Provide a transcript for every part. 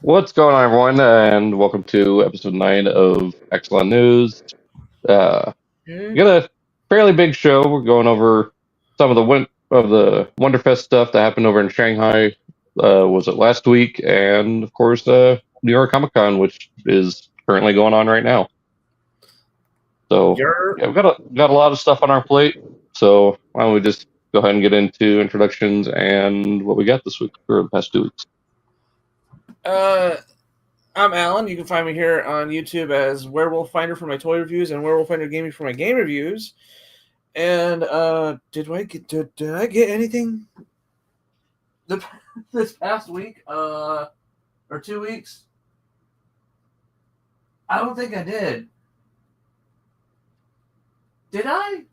What's going on, everyone, and welcome to episode 9 of Axalon News. We got a fairly big show. We're going over some of the Wonderfest stuff that happened over in Shanghai. Was it last week? And of course, New York Comic-Con, which is currently going on right now. So yeah, we've got a lot of stuff on our plate. So why don't we just go ahead and get into introductions and what we got this week for the past 2 weeks. I'm Alan. You can find me here on YouTube as Werewolf Finder for my toy reviews and Werewolf Finder Gaming for my game reviews. And did I get anything this past week or 2 weeks? I don't think I did. Did I?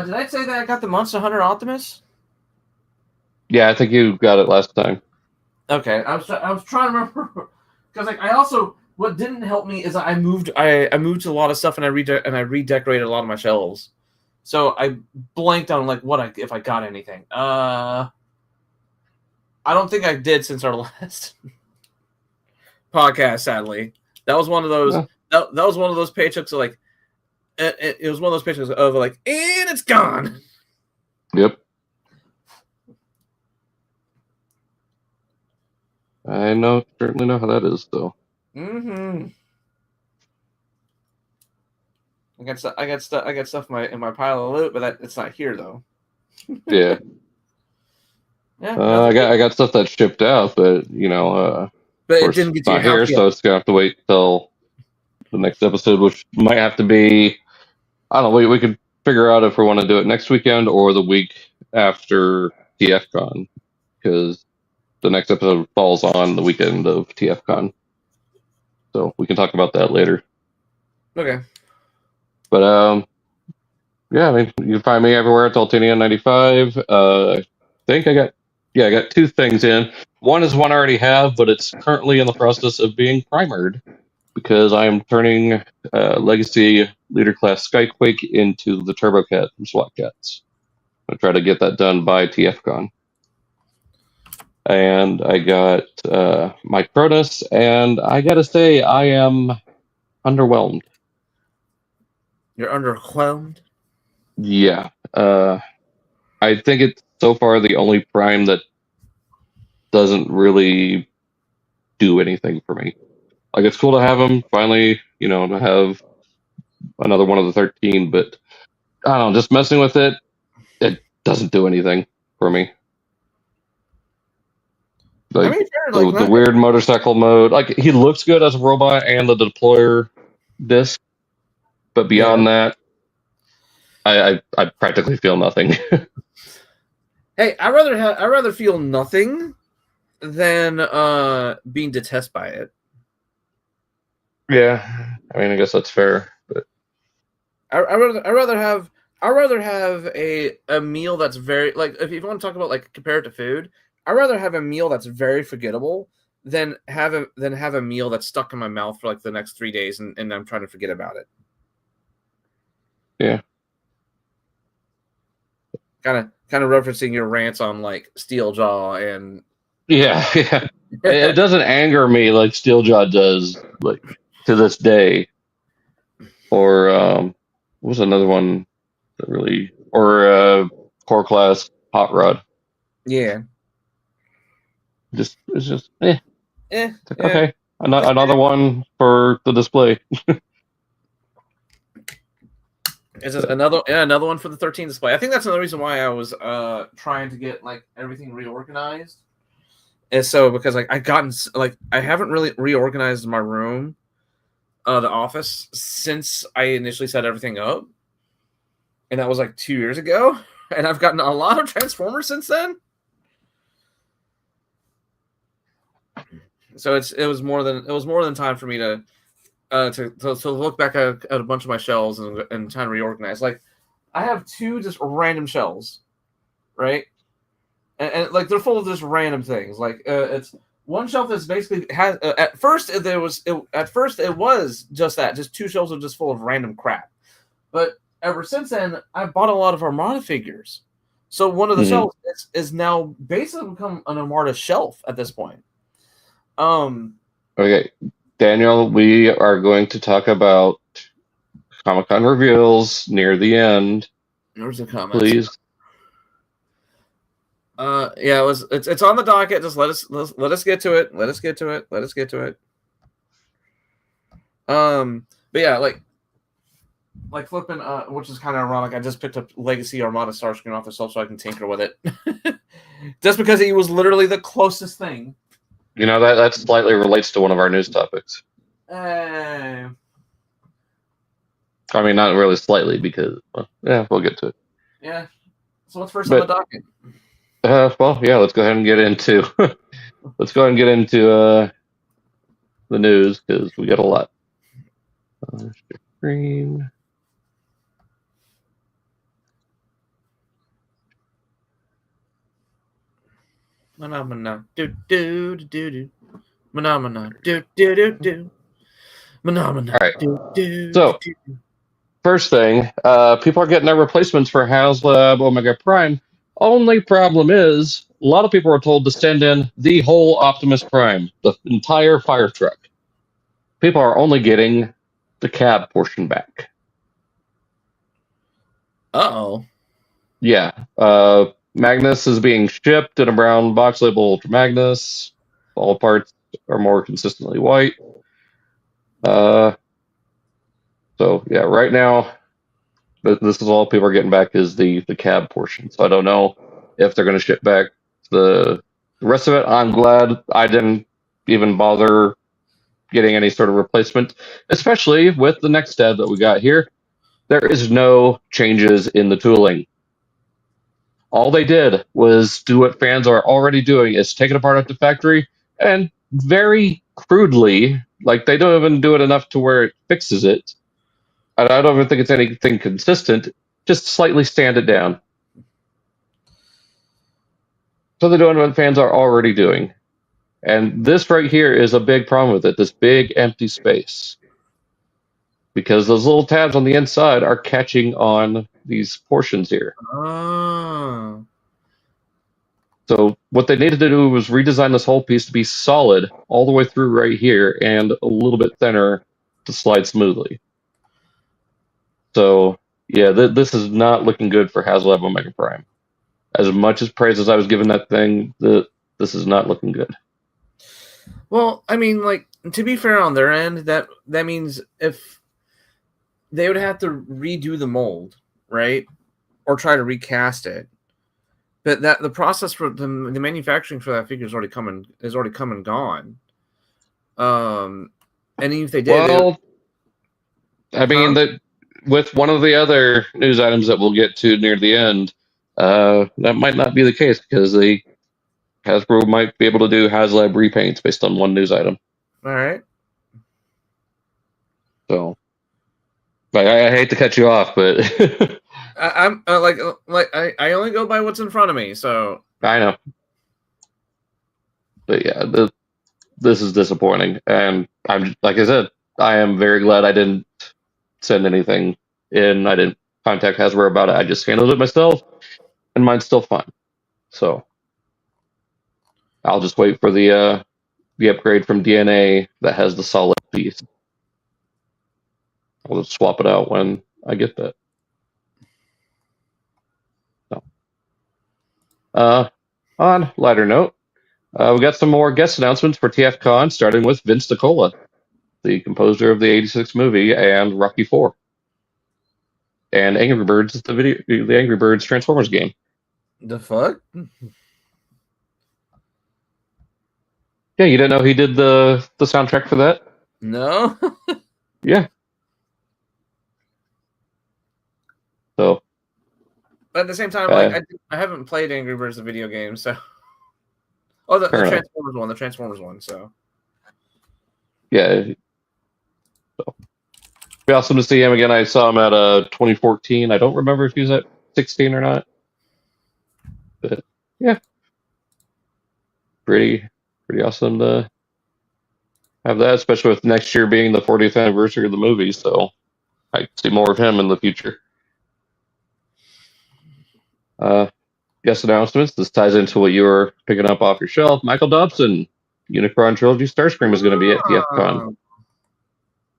Did I say that I got the Monster Hunter Optimus? Yeah, I think you got it last time. Okay, I was trying to remember because I also what didn't help me is I moved to a lot of stuff and I redecorated a lot of my shelves, so I blanked on if I got anything. I don't think I did since our last podcast. Sadly, that was one of those. Yeah. That was one of those paychecks of it was one of those paychecks of and it's gone. Yep. I certainly know how that is, though. Mm-hmm. I got stuff in my pile of loot, but it's not here though. Yeah. Yeah. I got stuff that shipped out, but but of it didn't get to not your house here, yet. so it's gonna have to wait till the next episode, which might have to be. I don't know. We could figure out if we want to do it next weekend or the week after TFcon, because the next episode falls on the weekend of TFcon. So we can talk about that later. Okay. But yeah, I mean, you can find me everywhere at Altinian95. I think I got 2 things in. One is one I already have, but it's currently in the process of being primered because I am turning Legacy Leader Class Skyquake into the Turbo Cat from SWAT Cats. I'm going to try to get that done by TFcon. And I got my Cronus, and I got to say, I am underwhelmed. You're underwhelmed? Yeah. I think it's so far the only prime that doesn't really do anything for me. Like, it's cool to have him finally, to have another one of the 13, but I don't know, just messing with it doesn't do anything for me. Like, I mean, the weird motorcycle mode, like, he looks good as a robot and the deployer disc, but beyond that, I practically feel nothing. Hey, I'd rather feel nothing than being detested by it. Yeah, I mean, I guess that's fair, but I'd rather have a meal that's very, if you want to talk about compare it to food, I'd rather have a meal that's very forgettable than have a meal that's stuck in my mouth for the next 3 days and I'm trying to forget about it. Yeah. Kind of referencing your rants on Steeljaw and yeah. It doesn't anger me like Steeljaw does, to this day. Or what was another one that really, or Core Class Hot Rod. Yeah. It's just okay. Yeah. Another one for the display. It's another one for the 13 display. I think that's another reason why I was trying to get everything reorganized. Is so because I haven't really reorganized my room, the office, since I initially set everything up, and that was 2 years ago. And I've gotten a lot of Transformers since then. So it was more than time for me to look back at a bunch of my shelves and try to reorganize. I have 2 just random shelves, right? And they're full of just random things. It's one shelf that's basically has at first it was just that, just 2 shelves of just full of random crap. But ever since then, I bought a lot of Armada figures. So one of the shelves is now basically become an Armada shelf at this point. Okay, Daniel, we are going to talk about Comic-Con reveals near the end. There's a comment. Please. Yeah, it's on the docket. Just let us get to it. Let us get to it. But yeah, like flipping, which is kind of ironic. I just picked up Legacy Armada Starscream off the shelf so I can tinker with it, just because he was literally the closest thing. You know, that slightly relates to one of our news topics. I mean, not really slightly, because we'll get to it. Yeah. So what's first on the docket? Well, yeah, let's go ahead and get into the news, because we got a lot. Screen. Phenomena. Do do do do. Phenomena. Do do do do. Phenomena. All right. Do, so, first thing, people are getting their replacements for Haslab Omega Prime. Only problem is, a lot of people are told to send in the whole Optimus Prime, the entire fire truck. People are only getting the cab portion back. Uh-oh. Yeah. Magnus is being shipped in a brown box label Ultra Magnus. All parts are more consistently white. So, yeah, right now, this is all people are getting back is the cab portion. So I don't know if they're going to ship back the rest of it. I'm glad I didn't even bother getting any sort of replacement, especially with the next tab that we got here. There is no changes in the tooling. All they did was do what fans are already doing, is take it apart at the factory and very crudely, like they don't even do it enough to where it fixes it. I don't even think it's anything consistent, just slightly stand it down. So they're doing what fans are already doing. And this right here is a big problem with it, this big empty space. Because those little tabs on the inside are catching on these portions here. Oh. So what they needed to do was redesign this whole piece to be solid all the way through right here and a little bit thinner to slide smoothly. So, yeah, this is not looking good for Haslab Omega Prime. As much as praise as I was giving that thing, this is not looking good. Well, I mean, like, to be fair on their end, that means if they would have to redo the mold, right? Or try to recast it. But that the process for the manufacturing for that figure is already come and gone. And even if they did, well, I mean that with one of the other news items that we'll get to near the end, that might not be the case, because Hasbro might be able to do Haslab repaints based on one news item. All right. So, I hate to cut you off, but I'm I only go by what's in front of me, so I know. But yeah, this is disappointing, and I'm, like I said, I am very glad I didn't send anything in. I didn't contact Hasbro about it. I just handled it myself, and mine's still fine. So I'll just wait for the upgrade from DNA that has the solid piece. I'll just swap it out when I get that. So, on lighter note, we got some more guest announcements for TFcon, starting with Vince Dicola, the composer of the '86 movie and Rocky IV, and Angry Birds, the Angry Birds Transformers game. The fuck? Yeah, you didn't know he did the soundtrack for that? No. Yeah. So. But at the same time, like I haven't played Angry Birds the video game, so. Oh, the Transformers one. So. Yeah. So. It'd be awesome to see him again. I saw him at 2014. I don't remember if he was at 16 or not. But yeah, pretty awesome to have that, especially with next year being the 40th anniversary of the movie. So I see more of him in the future. guest announcements. This ties into what you were picking up off your shelf. Michael Dobson, Unicron Trilogy Starscream is going to be at TFcon.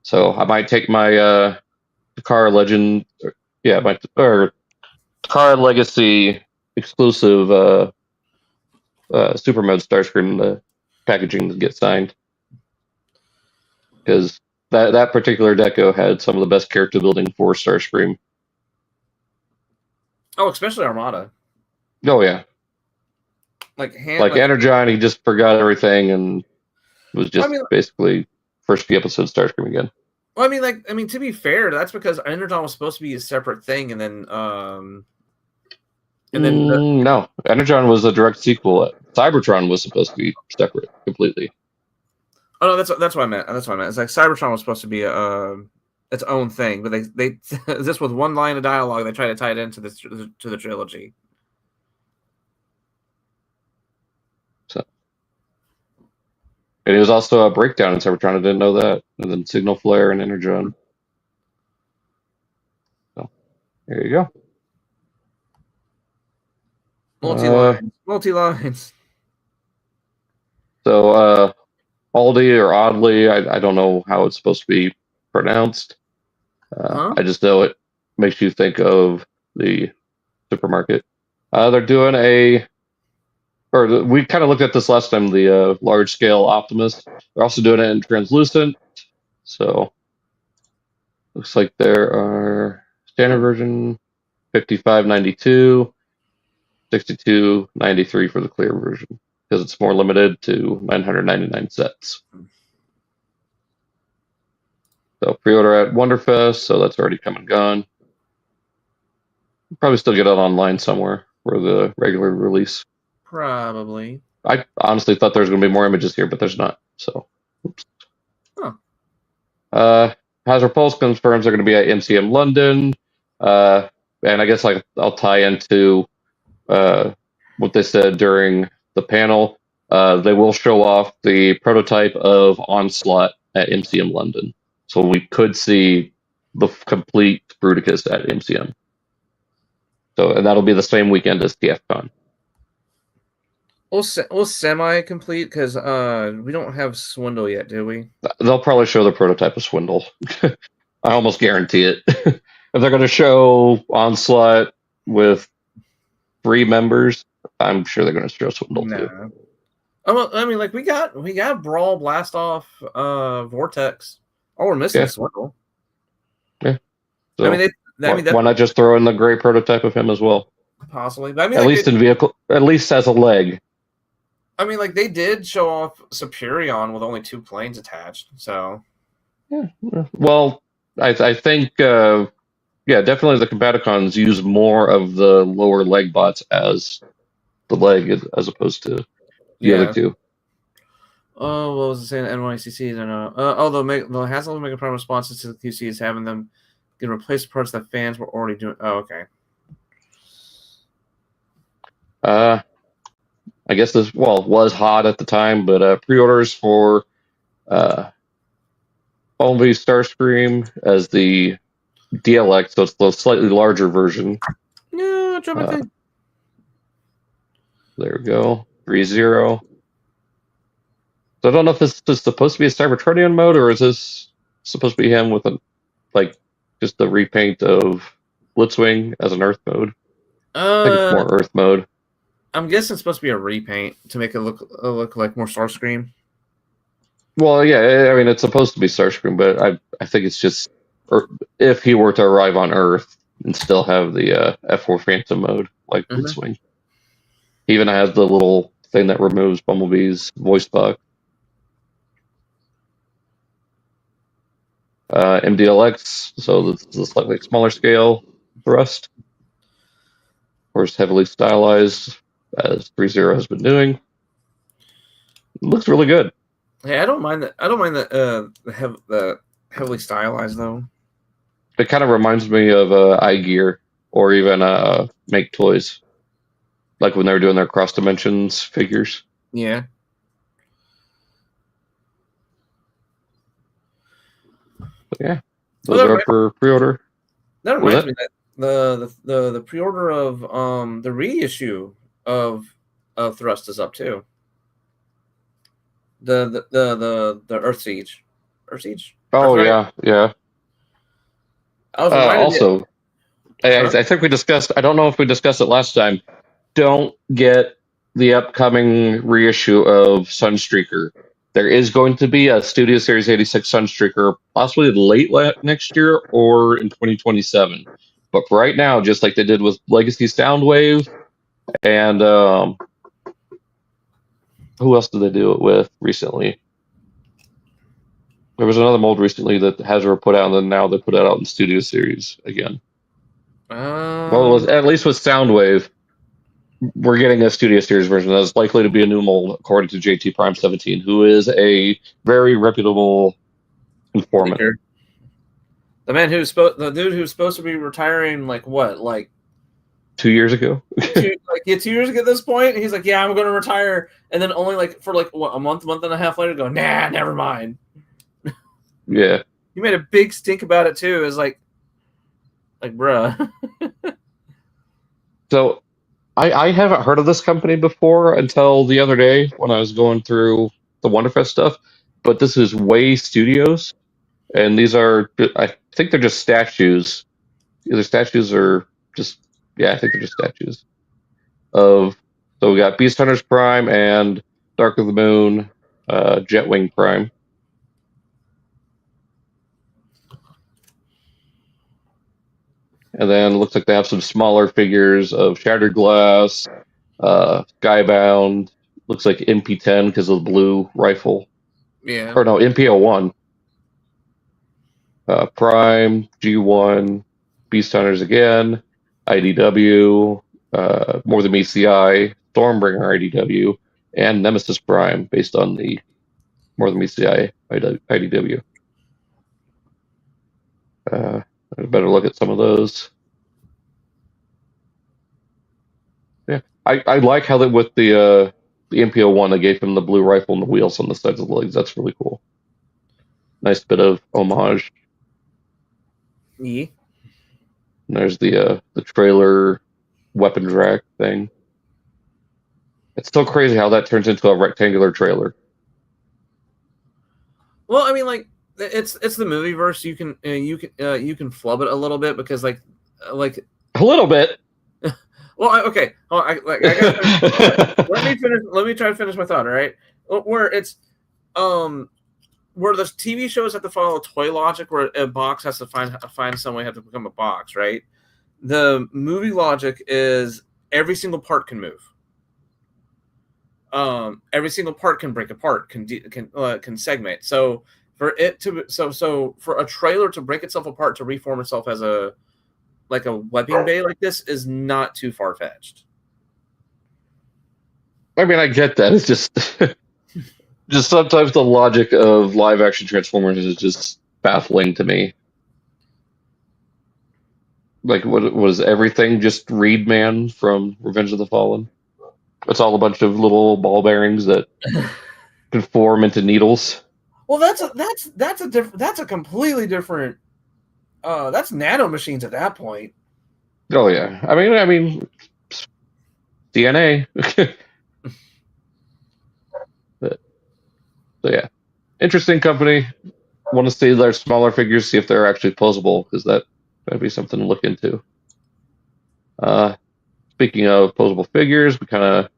So I might take my Takara Legend, or Takara Legacy exclusive Super Mode Starscream, the packaging to get signed. Because that particular deco had some of the best character building for Starscream. Oh, especially Armada. Oh yeah. Like Energon, he just forgot everything and was just basically first few episodes Starscream again. Well, I mean, to be fair, that's because Energon was supposed to be a separate thing, and then no, Energon was a direct sequel. Cybertron was supposed to be separate completely. Oh no, that's what I meant. That's what I meant. It's like Cybertron was supposed to be its own thing, but they just with one line of dialogue, they try to tie it into to the trilogy. So, and it was also a breakdown in Cybertron. I didn't know that. And then Signal Flare and Energon. So there you go. Multi-lines. So Auldey or Oddly, I don't know how it's supposed to be pronounced. I just know it makes you think of the supermarket. They're doing we kind of looked at this last time, the large scale Optimus. They're also doing it in translucent. So looks like there are standard version 55.92, 62.93 for the clear version because it's more limited to 999 sets. So pre-order at Wonderfest, so that's already come and gone. You'll probably still get it online somewhere for the regular release. Probably. I honestly thought there was going to be more images here, but there's not. So, oops. Huh. Hasbro Pulse confirms they're going to be at MCM London, and I guess I'll tie into what they said during the panel. They will show off the prototype of Onslaught at MCM London, so we could see the complete Bruticus at MCM. So, and that'll be the same weekend as TFcon. We'll semi-complete because we don't have Swindle yet, do we? They'll probably show the prototype of Swindle. I almost guarantee it. If they're going to show Onslaught with 3 members, I'm sure they're going to show Swindle too. Oh, well, I mean, like we got Brawl, Blast Off, Vortex. Oh, we're missing Swindle. Yeah. So, I mean, why not just throw in the gray prototype of him as well? Possibly, but I mean, at least in vehicle, at least as a leg. I mean, like they did show off Superion with only 2 planes attached. So, yeah. Well, I think, definitely the Combaticons use more of the lower leg bots as the leg as opposed to the other 2. Oh, what was it saying? NYCC? I don't know. The Haslab make a prime responses to the QC is having them can replace parts that fans were already doing. Oh, okay. I guess this was hot at the time, but pre-orders for Auldey Starscream as the DLX, so it's the slightly larger version. Yeah, drop my thing. There we go. ThreeZero. So I don't know if this is supposed to be a Cybertronian mode or is this supposed to be him with just the repaint of Blitzwing as an Earth mode? I think it's more Earth mode. I'm guessing it's supposed to be a repaint to make it look like more Starscream. Well, yeah, I mean it's supposed to be Starscream, but I think it's just if he were to arrive on Earth and still have the F4 Phantom mode like Blitzwing. He even has the little thing that removes Bumblebee's voice box. MDLX, so this is a slightly smaller scale thrust. Of course, heavily stylized, as ThreeZero has been doing. It looks really good. Yeah, I don't mind that. I don't mind the heavily stylized though. It kind of reminds me of iGear or even Make Toys, like when they were doing their Cross Dimensions figures. Yeah. But yeah, those are for pre-order. That reminds me the pre-order of the reissue of Thrust is up too. The Earth Siege. Earth Siege? Oh yeah. I was reminded Also, I think we discussed. I don't know if we discussed it last time. Don't get the upcoming reissue of Sunstreaker. There is going to be a Studio Series 86 Sunstreaker, possibly late next year or in 2027. But for right now, just like they did with Legacy Soundwave, and who else did they do it with recently? There was another mold recently that Hasbro put out, and then now they put it out in Studio Series again. Well, it was, at least with Soundwave, we're getting a Studio Series version that's likely to be a new mold, according to JT Prime 17, who is a very reputable informant. The dude who's supposed to be retiring, like what, like 2 years ago? 2 years ago at this point, he's like, yeah, I'm going to retire, and then only like for like what, a month and a half later, go, nah, never mind. Yeah, he made a big stink about it too. Is like bruh. So I haven't heard of this company before until the other day when I was going through the Wonderfest stuff. But this is Way Studios, and these are, I think they're just statues. Either statues or just, yeah, I think they're just statues of. So we got Beast Hunters Prime and Dark of the Moon, Jetwing Prime. And then it looks like they have some smaller figures of Shattered Glass, Skybound. Looks like MP10 because of the blue rifle. Yeah. Or no, MP01. Prime, G1, Beast Hunters again, IDW, More Than Meets the Eye, Stormbringer IDW, and Nemesis Prime based on the More Than Meets the Eye IDW. I better look at some of those. Yeah, I like how that with the MP01 they gave him the blue rifle and the wheels on the sides of the legs. That's really cool. Nice bit of homage. Yeah. And there's the trailer weapons rack thing. It's still crazy how that turns into a rectangular trailer. Well, I mean, like it's the movie verse. You can flub it a little bit because like a little bit. Well, okay. I gotta let me finish. Let me try to finish my thought. All right, where it's where the TV shows have to follow toy logic, where a box has to find some way have to become a box, right? The movie logic is every single part can move. Every single part can break apart, can segment. So for it to so for a trailer to break itself apart to reform itself as a weapon bay like this is not too far fetched. I mean, I get that. It's just just sometimes the logic of live action Transformers is just baffling to me. Like, what was everything just Reed Man from Revenge of the Fallen? It's all a bunch of little ball bearings that can form into needles. Well, that's a completely different. That's nano machines at that point. Oh yeah, I mean, DNA. So yeah, interesting company. Want to see their smaller figures, see if they're actually posable, because that'd be something to look into. Speaking of posable figures, we kind of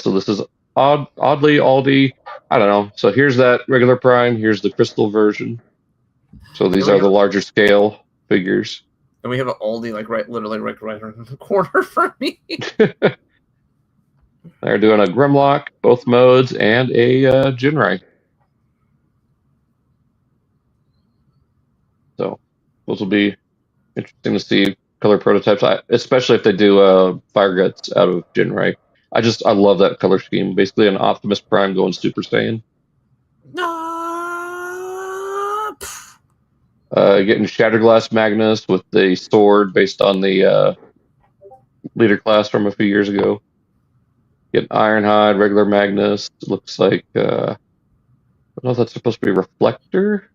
so this is oddly Auldey. I don't know. So here's that regular Prime. Here's the crystal version. So these are the larger scale figures. And we have an Auldey literally right in the corner from me. They're doing a Grimlock, both modes, and a Jinrai. So those will be interesting to see color prototypes, especially if they do Fire Guts out of Jinrai. I love that color scheme. Basically, an Optimus Prime going Super Saiyan. Getting Shatterglass Magnus with the sword based on the leader class from a few years ago. Getting Ironhide, regular Magnus. It looks like I don't know if that's supposed to be Reflector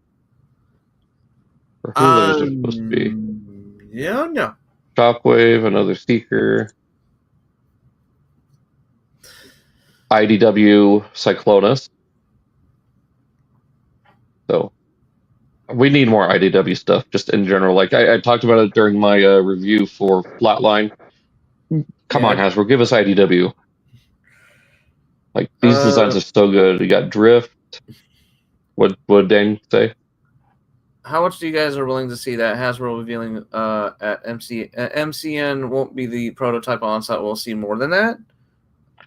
or who is it supposed to be. Yeah, no. Shockwave, another Seeker. IDW Cyclonus. So we need more IDW stuff, just in general. Like I talked about it during my review for Flatline. Come on, Hasbro, give us IDW. Like these designs are so good. You got Drift. What did Dan say? How much do you guys are willing to see that Hasbro revealing at MCN won't be the prototype onset? We'll see more than that.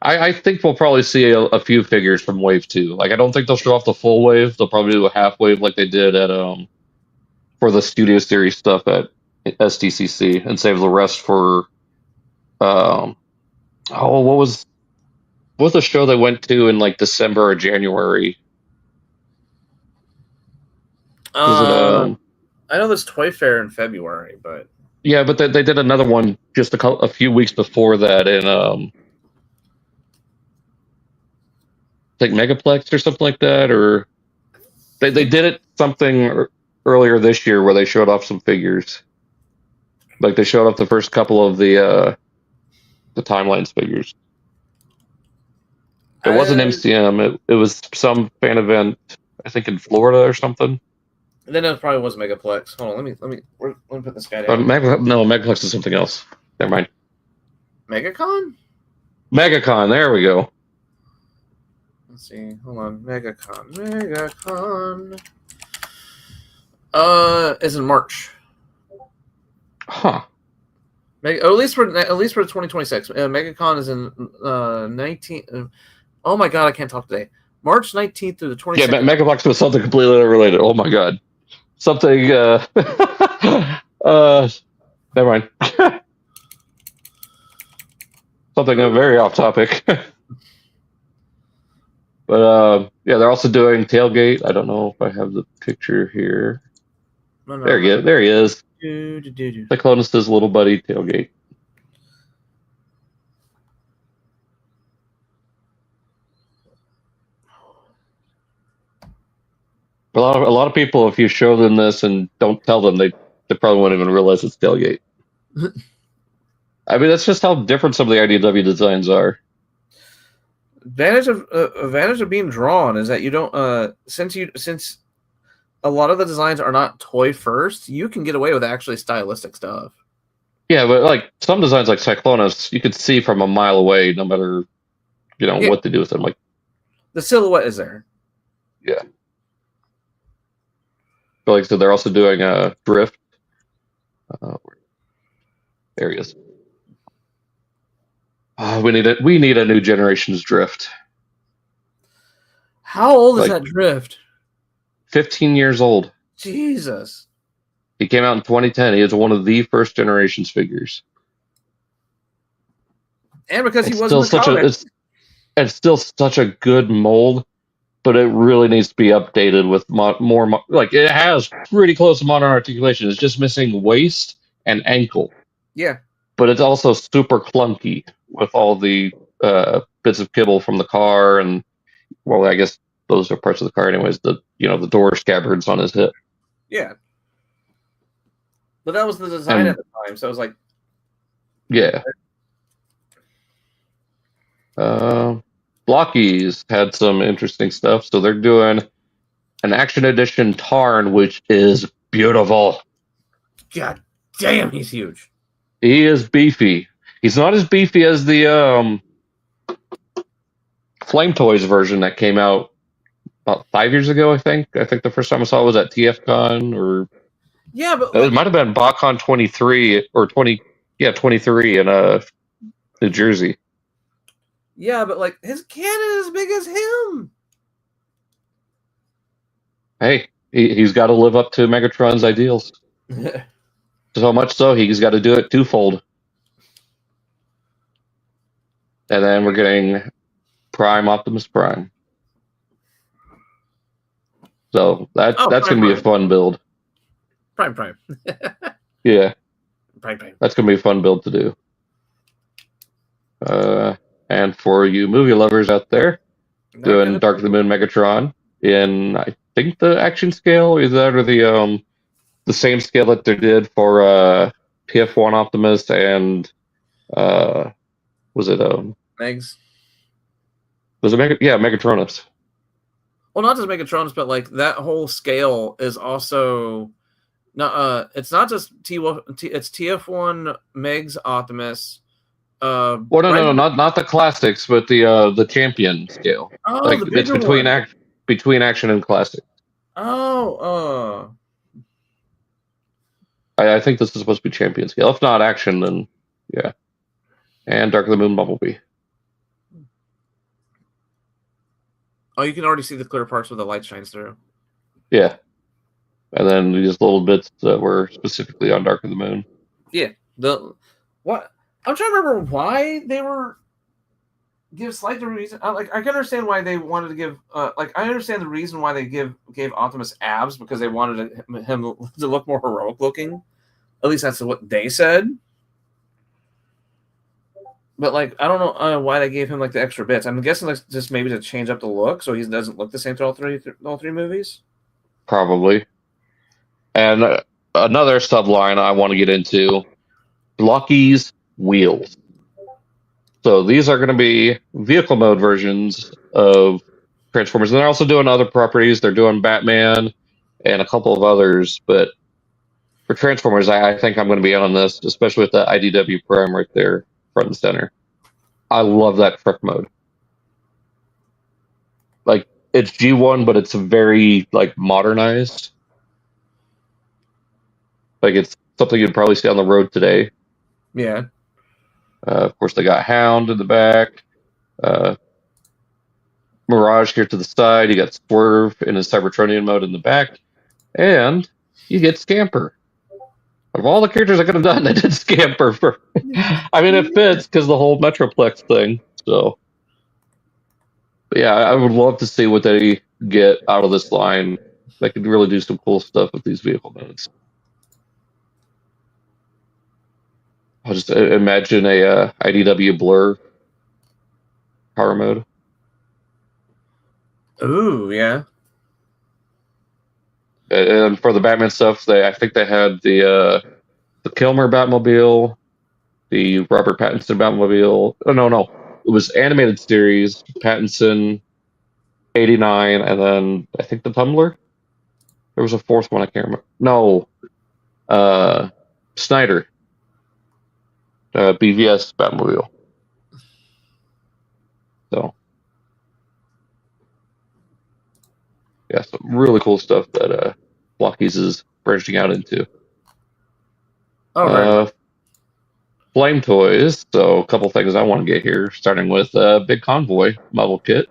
I think we'll probably see a few figures from Wave 2. Like I don't think they'll show off the full wave. They'll probably do a half wave like they did at for the Studio Series stuff at STCC and save the rest for what was the show they went to in like December or January? Was it I know there's Toy Fair in February, but yeah, but they did another one just a few weeks before that in like Megaplex or something like that, or they did it something earlier this year where they showed off some figures. Like they showed off the first couple of the Timelines figures. It wasn't MCM. It was some fan event, I think in Florida or something. Then it probably was Megaplex. Hold on, let me put this guy down. No, Megaplex is something else. Never mind. MegaCon? MegaCon. There we go. Let's see. Hold on. MegaCon. Is in March. Huh. At least for 2026. MegaCon is in 19. Oh my god, I can't talk today. March 19th through the 22nd. Yeah, Megaplex was something completely unrelated. Oh my god. Something. Never mind. Something very off topic. But yeah, they're also doing Tailgate. I don't know if I have the picture here. No, there he is. Cyclonus' little buddy Tailgate. A lot of people, if you show them this and don't tell them, they probably won't even realize it's Tailgate. I mean, that's just how different some of the IDW designs are. Advantage of being drawn is that you don't since a lot of the designs are not toy first, you can get away with actually stylistic stuff. Yeah, but like some designs like Cyclonus, you could see from a mile away, no matter what to do with them. Like the silhouette is there. Yeah. But like I said, they're also doing a Drift. There he is. We need a new generation's Drift. How old is that Drift? 15 years old. Jesus. He came out in 2010. He is one of the first generation's figures. And because he wasn't the comic. It's still such a good mold, but it really needs to be updated with more. Like it has pretty close to modern articulation. It's just missing waist and ankle. Yeah. But it's also super clunky with all the bits of kibble from the car, and well, I guess those are parts of the car anyways. The door scabbards on his hip. Yeah. But that was the design at the time, so it was like, yeah. Blockies had some interesting stuff, so they're doing an Action Edition Tarn, which is beautiful. God damn, he's huge. He is beefy. He's not as beefy as the Flame Toys version that came out about 5 years ago, I think. I think the first time I saw it was at TFcon, or yeah, but it might have been BotCon 23 or 23 in New Jersey. Yeah, but like his cannon is as big as him. Hey, he's got to live up to Megatron's ideals. So much so he's got to do it twofold. And then we're getting Prime Optimus Prime. So that's going to be a fun build. Prime. Yeah. Prime. That's going to be a fun build to do. And for you movie lovers out there, doing Dark of the Moon Megatron in, I think, the action scale, is that or the same scale that they did for TF1 Optimus and was it Megs. Was it Megatronus? Well, not just Megatronus, but like that whole scale is also not. It's not just it's TF1 Megs Optimus. Well, no, not the classics, but the champion scale. Oh, like the bigger it's between one. Between action and classic. Oh, I think this is supposed to be champion scale. If not action, then yeah. And Dark of the Moon Bumblebee. Oh, you can already see the clear parts where the light shines through. Yeah. And then these little bits that were specifically on Dark of the Moon. Yeah. What I'm trying to remember why they were give slight reason. I can understand why they wanted to give. I understand the reason why they gave Optimus abs, because they wanted him to look more heroic looking. At least that's what they said. But like, I don't know why they gave him like the extra bits. I'm guessing like just maybe to change up the look so he doesn't look the same to all three movies. Probably. And another subline I want to get into: Lucky's wheels. So these are going to be vehicle mode versions of Transformers. And they're also doing other properties. They're doing Batman and a couple of others. But for Transformers, I think I'm going to be in on this, especially with the IDW Prime right there, front and center. I love that truck mode. Like, it's G1, but it's very, like, modernized. Like, it's something you'd probably see on the road today. Yeah. Of course, they got Hound in the back. Mirage here to the side. You got Swerve in his Cybertronian mode in the back. And you get Scamper. Of all the characters I could have done, they did Scamper for. I mean, it fits because the whole Metroplex thing. So, but yeah, I would love to see what they get out of this line. They could really do some cool stuff with these vehicle modes. I'll just imagine a IDW Blur power mode. Ooh, yeah. And for the Batman stuff, I think they had the Kilmer Batmobile, the Robert Pattinson Batmobile. Oh no, it was animated series, Pattinson, 89, and then I think the Tumbler. There was a fourth one I can't remember. No, Snyder, BVS Batmobile. So yeah, some really cool stuff that Blockies is branching out into. All right. Flame toys. So a couple things I want to get here, starting with Big Convoy model kit.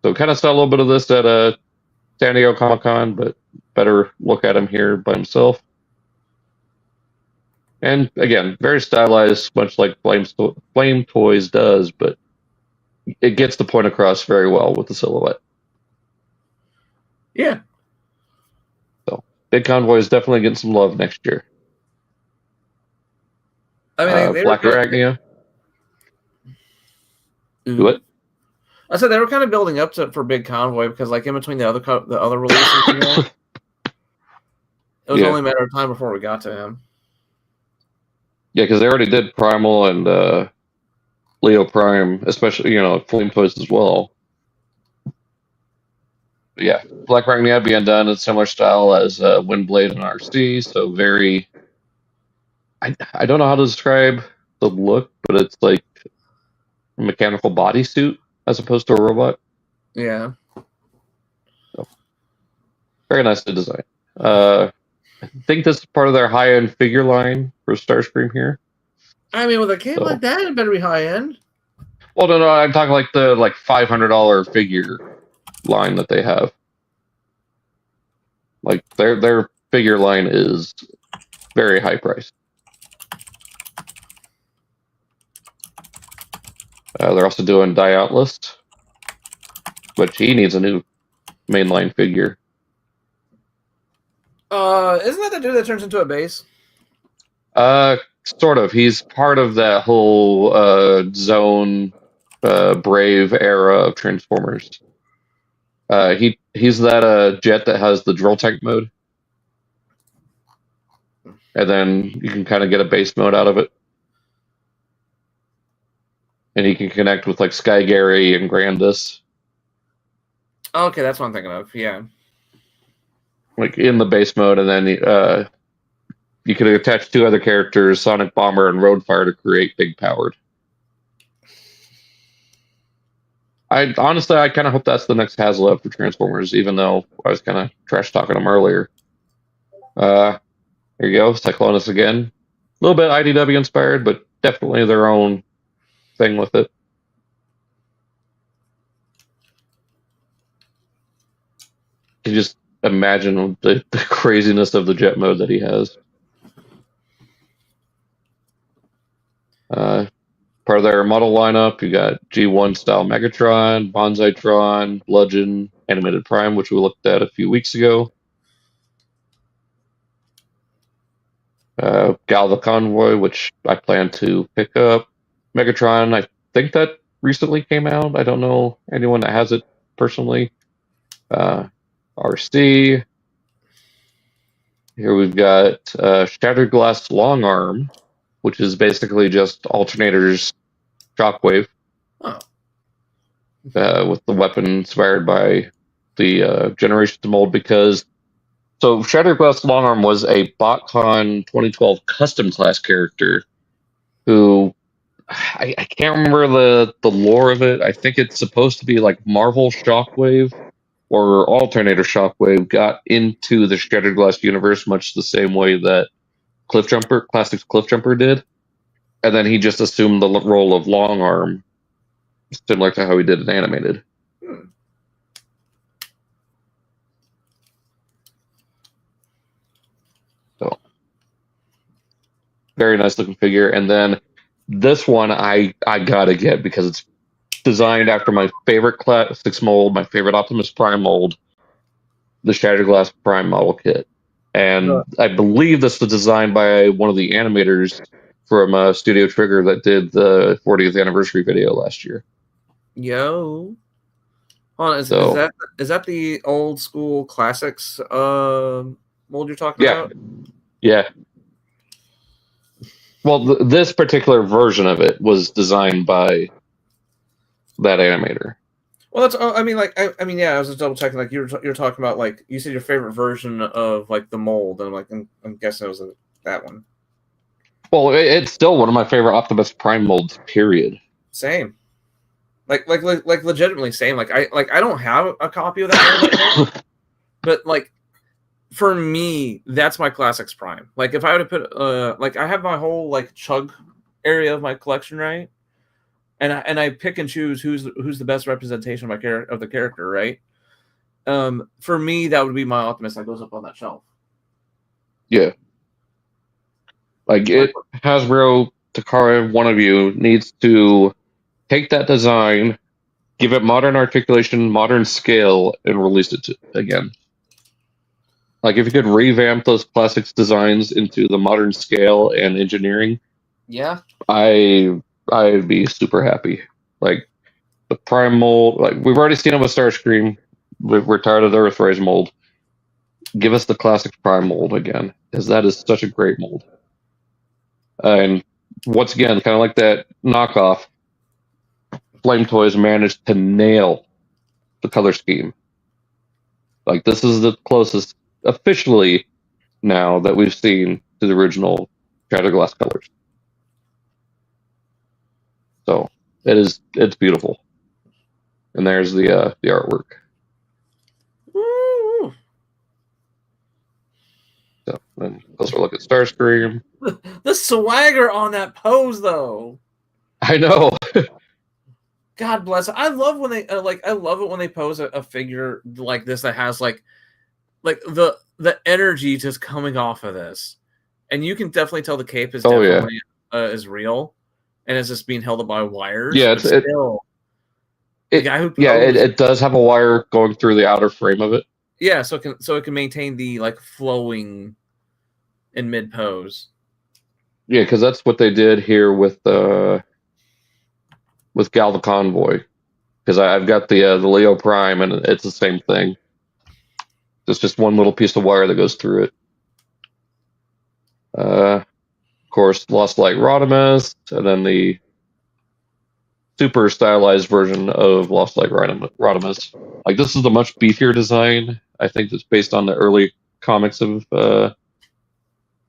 So kind of saw a little bit of this at San Diego Comic-Con, but better look at him here by himself. And again, very stylized, much like Flame Toys does, but it gets the point across very well with the silhouette. Yeah. So Big Convoy is definitely getting some love next year. I mean, Black Arachnia. Do it. I said they were kind of building up for Big Convoy because, like, in between the other releases, it was only a matter of time before we got to him. Yeah, because they already did Primal and Leo Prime, especially Flame Toys as well. But yeah, Black Arachnia being done in similar style as Windblade and RC, so very. I don't know how to describe the look, but it's like a mechanical bodysuit as opposed to a robot. Yeah. So, very nice to design. I think this is part of their high-end figure line for Starscream here. I mean, with a kit like that, it better be high-end. Well, no, I'm talking like the $500 figure line that they have. Like their figure line is very high priced. They're also doing Diatlist, which he needs a new mainline figure. Isn't that the dude that turns into a base? Sort of. He's part of that whole Zone Brave era of Transformers. He's that jet that has the drill tank mode. and then you can kind of get a base mode out of it. And you can connect with like Sky Gary and Grandis. Okay, that's what I'm thinking of. Yeah. Like in the base mode, and then you could attach 2 other characters, Sonic Bomber and Roadfire, to create Big Powered. I kind of hope that's the next Haslab for Transformers, even though I was kind of trash talking them earlier. Here you go, Cyclonus again. A little bit IDW inspired, but definitely their own thing with it. You can just imagine the craziness of the jet mode that he has. Part of their model lineup, you got G1 style Megatron, Bonsaitron, Bludgeon, Animated Prime, which we looked at a few weeks ago. Gal the Convoy, which I plan to pick up. Megatron, I think that recently came out. I don't know anyone that has it personally. RC. Here we've got Shattered Glass Long Arm, which is basically just Alternator's Shockwave. Oh. With the weapon inspired by the Generations mold, because Shattered Glass Long Arm was a BotCon 2012 custom class character who I can't remember the lore of it. I think it's supposed to be like Marvel Shockwave or Alternator Shockwave got into the Shattered Glass universe much the same way that Classics Cliff Jumper did. And then he just assumed the role of Long Arm, similar to how he did it animated. So, very nice looking figure. And then this one I gotta get because it's designed after my favorite Classics mold, my favorite Optimus Prime mold, the Shattered Glass Prime model kit. And I believe this was designed by one of the animators from Studio Trigger that did the 40th anniversary video last year. Yo. Hold on, is that the old school Classics mold you're talking about? Yeah. Well, this particular version of it was designed by that animator. Well, that's. I mean, I was just double checking. Like you're talking about, like you said, your favorite version of like the mold, and I'm guessing it was that one. Well, it's still one of my favorite Optimus Prime molds. Period. Same. Like legitimately same. Like I don't have a copy of that mold, but like for me, that's my Classics Prime. Like if I were to put like I have my whole like chug area of my collection, right? And I pick and choose who's the best representation of the character, right? For me, that would be my Optimus that goes up on that shelf. Yeah. Like Hasbro, Takara, one of you needs to take that design, give it modern articulation, modern scale, and release it again. Like if you could revamp those Classics designs into the modern scale and engineering, yeah, I'd be super happy. Like the Prime mold, like we've already seen it with Starscream. We're tired of the Earthrise mold. Give us the Classics Prime mold again, because that is such a great mold. And once again, kind of like that knockoff, Flame Toys managed to nail the color scheme. Like this is the closest officially now that we've seen to the original Shattered Glass colors. So it's beautiful. And there's the artwork. Woo! So then closer look at Starscream. The swagger on that pose, though. I know. God bless it. I love when they I love it when they pose a figure like this that has like the energy just coming off of this, and you can definitely tell the cape is definitely is real, and it's just being held up by wires. Yeah, it does have a wire going through the outer frame of it. Yeah, so it can maintain the like flowing in mid pose. Yeah, because that's what they did here with Gal the Convoy. Because I've got the Leo Prime, and it's the same thing. It's just one little piece of wire that goes through it. Of course, Lost Light Rodimus, and then the super stylized version of Lost Light Rodimus. Like, this is a much beefier design. I think it's based on the early comics of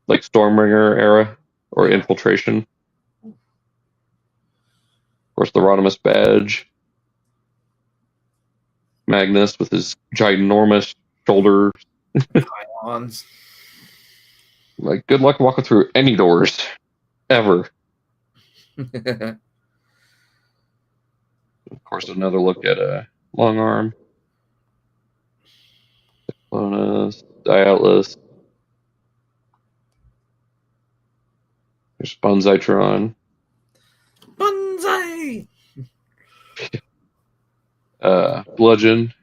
like Stormbringer era or Infiltration. Of course, the Rodimus badge. Magnus with his ginormous shoulder. Pylons. Like, good luck walking through any doors ever. Of course, another look at a long arm. Bonus, Diatlas. There's Bunzaitron. Bunzai! Bludgeon.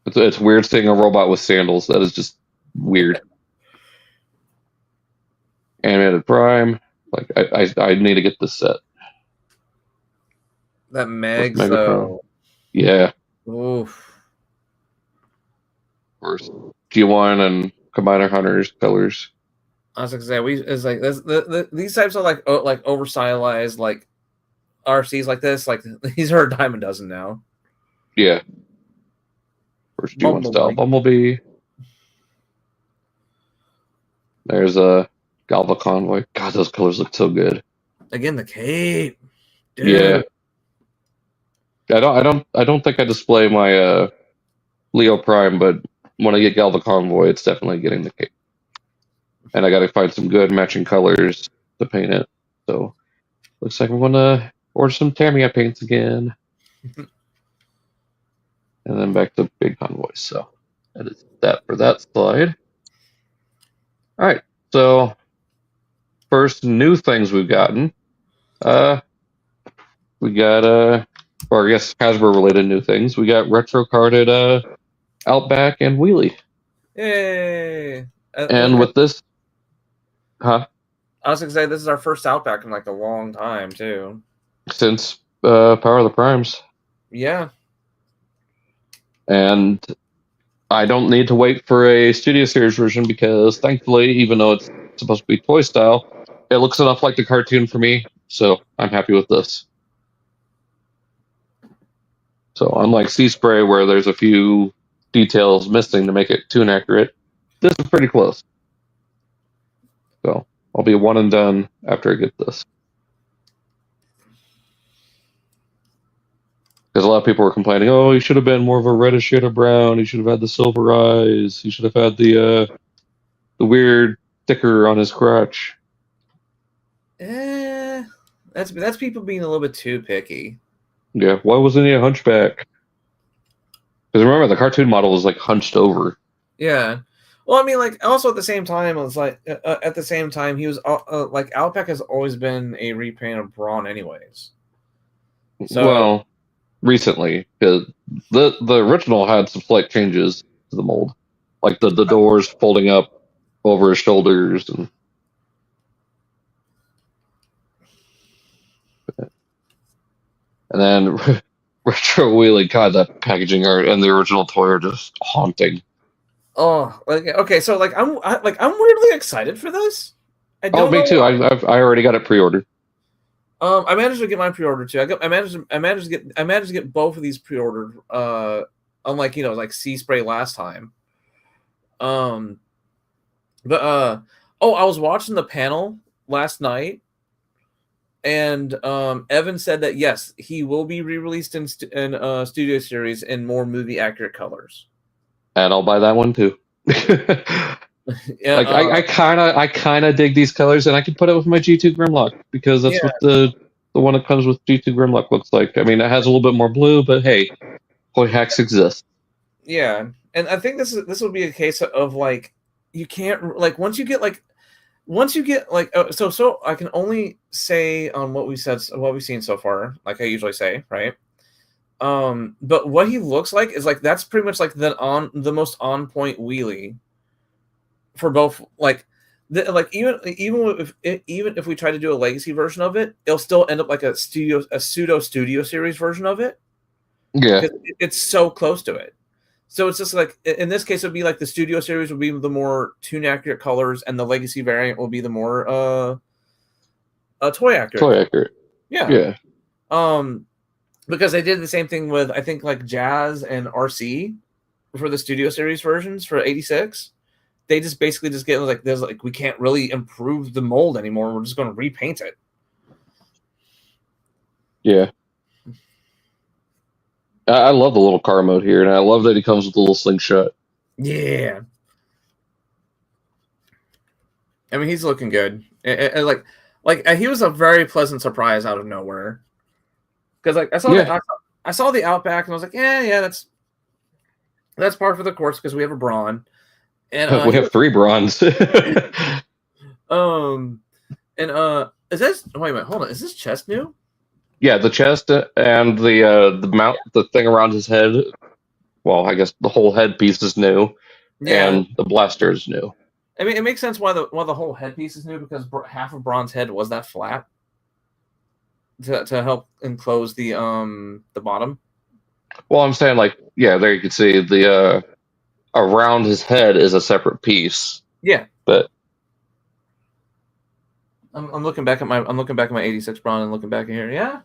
It's weird seeing a robot with sandals. That is just weird. Animated Prime. Like, I need to get this set. That Megs, though. Yeah. Oof. Of course, G1 and Combiner Hunters colors. I was gonna say it's like this, these types of like over stylized like RCs like this, like these are a dime a dozen now. Yeah. First G1 style Bumblebee. There's a Galva Convoy. God, those colors look so good. Again, the cape. Dude. Yeah. I don't think I display my Leo Prime, but when I get Galva Convoy, it's definitely getting the cape. And I got to find some good matching colors to paint it. So looks like I'm gonna order some Tamiya paints again. And then back to big convoys. So that is that for that slide. All right. So first new things we've gotten. We got or I guess Hasbro related new things. We got retro carded Outback and Wheelie. Yay! And with this, huh? I was gonna say this is our first Outback in like a long time too. Since Power of the Primes. Yeah. And I don't need to wait for a Studio Series version because thankfully, even though it's supposed to be toy style, it looks enough like the cartoon for me. So I'm happy with this. So unlike Sea Spray, where there's a few details missing to make it toon accurate, this is pretty close. So I'll be one and done after I get this. Because a lot of people were complaining, oh, he should have been more of a reddish shade of brown. He should have had the silver eyes. He should have had the weird sticker on his crotch. That's people being a little bit too picky. Yeah, why wasn't he a hunchback? Because remember, the cartoon model was like hunched over. Yeah. Well, I mean, like, also at the same time, it was like, at the same time, he was, like, Outback has always been a repaint of Brawn anyways. So, well, recently, because the original had some slight changes to the mold. Like the doors folding up over his shoulders. And then Retro Wheelie, God, that packaging art and the original toy are just haunting. Oh, okay. So like I'm weirdly excited for this. Me too. I already got it pre-ordered. I managed to get my pre-order too. I managed to get both of these pre-ordered. Unlike like Sea Spray last time. I was watching the panel last night, and Evan said that yes, he will be re-released in Studio Series in more movie accurate colors. And I'll buy that one too. Yeah, like I kind of dig these colors, and I can put it with my G2 Grimlock because that's what the one that comes with G2 Grimlock looks like. I mean, it has a little bit more blue, but hey, toy hacks exist. Yeah, and I think this would be a case of like you can't like once you get so I can only say on what we've seen so far, like I usually say, right? But what he looks like is like that's pretty much like the most on point wheelie for both even if we try to do a legacy version of it, it'll still end up like a pseudo studio series version of it. Yeah, it's so close to it. So it's just like in this case, it would be like the Studio series would be the more tune accurate colors, and the Legacy variant will be the more toy accurate. Toy accurate. Yeah. Because they did the same thing with I think like Jazz and RC for the Studio series versions for 86. They just basically just get like there's like we can't really improve the mold anymore. We're just going to repaint it. Yeah. I love the little car mode here, and I love that he comes with a little slingshot. Yeah. I mean, he's looking good. Like he was a very pleasant surprise out of nowhere. Because like I saw the Outback and I was like, yeah, that's par for the course because we have a Brawn, and we have 3 bronze. is this? Wait a minute, hold on. Is this chest new? Yeah, the chest and the mount, the thing around his head. Well, I guess the whole headpiece is new, and the blaster is new. I mean, it makes sense why the whole headpiece is new because half of Braun's head was that flat to help enclose the bottom. Well, I'm saying like there you can see the around his head is a separate piece. Yeah, but I'm looking back at my 86 Braun and looking back in here. Yeah.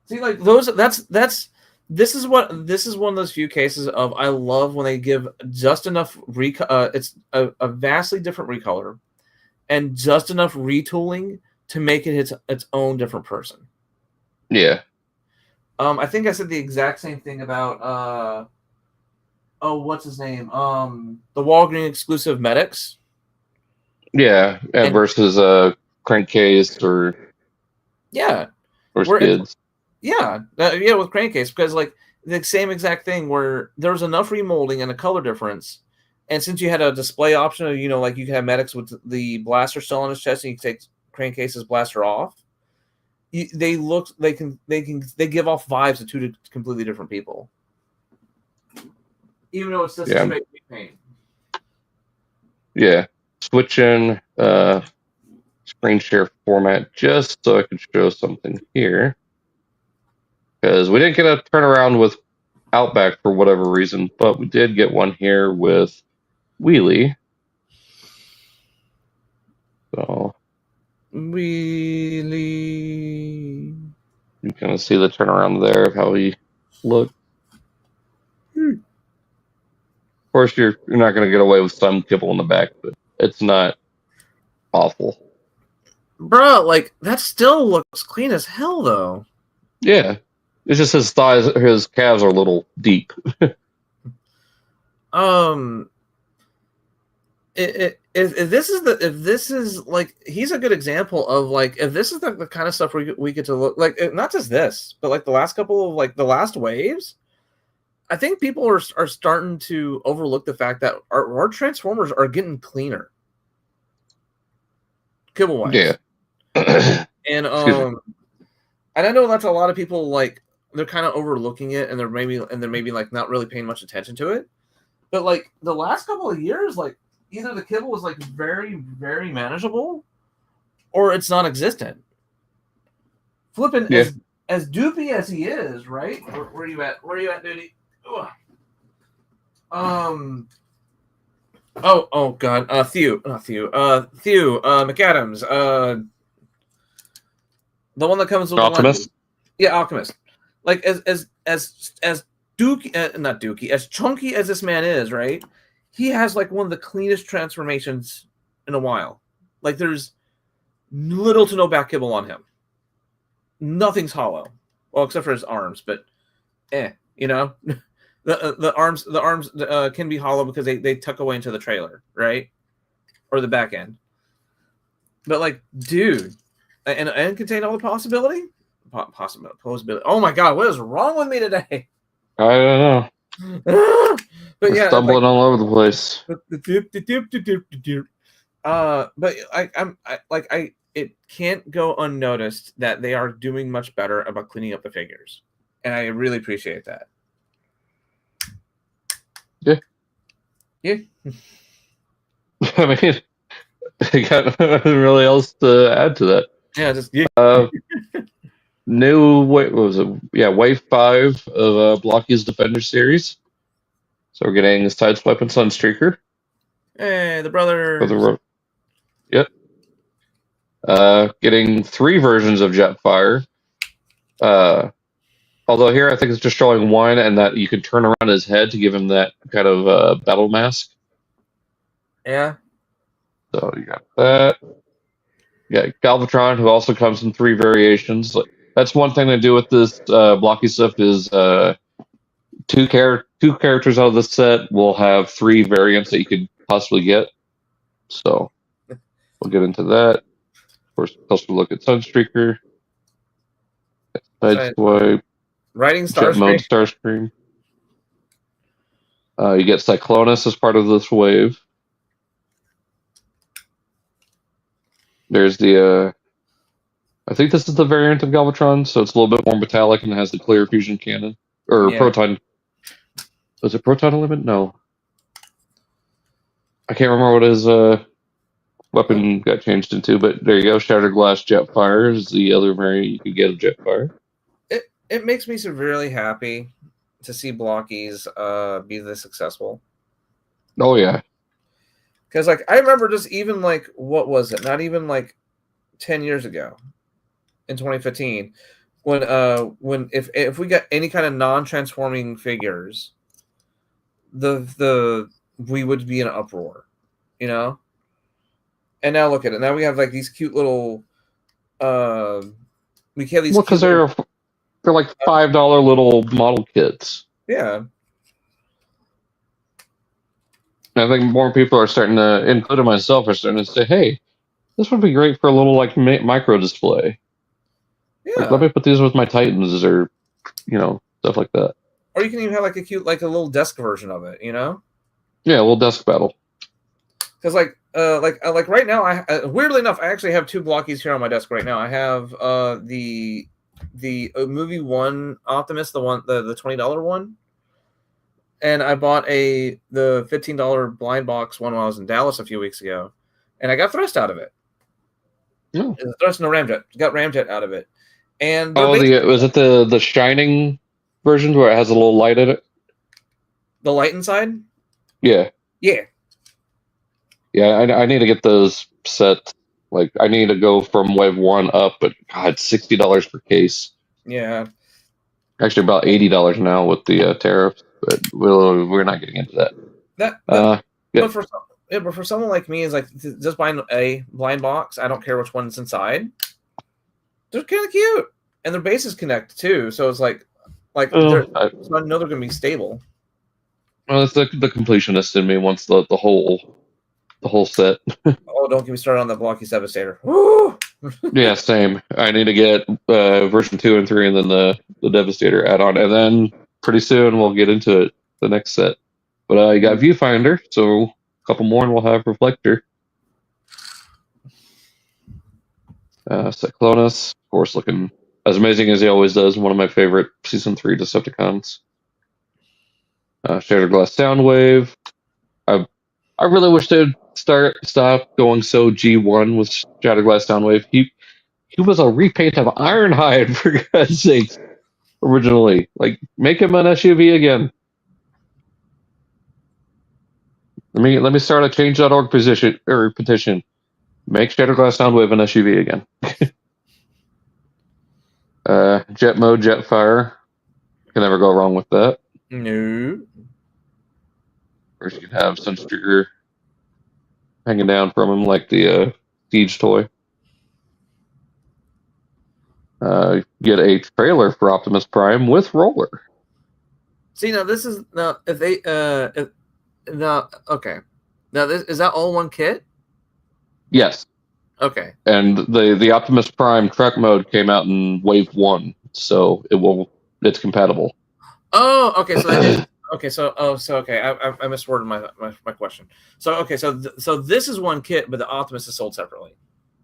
See, like those. This is one of those few cases of I love when they give just enough it's a vastly different recolor, and just enough retooling to make it its own different person. Yeah. I think I said the exact same thing about what's his name? The Walgreens exclusive Medics. Yeah, and versus Crankcase or Skids. With Crankcase, because like the same exact thing where there was enough remolding and a color difference, and since you had a display option, like you can have Medics with the blaster still on his chest, and you can take Crankcase's blaster off. They give off vibes of 2 completely different people, even though it's just a straight paint. Yeah, switching screen share format just so I could show something here. Because we didn't get a turnaround with Outback for whatever reason, but we did get one here with Wheelie. So Wheelie. You kind of see the turnaround there of how he looked. Of course, you're not going to get away with some kibble in the back, but it's not awful. Bro, like that still looks clean as hell, though. Yeah. It's just his thighs, his calves are a little deep. If this is like he's a good example of like if this is the kind of stuff we get to look like, not just this, but like the last couple of like the last waves, I think people are starting to overlook the fact that our Transformers are getting cleaner, kibble wise. Yeah. And I know that's a lot of people like. They're kind of overlooking it, and they're maybe like not really paying much attention to it. But like the last couple of years, like either the kibble was like very, very manageable, or it's non-existent. Flipping as doopy as he is, right? Where are you at? Where are you at, duty? Oh God, Thew, McAdams, the one that comes with Optimus. Alchemist. Like as Dookie, not Dookie, as chunky as this man is, right? He has like one of the cleanest transformations in a while. Like there's little to no back kibble on him. Nothing's hollow, well, except for his arms. But, the arms can be hollow because they tuck away into the trailer, right, or the back end. But like, dude, and contain all the possibility. Oh my God, what is wrong with me today? I don't know. But we're stumbling all over the place. But it can't go unnoticed that they are doing much better about cleaning up the figures, and I really appreciate that. Yeah. I mean, I got nothing really else to add to that. Yeah, just what was it? Yeah, Wave 5 of Blocky's Defender series. So we're getting Sideswipe and Sunstreaker Hey, the for the brothers. yep. Getting 3 versions of Jetfire. Although here I think it's just showing one, and that you can turn around his head to give him that kind of battle mask. Yeah. So you got that. Yeah, Galvatron, who also comes in 3 variations. Like, that's one thing to do with this blocky stuff is two characters out of the set will have 3 variants that you could possibly get. So we'll get into that. Of course, also look at Sunstreaker, Sideswipe, Riding Jet Mode, Starscream. Starscream. You get Cyclonus as part of this wave. There's the I think this is the variant of Galvatron, so it's a little bit more metallic and has the clear fusion cannon. Or Yeah. proton. Was it proton element? No. I can't remember what his weapon got changed into, but there you go. Shattered Glass Jetfire is the other variant you could get of Jetfire. It makes me severely happy to see Blockies be this successful. Oh, yeah. Because, like, I remember just even, like, what was it? Not even, like, 10 years ago in 2015 when if we got any kind of non-transforming figures, we would be in an uproar, you know? And now look at it. Now we have, like, these cute little we have these Because they're like $5 little model kits. Yeah. I think more people are starting to, including myself, are starting to say, hey, this would be great for a little like micro display. Yeah. Like, let me put these with my Titans or, stuff like that. Or you can even have like a cute, like a little desk version of it, you know? Yeah, a little desk battle. Because like right now, I weirdly enough, I actually have 2 Blockies here on my desk right now. I have the movie 1 Optimus, the $20 one. And I bought the $15 blind box one while I was in Dallas a few weeks ago, and I got Thrust out of it. No. Thrust no Ramjet. Got Ramjet out of it. And was it the Shining version where it has a little light in it? The light inside? Yeah. Yeah. Yeah, I need to get those set. Like, I need to go from Wave 1 up, but God, $60 per case. Yeah. Actually, about $80 now with the tariffs, but we're not getting into that. But for someone like me, is like just buying a blind box. I don't care which one's inside. They're kind of cute, and their bases connect too. So it's so I know they're going to be stable. Well, it's the completionist in me wants the whole set. Oh, don't get me started on the Blocky Devastator. Woo! Yeah, same. I need to get version 2 and 3, and then the Devastator add-on, and then pretty soon we'll get into it, the next set. But you got Viewfinder, so a couple more, and we'll have Reflector. Cyclonus, of course, looking as amazing as he always does. One of my favorite Season 3 Decepticons. Shattered Glass Soundwave. I really wish they'd stop going so G1 with Shattered Glass Soundwave. He was a repaint of Ironhide, for God's sake, originally. Like, make him an SUV again. Let me start a change.org petition. Make Shattered Glass Soundwave an SUV again. Jet Mode, Jetfire. Can never go wrong with that. No. First, you can have Sunstreaker hanging down from him like the Siege toy. Get a trailer for Optimus Prime with roller. See, now this is if they okay. Now this is that all one kit? Yes. Okay. And the Optimus Prime truck mode came out in Wave 1, so it's compatible. Oh, okay. So that is okay. So okay. I misworded my question. So okay. So this is one kit, but the Optimus is sold separately.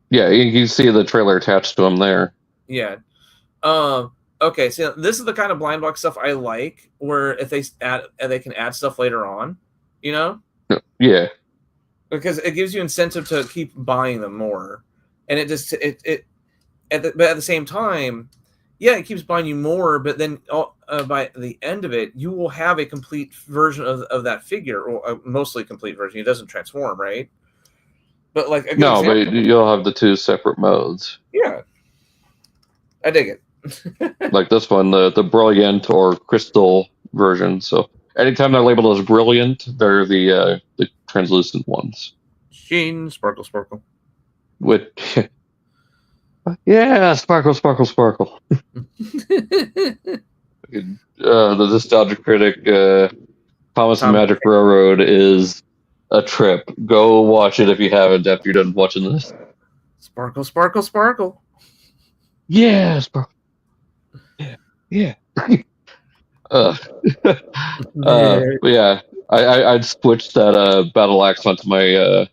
Yeah, you see the trailer attached to him there. Yeah. Okay. So this is the kind of blind box stuff I like, where if they can add stuff later on, you know. Yeah. Because it gives you incentive to keep buying them more, and but at the same time, Yeah, it keeps buying you more, but then by the end of it, you will have a complete version of that figure, or a mostly complete version. It doesn't transform, right? But like a good No, but example, you'll have the two separate modes. yeah, I dig it. Like this one, the brilliant or crystal version. So anytime they're labeled as brilliant, they're the translucent ones. Sheen, sparkle, sparkle. With yeah, sparkle, sparkle, sparkle. The nostalgic critic, Thomas and Tom, Magic Railroad is a trip. Go watch it if you haven't after you're done watching this. sparkle, sparkle, sparkle. Yeah, sparkle. Yeah, yeah. But yeah, I'd switch that battle axe onto my.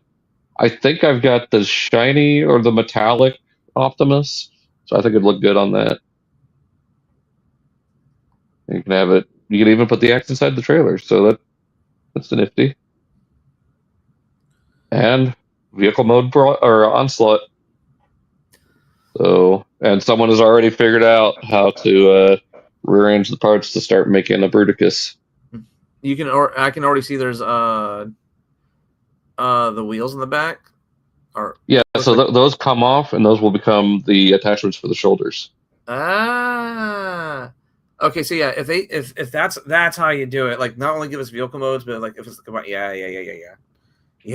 I think I've got the shiny or the metallic Optimus, so I think it'd look good on that. You can have it. You can even put the axe inside the trailer, so that's nifty. And vehicle mode or onslaught. So, and someone has already figured out how to rearrange the parts to start making a Bruticus. You can, or I can already see there's the wheels in the back. Or Yeah, so those come off, and those will become the attachments for the shoulders. Ah, okay. So yeah, if that's how you do it, like not only give us vehicle modes, but like if it's yeah.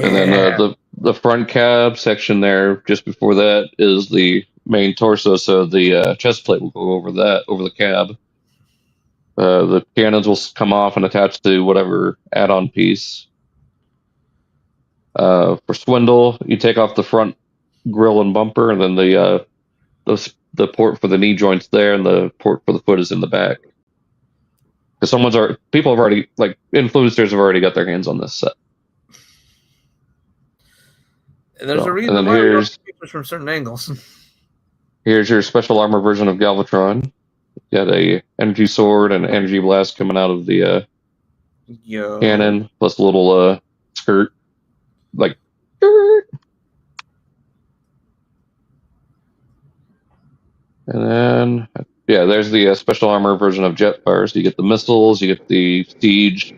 And then the front cab section there, just before that, is the main torso. So the chest plate will go over the cab. The cannons will come off and attach to whatever add-on piece. For Swindle, you take off the front grill and bumper, and then the port for the knee joints there, and the port for the foot is in the back. Because people have already, like, influencers have already got their hands on this set. And there's a reason why we don't pictures from certain angles. Here's your special armor version of Galvatron. You got a energy sword and energy blast coming out of the cannon, plus a little skirt, like. And then, yeah, there's the special armor version of Jetfire. So you get the missiles, you get the Siege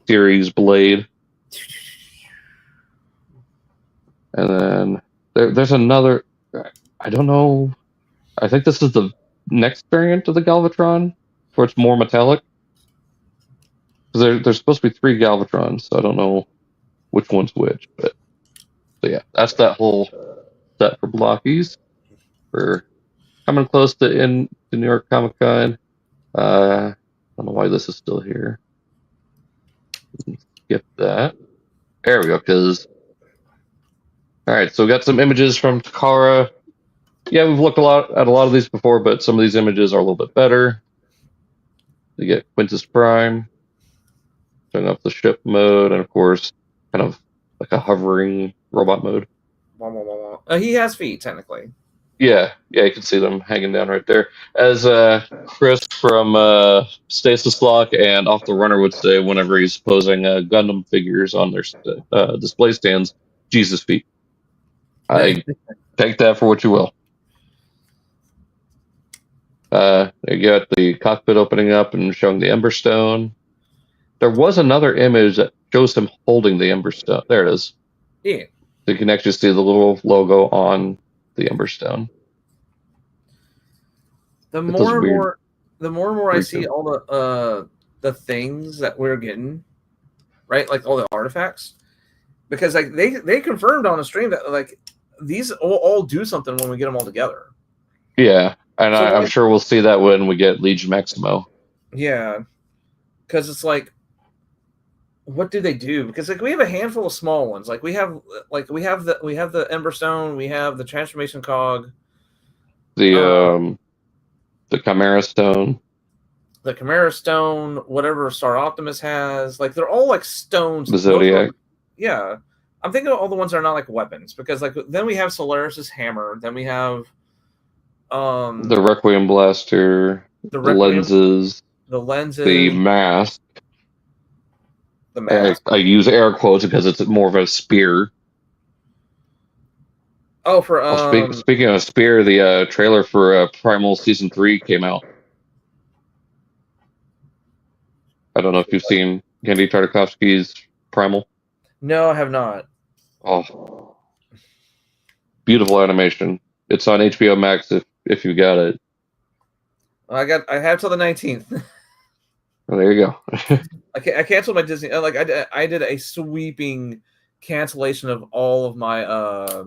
series blade. And then there's another, I don't know, I think this is the next variant of the Galvatron, where it's more metallic. Because there's supposed to be 3 Galvatrons, so I don't know which one's which. But so yeah, that's that whole set for blockies. For coming close to in the New York Comic-Con. I don't know why this is still here. Skip that. There we go, because... Alright, so we got some images from Takara. Yeah, we've looked at a lot of these before, but some of these images are a little bit better. You get Quintus Prime, showing off the ship mode, and of course, kind of like a hovering robot mode. He has feet, technically. Yeah, you can see them hanging down right there. As Chris from Stasis Lock and Off the Runner would say whenever he's posing Gundam figures on their display stands, Jesus feet. I take that for what you will. You got the cockpit opening up and showing the Ember Stone. There was another image that shows him holding the Ember Stone. There it is. Yeah. So you can actually see the little logo on the Ember Stone. The more and more I see all the things that we're getting, right? Like all the artifacts, because like they confirmed on a stream that like these all do something when we get them all together. Yeah, and so I'm sure we'll see that when we get Legion Maximo. Yeah, because it's like, what do they do? Because like we have a handful of small ones. Like we have the Ember Stone, we have the Transformation Cog, the Chimera Stone, whatever Star Optimus has. Like they're all like stones. The Zodiac. Yeah, I'm thinking of all the ones that are not like weapons, because like then we have Solaris's hammer, then we have the Requiem Blaster, the lenses, the mask. The mask. I use air quotes because it's more of a spear. Oh, for Oh, speaking of Spear, the trailer for Primal Season 3 came out. I don't know if you've seen Genndy Tartakovsky's Primal. No, I have not. Oh, beautiful animation. It's on HBO Max if you got it. I have till the 19th. Well, there you go. I canceled my Disney. Like I did a sweeping cancellation of all of my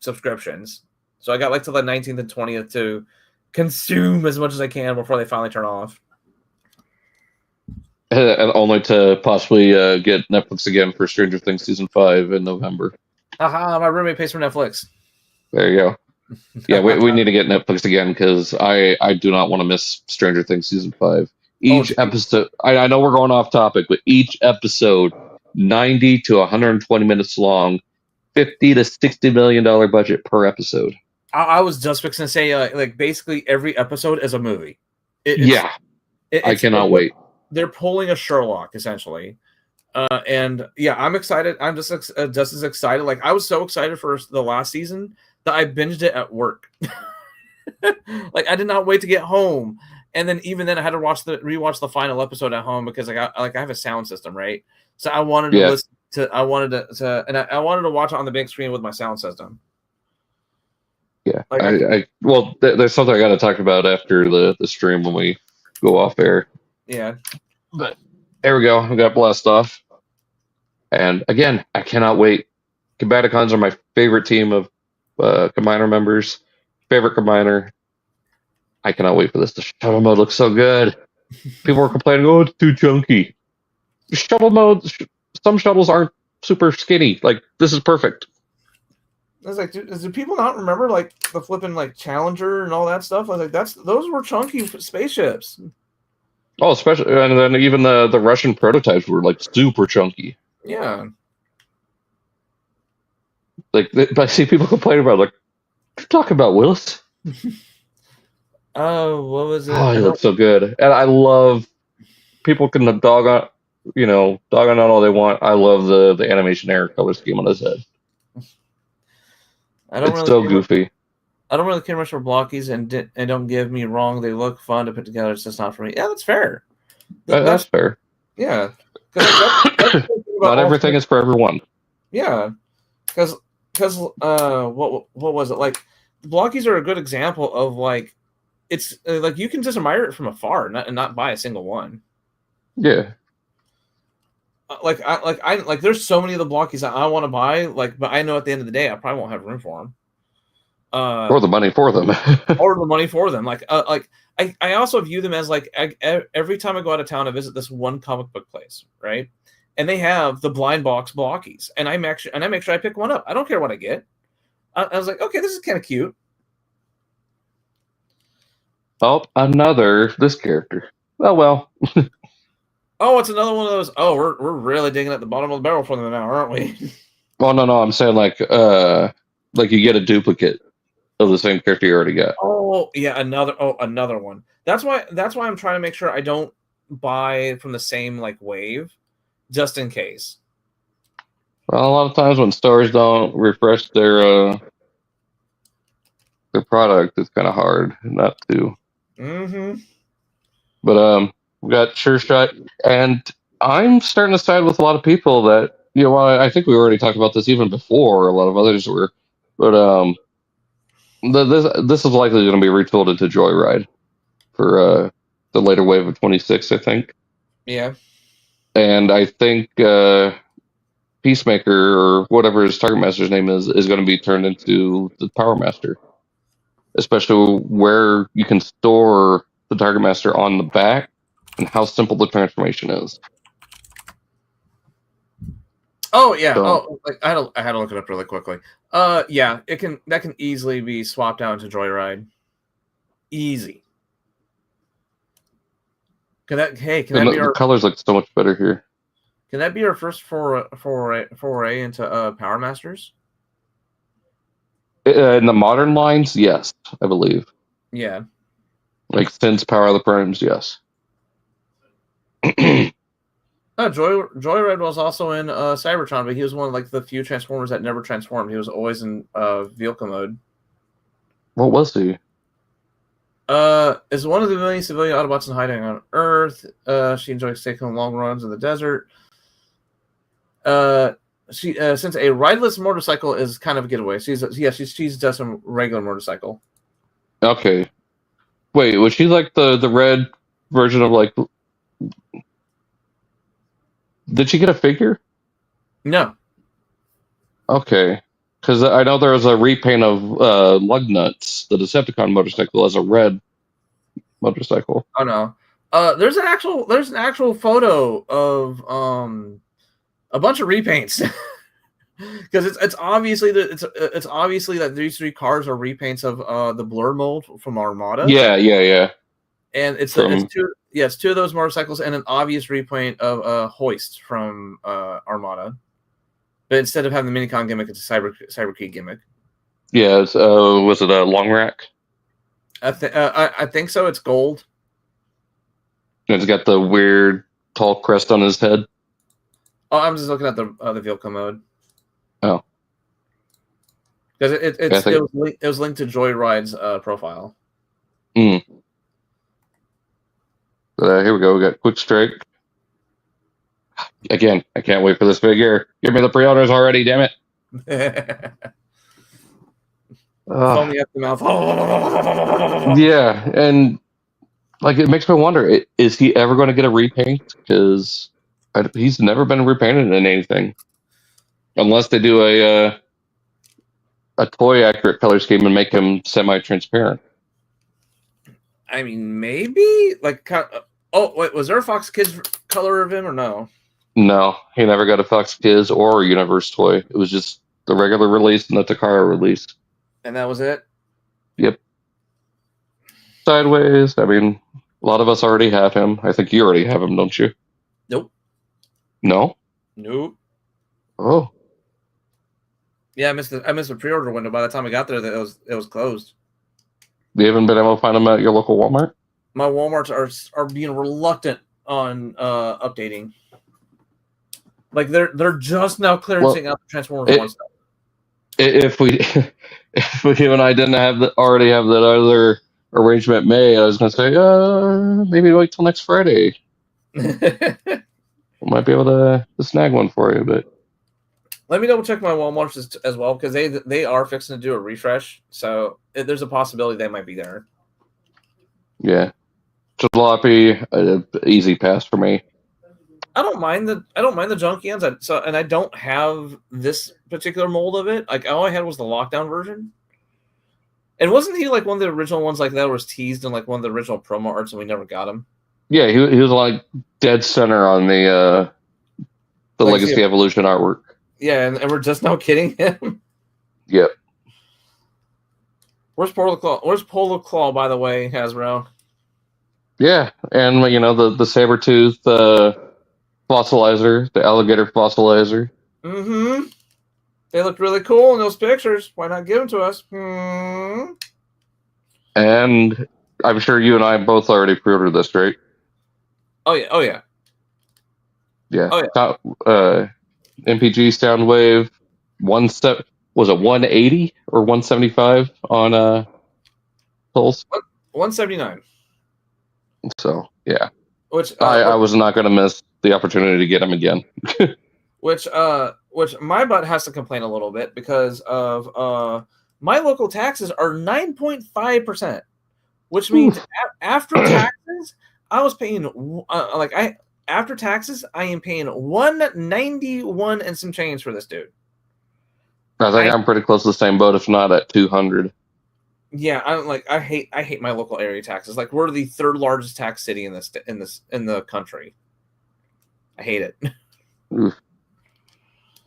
subscriptions. So I got like till the 19th and 20th to consume as much as I can before they finally turn off. And only to possibly get Netflix again for Stranger Things Season 5 in November. Aha, my roommate pays for Netflix. There you go. Yeah, we need to get Netflix again because I do not want to miss Stranger Things Season 5. Each episode, I know we're going off topic, but each episode, 90 to 120 minutes long, $50 to $60 million budget per episode. I was just fixing to say, like basically every episode is a movie. I cannot wait. They're pulling a Sherlock, essentially. And yeah, I'm excited. I'm just as excited. Like I was so excited for the last season that I binged it at work. Like I did not wait to get home, and then even then I had to rewatch the final episode at home because I have a sound system, right? So I wanted to listen to I wanted to watch it on the big screen with my sound system. Yeah, well, there's something I got to talk about after the stream when we go off air. Yeah, but there we go. We got blessed off, and again, I cannot wait. Combaticons are my favorite team of Combiner members. Favorite Combiner. I cannot wait for this. The shuttle mode looks so good. People were complaining, "Oh, it's too chunky." Shuttle mode. Some shuttles aren't super skinny. Like this is perfect. I was like, do people not remember like the flipping like Challenger and all that stuff? I was like, those were chunky spaceships. Oh, especially, and then even the Russian prototypes were like super chunky. Yeah. Like, but I see people complain about like, you're talking about Willis. Oh, what was it? Oh, he looks so good, and I love. People can dog on all they want. I love the animation error color scheme on his head. It's so goofy. I don't really care much for blockies, and don't get me wrong, they look fun to put together. It's just not for me. Yeah, that's fair. That's fair. Yeah. Not everything is for everyone. Yeah, because what was it like? Blockies are a good example of like it's like you can just admire it from afar, and not buy a single one. Yeah. Like there's so many of the blockies that I want to buy, like, but I know at the end of the day I probably won't have room for them. Or the money for them. Or the money for them. Like I also view them as like every time I go out of town, I visit this one comic book place, right? And they have the blind box blockies, and I make sure I pick one up. I don't care what I get. I was like, okay, this is kind of cute. Oh, this character. Oh well. Oh, it's another one of those. Oh, we're really digging at the bottom of the barrel for them now, aren't we? Well, no, I'm saying like you get a duplicate of the same character you already got. Oh yeah, another one. That's why I'm trying to make sure I don't buy from the same like wave, just in case. Well, a lot of times when stores don't refresh their product, it's kind of hard not to. Mm-hmm. But we got Sure Shot, and I'm starting to side with a lot of people that I think we already talked about this even before. A lot of others were, but this is likely going to be retooled into Joyride for the later wave of 26, I think. Yeah. And I think Peacemaker or whatever his Target Master's name is going to be turned into the Power Master, especially where you can store the Target Master on the back and how simple the transformation is. Oh yeah. So, I had to look it up really quickly. Yeah, that can easily be swapped out into Joyride. Easy. Can that be our colors look so much better here? Can that be our first foray into Power Masters? In the modern lines, yes, I believe. Yeah. Like since Power of the Primes, yes. Joyride was also in Cybertron, but he was one of like the few Transformers that never transformed. He was always in vehicle mode. What was he? Is one of the million civilian Autobots in hiding on Earth. She enjoys taking long runs in the desert. She since a rideless motorcycle is kind of a getaway. She's does some regular motorcycle. Okay. Wait, was she like the red version of like? Did she get a figure? No. Okay, because I know there was a repaint of Lugnuts, the Decepticon motorcycle, as a red motorcycle. Oh no. There's an actual photo of a bunch of repaints. Because it's obviously it's obviously that these three cars are repaints of the Blur mold from Armada. Yeah. And it's two of those motorcycles and an obvious repaint of Hoist from Armada. But instead of having the Minicon gimmick, it's a Cyberkey gimmick. Yeah, was it a long rack? I think so. It's gold. It's got the weird tall crest on his head. Oh, I'm just looking at the vehicle mode. Oh, because it was linked to Joyride's profile. Here we go. We got Quick Strike. Again, I can't wait for this figure. Give me the pre-orders already, damn it. Foaming at the mouth. Yeah, and like it makes me wonder, is he ever going to get a repaint? Because he's never been repainted in anything. Unless they do a toy accurate color scheme and make him semi-transparent. I mean, maybe like. Oh wait, was there a Fox Kids color of him or no? No, he never got a Fox Kids or a Universe toy. It was just the regular release and the Takara release. And that was it? Yep. Sideways. I mean, a lot of us already have him. I think you already have him, don't you? Nope. No? Nope. Oh. Yeah, I missed the pre-order window. By the time I got there, it was closed. You haven't been able to find them at your local Walmart? My Walmarts are being reluctant on updating. Like they're just now clearancing out the Transformers One stuff. If we you and I didn't already have that other arrangement made, I was going to say, maybe wait till next Friday. We might be able to snag one for you, but let me double check my Walmarts as well because they are fixing to do a refresh, so there's a possibility they might be there. Yeah, Jalopy, easy pass for me. I don't mind the Junkians. And I don't have this particular mold of it. Like all I had was the lockdown version. And wasn't he like one of the original ones like that was teased in like one of the original promo arts and we never got him? Yeah, he was like dead center on the Legacy Evolution artwork. Yeah, and we're just now kidding him. Yep. Where's Polo Claw? Where's Polo Claw, by the way, Hasbro? Yeah, and the saber-tooth fossilizer, the alligator fossilizer. Mm-hmm. They looked really cool in those pictures. Why not give them to us? And I'm sure you and I both already pre-ordered this, right? Oh yeah. Yeah. Oh yeah. MPG Soundwave, was it 180 or 175 on Pulse? 179. So yeah. Which I was not going to miss the opportunity to get him again. which my butt has to complain a little bit because of my local taxes are 9.5%, which means after taxes I was paying after taxes I am paying 191 and some change for this dude. I think I'm pretty close to the same boat, if not at 200. Yeah, I hate my local area taxes. Like we're the third largest tax city in the country. I hate it.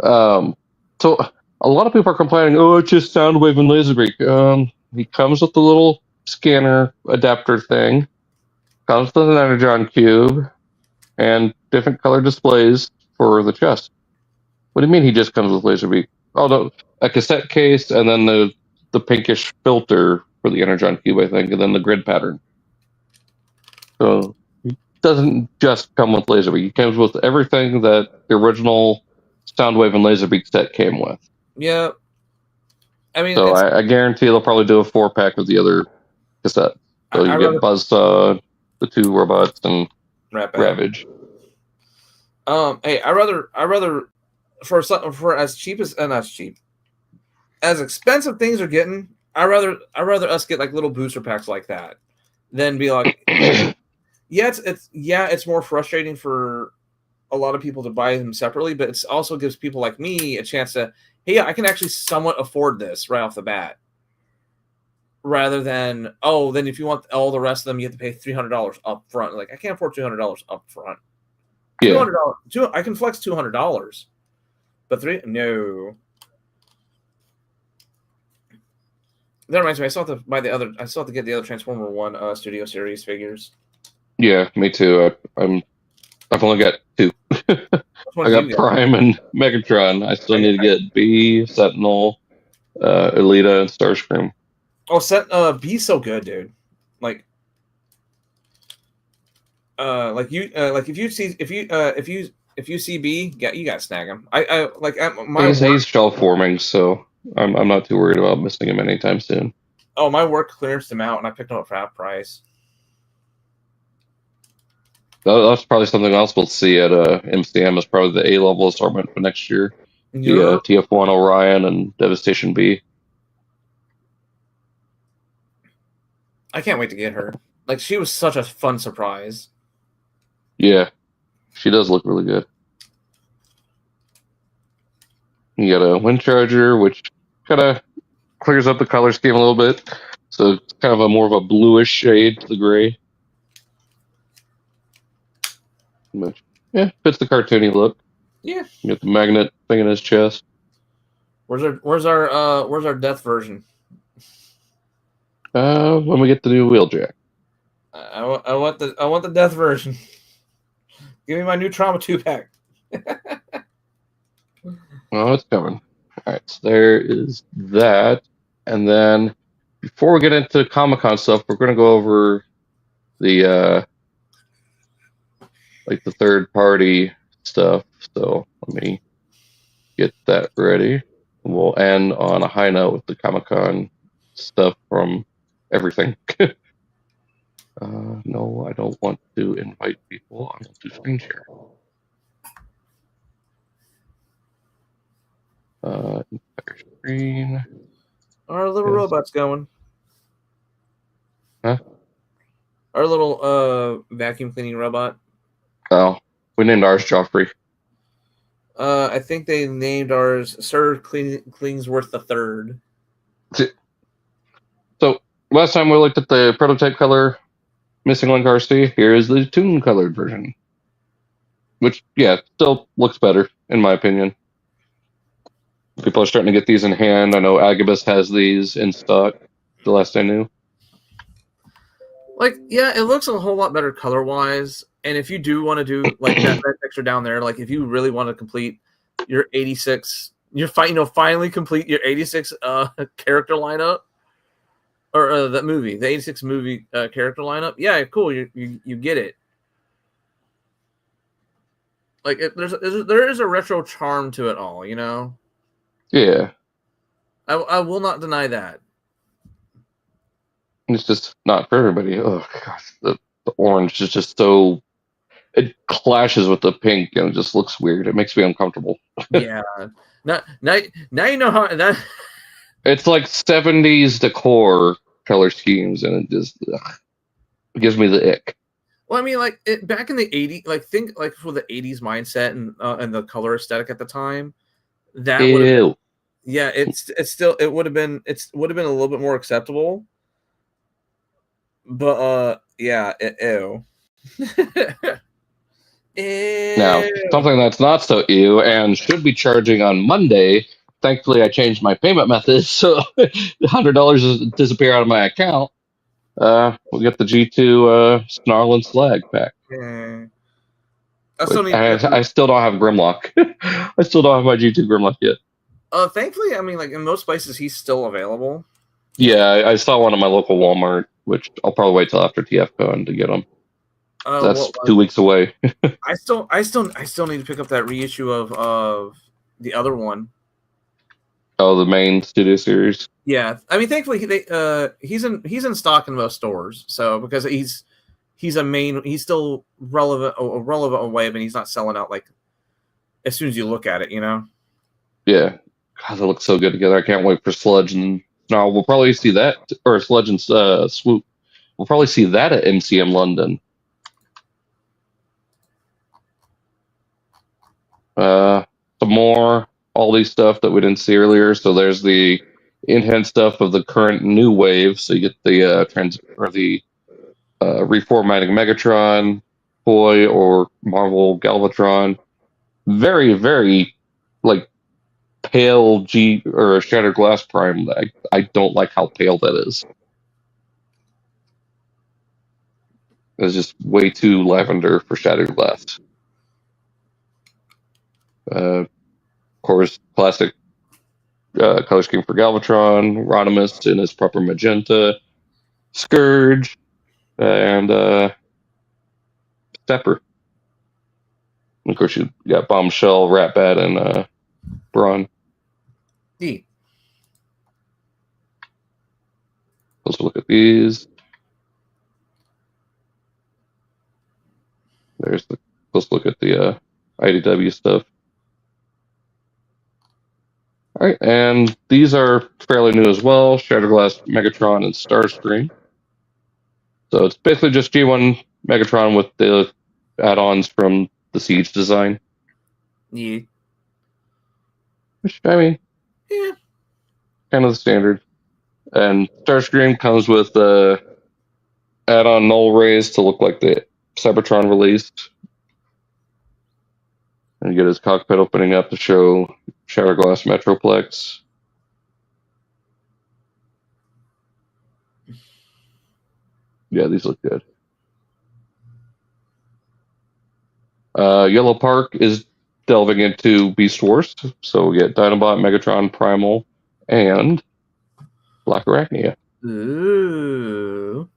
So a lot of people are complaining, oh, it's just Soundwave and Laserbeak. He comes with the little scanner adapter thing, comes with an Energon cube, and different color displays for the chest. What do you mean he just comes with Laserbeak? Oh, no, a cassette case, and then the pinkish filter for the Energon cube, I think, and then the grid pattern. So doesn't just come with Laserbeak. It comes with everything that the original Soundwave and Laserbeak set came with. Yeah. I mean, So I guarantee they'll probably do a 4-pack of the other cassettes. So you get Buzzsaw, the 2 robots, and Ravage. Hey, I rather for as cheap as not cheap, as expensive things are getting. I rather us get like little booster packs like that than be like, it's more frustrating for a lot of people to buy them separately, but it also gives people like me a chance to, hey, I can actually somewhat afford this right off the bat. Rather than, then if you want all the rest of them, you have to pay $300 up front. Like, I can't afford $200 up front. Yeah. $200. I can flex $200, but no. That reminds me, I still have to get the other Transformer 1 Studio Series figures. Yeah, me too. I've only got 2. I got Prime and Megatron. I still need to get B, Sentinel, Elita, and Starscream. Oh, B's so good, dude. Like if you see B, you gotta snag him. He's shelf forming, so I'm not too worried about missing him anytime soon. Oh, my work clearance them out, and I picked them up for half price. That's probably something else we'll see at MCM is probably the A-level assortment for next year. The TF1 Orion and Devastation B. I can't wait to get her. Like, she was such a fun surprise. Yeah, she does look really good. You got a Wind Charger, which kind of clears up the color scheme a little bit. So it's kind of more of a bluish shade to the gray. Which, fits the cartoony look. Yeah. You got the magnet thing in his chest. Where's our death version? When we get the new Wheeljack. I want the death version. Give me my new Trauma 2-pack. Oh, it's coming. All right, so there is that. And then before we get into Comic-Con stuff, we're going to go over the the third-party stuff. So let me get that ready. We'll end on a high note with the Comic-Con stuff from everything. No, I don't want to invite people. I want to screen share. Entire screen. Our little robot's going. Huh? Our little vacuum cleaning robot. Oh, we named ours Joffrey. I think they named ours Sir Klingsworth III. So last time we looked at the prototype color Missing Link RC. Here is the tune colored version, which still looks better in my opinion. People are starting to get these in hand. I know Agabus has these in stock. The last I knew. It looks a whole lot better color wise. And if you do want to do that picture down there, if you really want to complete your 86, finally complete your 86 character lineup, or that movie, the 86 movie character lineup. Yeah, cool. You get it. There is a retro charm to it all, Yeah. I will not deny that. It's just not for everybody. Oh gosh, the orange is just so. It clashes with the pink and it just looks weird. It makes me uncomfortable. Yeah. Now you know how that. It's like 70s decor color schemes, and it just it gives me the ick. Well, I mean, back in the 80s, think for the 80s mindset and the color aesthetic at the time, that would have. Yeah, it would have been a little bit more acceptable. But ew. Now, something that's not so ew and should be charging on Monday. Thankfully, I changed my payment method, so $100 has disappear out of my account. We'll get the G2 Snarl and Slag pack. I still don't have Grimlock. I still don't have my G2 Grimlock yet. Thankfully, I mean, in most places, he's still available. Yeah, I saw one at my local Walmart, which I'll probably wait till after TFcon to get them. That's 2 weeks away. I still need to pick up that reissue of the other one. Oh, the main studio series. Yeah, I mean, thankfully he's in stock in most stores. So because he's still relevant away, but he's not selling out like as soon as you look at it, you know. Yeah, God, they look so good together. I can't wait for Sludge and no, we'll probably see that or Sludge and Swoop. We'll probably see that at MCM London. Some more Aldi stuff that we didn't see earlier. So there's the in-hand stuff of the current new wave. So you get the reformatting Megatron, Toy, or Marvel Galvatron. Very, very like pale G or Shattered Glass Prime. I don't like how pale that is. It's just way too lavender for Shattered Glass. Of course, classic color scheme for Galvatron, Rodimus in his proper magenta, Scourge, and Stepper. And of course, you got Bombshell, Ratbat, and Brawn. Neat. Let's look at these. Let's look at the IDW stuff. All right, and these are fairly new as well. Shatterglass, Megatron, and Starscream. So it's basically just G1 Megatron with the add-ons from the Siege design. Yeah. Which, I mean, yeah, kind of the standard. And Starscream comes with add-on null rays to look like the Cybertron released. And you get his cockpit opening up to show Shatterglass Metroplex. Yeah, these look good. Yellow Park is delving into Beast Wars. So we get Dinobot, Megatron, Primal, and Black Arachnia. Ooh.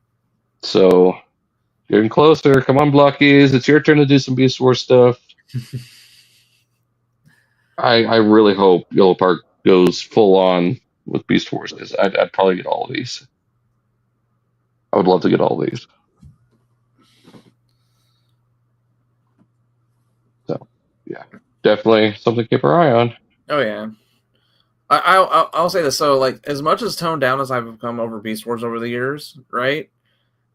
So getting closer. Come on, Blockies. It's your turn to do some Beast Wars stuff. I really hope Yellow Park goes full on with Beast Wars because I'd probably get all of these. I would love to get all of these. So, yeah, definitely something to keep our eye on. Oh yeah. I'll say this. So, like, as much as toned down as I've become over Beast Wars over the years, right?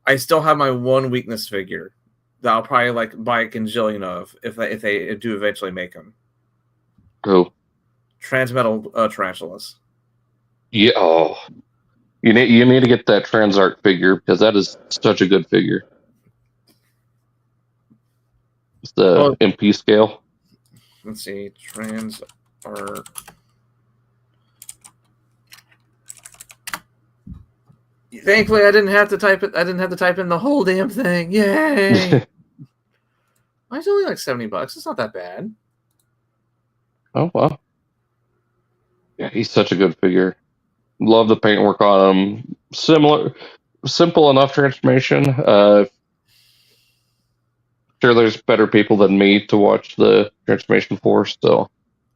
I still have my one weakness figure that I'll probably like buy a gajillion of if they do eventually make them. Who? Transmetal Tarantulas. Yeah. Oh, you need to get that Transart figure because that is such a good figure. It's the MP scale. Let's see, Transart. Thankfully, I didn't have to type it. I didn't have to type in the whole damn thing. Yay! It's only like $70. It's not that bad. Oh well. Yeah, he's such a good figure. Love the paintwork on him. Simple enough transformation. Sure, there's better people than me to watch the transformation for. So.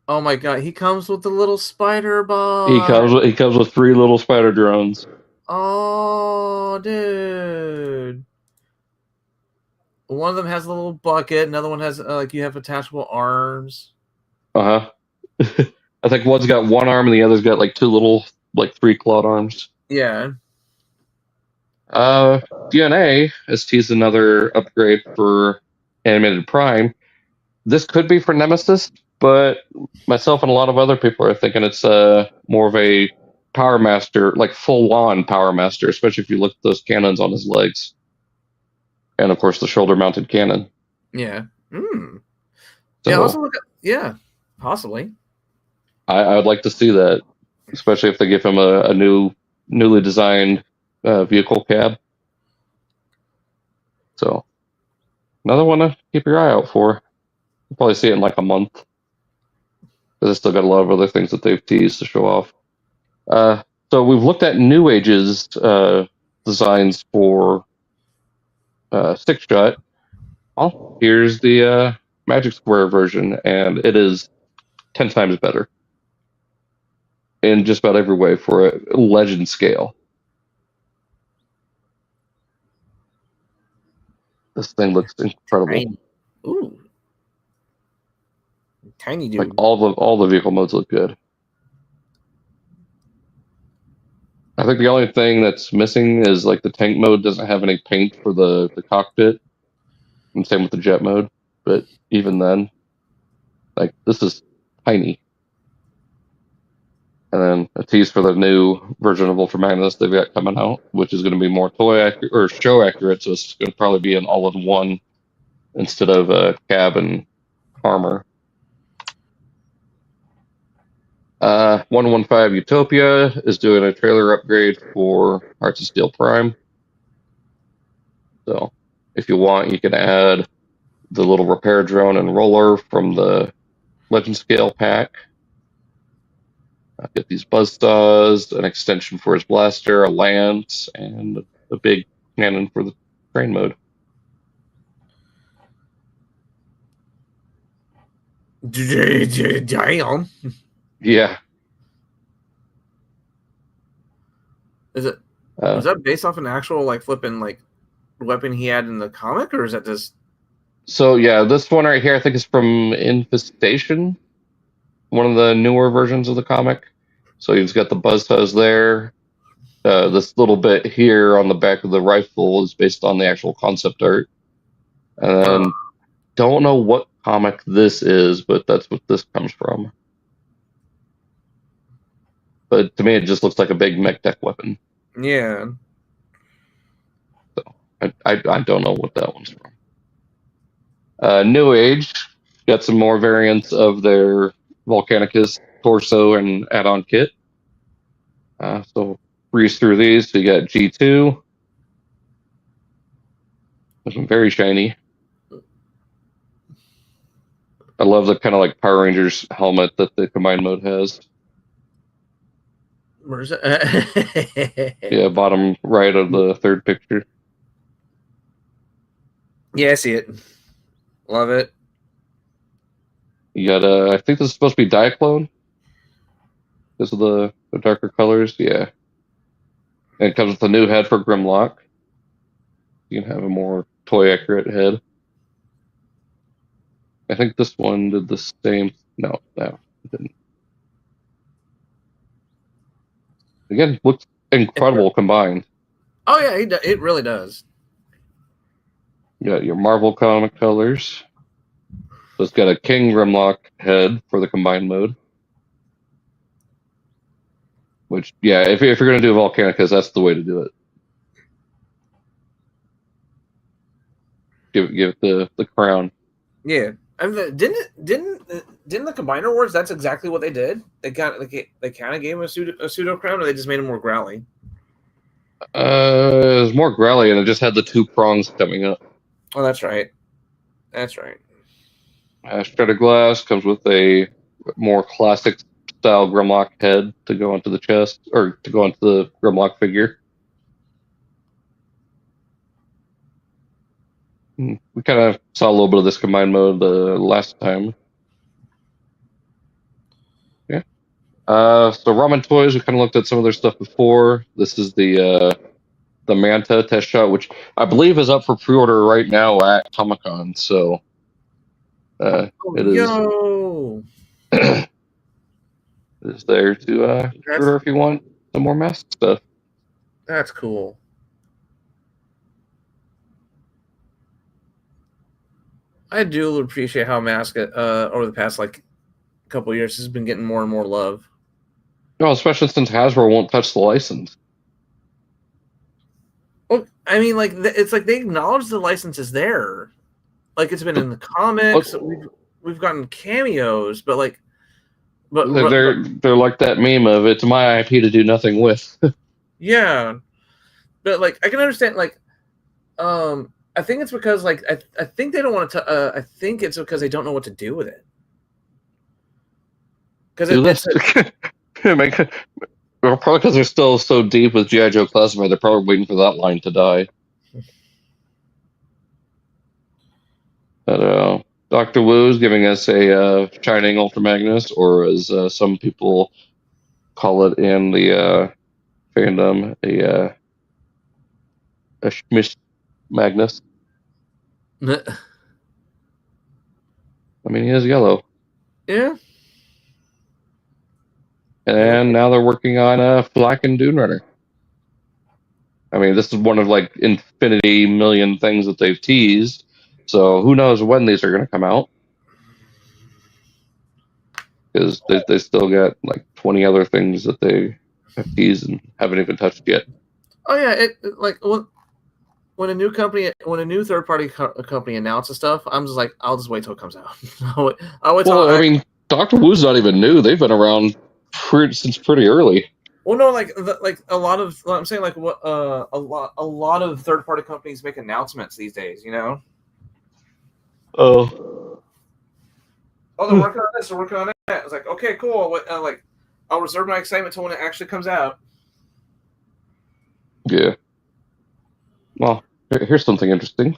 Oh my god, he comes with the little spider bot. He comes with 3 little spider drones. Oh, dude. One of them has a little bucket. Another one has like you have attachable arms. I think one's got 1 arm and the other's got like 2 little, like 3 clawed arms. Yeah. DNA has teased another upgrade for Animated Prime. This could be for Nemesis, but myself and a lot of other people are thinking it's more of a Power Master, like full-on Power Master, especially if you look at those cannons on his legs. And, of course, the shoulder-mounted cannon. Yeah. Mm. So, yeah, also look at, yeah, possibly. I would like to see that, especially if they give him a newly designed vehicle cab. So, another one to keep your eye out for. You'll probably see it in like a month. Because it's still got a lot of other things that they've teased to show off. So we've looked at New Age's designs for Six Shot. Oh, here's the Magic Square version, and it is 10 times better in just about every way for a legend scale. This thing looks incredible. Tiny. Ooh. Tiny dude. Like all the vehicle modes look good. I think the only thing that's missing is like the tank mode doesn't have any paint for the cockpit. And same with the jet mode. But even then, like this is tiny. And then a tease for the new version of Ultra Magnus they've got coming out, which is going to be more toy accurate or show accurate. So it's going to probably be an all-in-one instead of a cab and armor. 115 Utopia is doing a trailer upgrade for Hearts of Steel Prime. So if you want, you can add the little repair drone and roller from the Legend Scale pack. Get these buzzsaws, an extension for his blaster, a lance, and a big cannon for the train mode. Damn. Yeah. Is that based off an actual like flipping like weapon he had in the comic, or is that just? So yeah, this one right here I think is from Infestation, one of the newer versions of the comic. So he's got the buzzsaws there. This little bit here on the back of the rifle is based on the actual concept art. And then don't know what comic this is, but that's what this comes from. But to me, it just looks like a big mech tech weapon. Yeah. So I don't know what that one's from. New Age got some more variants of their Volcanicus torso and add-on kit. So breeze through these. So you got G2. Looking very shiny. I love the kind of like Power Rangers helmet that the combined mode has. Where's it? Yeah, bottom right of the third picture. Yeah, I see it. Love it. You got I think this is supposed to be Diaclone because of the darker colors. Yeah. And it comes with a new head for Grimlock. You can have a more toy accurate head. I think this one did the same. No, it didn't. Again, looks incredible combined. Oh yeah, it really does. You got your Marvel comic colors. So it's got a King Grimlock head for the combined mode. Which, yeah, if you're going to do Volcanicus, that's the way to do it. Give it the crown. Yeah, I mean, didn't the Combiner Wars? That's exactly what they did. They kind of gave him a pseudo crown, or they just made him more growly. It was more growly, and it just had the two prongs coming up. Oh, that's right. That's right. Shredded Glass comes with a more classic style Grimlock head to go onto the chest, or to go onto the Grimlock figure. We kind of saw a little bit of this combined mode last time. Yeah. So Ramen Toys, we kind of looked at some of their stuff before. This is the Manta test shot, which I believe is up for pre-order right now at Comic-Con. So it is there to pre-order if you want some more mask stuff. That's cool. I do appreciate how Mask over the past couple of years has been getting more and more love. No, especially since Hasbro won't touch the license. Well, I mean, it's like they acknowledge the license is there. Like it's been in the comics. We've gotten cameos, but they're like that meme of it's my IP to do nothing with. Yeah, but I can understand I think it's because I think they don't want to. I think it's because they don't know what to do with it. Because probably because they're still so deep with G.I. Joe Classified, they're probably waiting for that line to die. Dr. Wu's giving us a Shining Ultra Magnus, or as some people call it in the fandom, a Schmish Magnus. I mean, he is yellow. Yeah. And now they're working on a Flack and Dune Runner. I mean, this is one of like infinity million things that they've teased. So who knows when these are going to come out? Because they still got like 20 other things that they have teased and haven't even touched yet. Oh yeah, when a new third party company announces stuff, I'm just like, I'll just wait till it comes out. I mean, Dr. Wu's not even new. They've been around since pretty early. Well, no, like a lot of I'm saying like what a lot of third party companies make announcements these days. You know. Oh, they're working on this. They're working on that. It's like, okay, cool. I'll reserve my excitement till when it actually comes out. Yeah. Well, here's something interesting.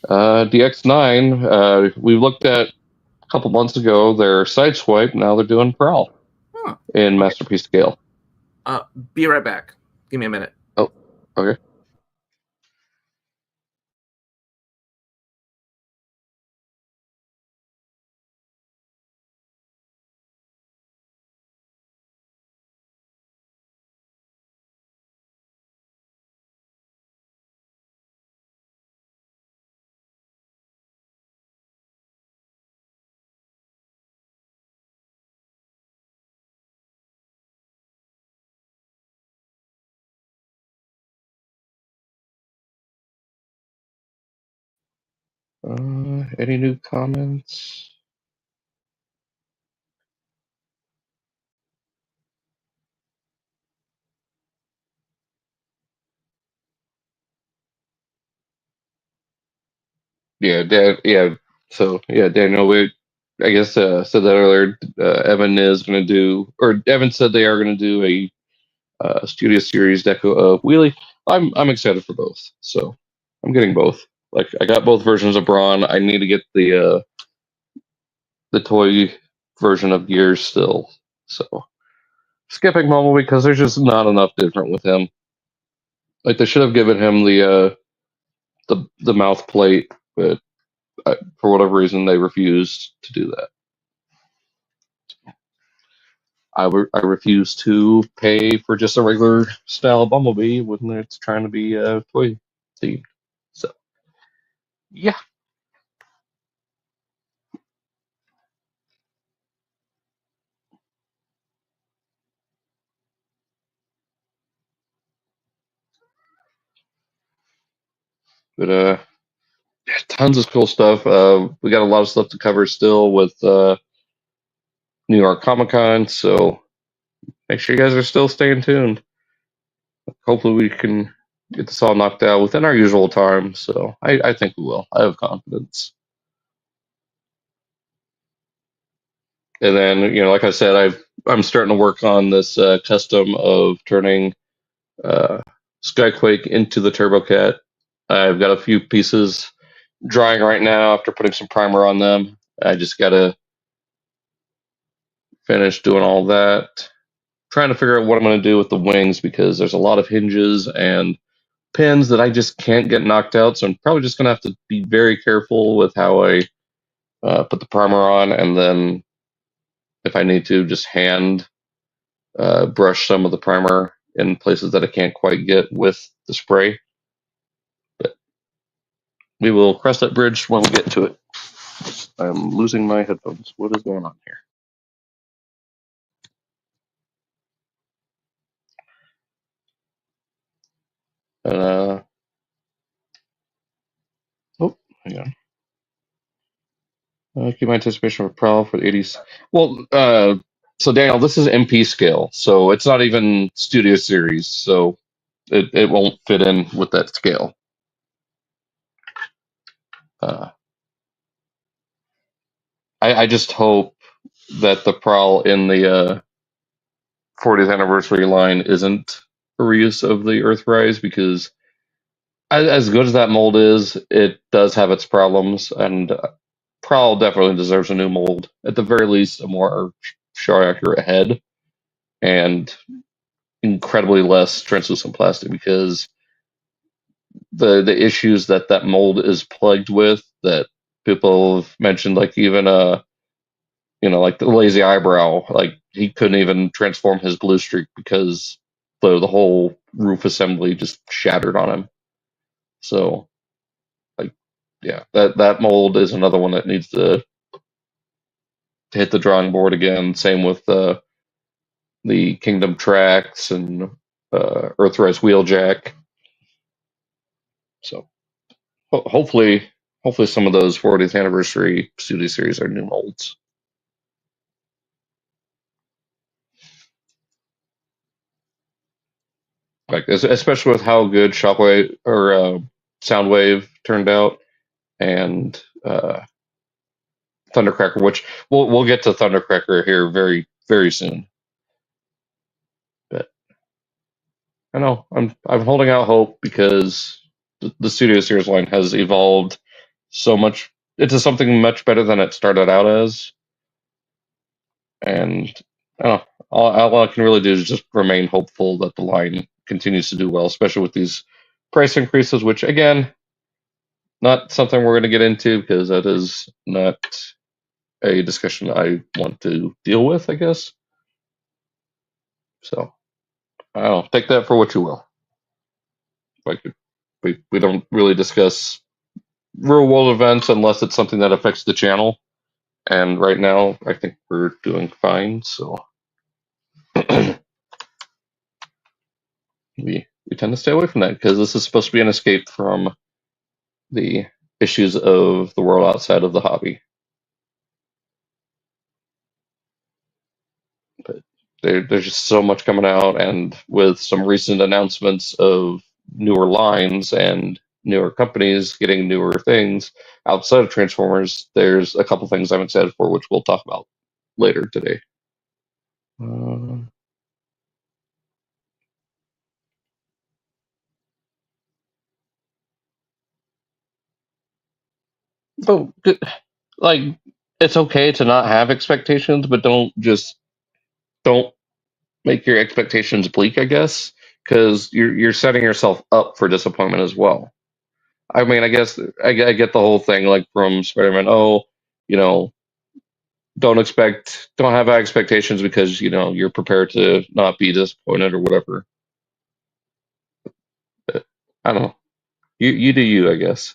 DX9, we looked at a couple months ago their Sideswipe. Now they're doing Prowl in Masterpiece scale. Be right back. Give me a minute. Oh, okay. Any new comments? Yeah, So Daniel, I guess said that earlier. Evan is going to do, or Evan said they are going to do a Studio Series deco of Wheelie. I'm excited for both, so I'm getting both. Like I got both versions of Braun. I need to get the toy version of Gears still. So skipping Mumble because there's just not enough different with him. Like they should have given him the mouth plate, but for whatever reason they refused to do that. I refuse to pay for just a regular style Bumblebee when it's trying to be toy themed. So yeah. But tons of cool stuff. We got a lot of stuff to cover still with New York Comic-Con, so make sure you guys are still staying tuned. Hopefully we can get this all knocked out within our usual time, so I think we will. I have confidence. And then, like I said, I'm starting to work on this custom of turning Skyquake into the TurboCat. I've got a few pieces drying right now after putting some primer on them. I just got to finish doing all that. Trying to figure out what I'm going to do with the wings because there's a lot of hinges and pins that I just can't get knocked out. So I'm probably just going to have to be very careful with how I put the primer on, and then if I need to, just hand brush some of the primer in places that I can't quite get with the spray. But we will cross that bridge when we get to it. I'm losing my headphones. What is going on here? Hang on. Keep my anticipation for Prowl for the 80s. Well, so Daniel, this is MP scale, so it's not even Studio Series, so it won't fit in with that scale. I just hope that the Prowl in the 40th anniversary line isn't a reuse of the Earthrise, because as good as that mold is, it does have its problems, and Prowl definitely deserves a new mold. At the very least, a more show accurate head and incredibly less translucent plastic, because the issues that mold is plagued with, that people have mentioned, like even like the lazy eyebrow, like he couldn't even transform his blue streak because the whole roof assembly just shattered on him. So like yeah, that mold is another one that needs to hit the drawing board again. Same with the Kingdom tracks and Earthrise Wheeljack. So hopefully some of those 40th anniversary studio series are new molds. Like especially with how good Shockwave or Soundwave turned out, and Thundercracker, which we'll get to Thundercracker here very soon. But I know I'm holding out hope, because the Studio Series line has evolved so much into something much better than it started out as, and I don't know, all I can really do is just remain hopeful that the line continues to do well, especially with these price increases, which again, not something we're going to get into because that is not a discussion I want to deal with, I guess. So I don't know, take that for what you will. Like we don't really discuss real world events unless it's something that affects the channel. And right now, I think we're doing fine. So we tend to stay away from that, because this is supposed to be an escape from the issues of the world outside of the hobby. But there's just so much coming out, and with some recent announcements of newer lines and newer companies getting newer things outside of Transformers, there's a couple things I'm excited for, which we'll talk about later today. Uh, but like, it's okay to not have expectations, but don't make your expectations bleak, I guess, because you're setting yourself up for disappointment as well. I mean, I guess I get the whole thing, like from Spider-Man. Oh, you know, don't have high expectations because you're prepared to not be disappointed or whatever. But I don't know. You do you, I guess.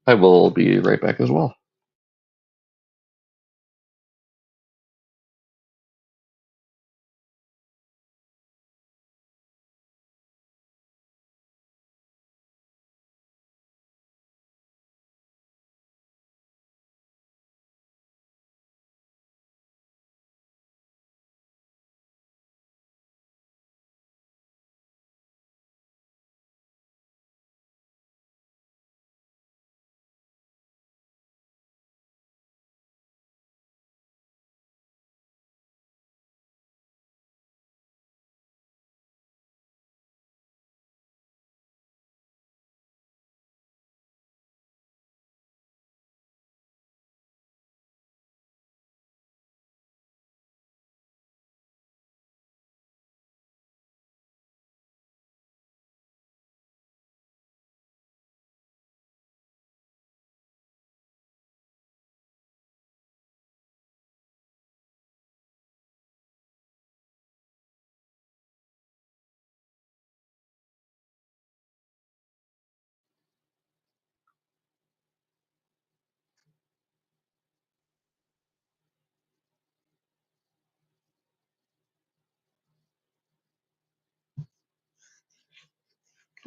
I will be right back as well.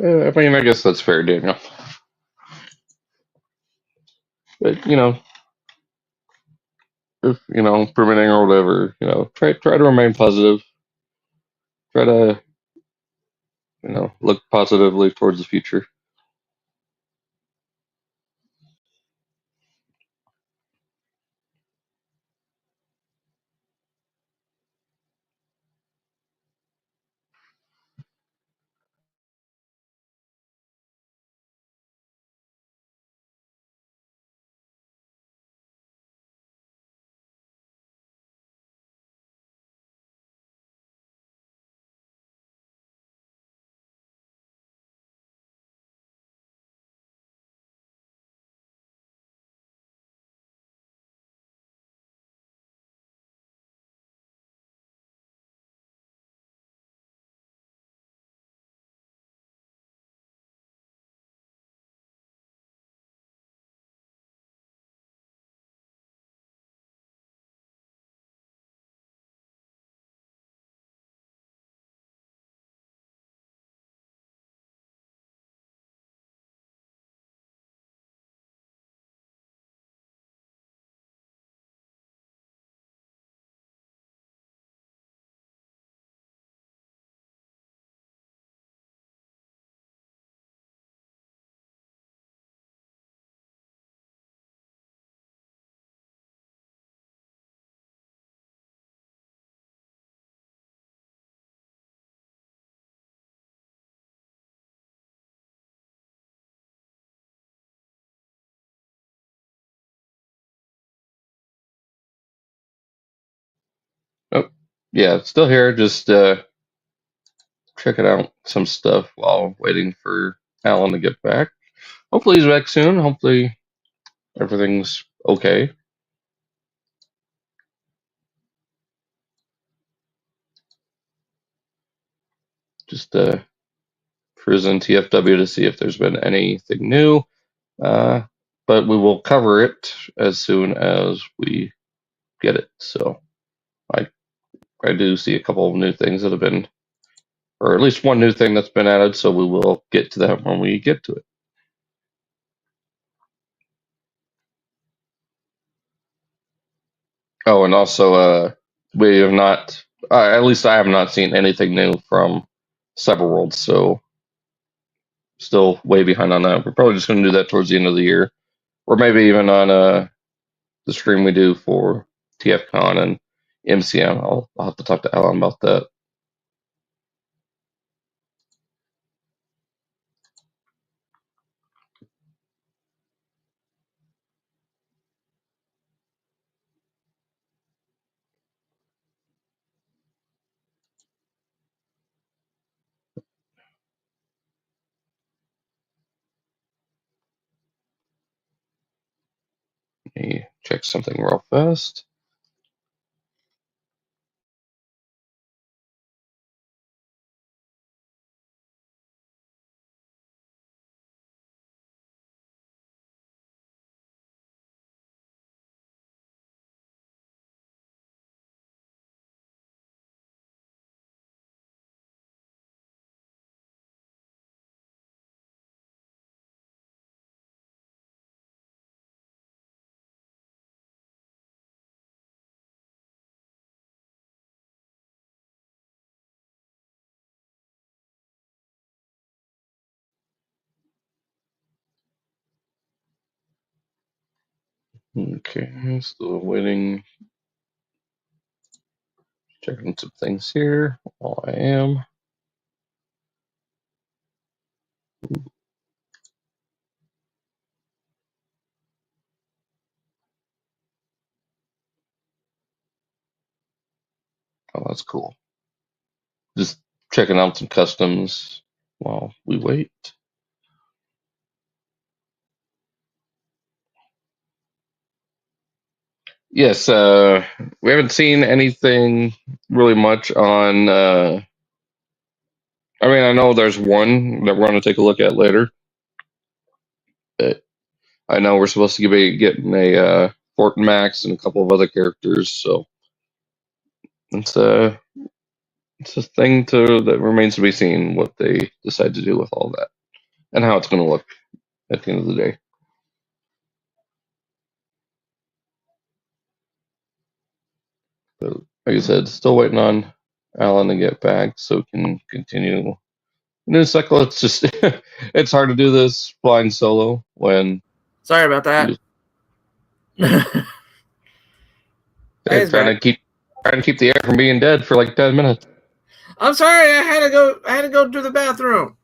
I mean, I guess that's fair, Daniel. But if permitting or whatever, try to remain positive. Try to look positively towards the future. yeah, still here. Just checking out some stuff while waiting for Alan to get back. Hopefully he's back soon. Hopefully everything's okay. Just cruising TFW to see if there's been anything new. But we will cover it as soon as we get it. So I do see a couple of new things that have been, or at least one new thing that's been added. So we will get to that when we get to it. Oh, and also, we have not, at least I have not seen anything new from Cyberworld. So still way behind on that. We're probably just going to do that towards the end of the year, or maybe even on the stream we do for TFcon and MCM. I'll have to talk to Alan about that. Let me check something real fast. Okay, still waiting. Checking some things here while I am. Oh, that's cool. Just checking out some customs while we wait. Yes, we haven't seen anything really much on. I mean, I know there's one that we're going to take a look at later. But I know we're supposed to be getting a Fort Max and a couple of other characters, so it's a thing that remains to be seen what they decide to do with all that and how it's going to look at the end of the day. But like I said, still waiting on Alan to get back so we can continue the news cycle. It's just it's hard to do this flying solo when. Sorry about that. Trying to keep the air from being dead for like 10 minutes. I'm sorry, I had to go to the bathroom.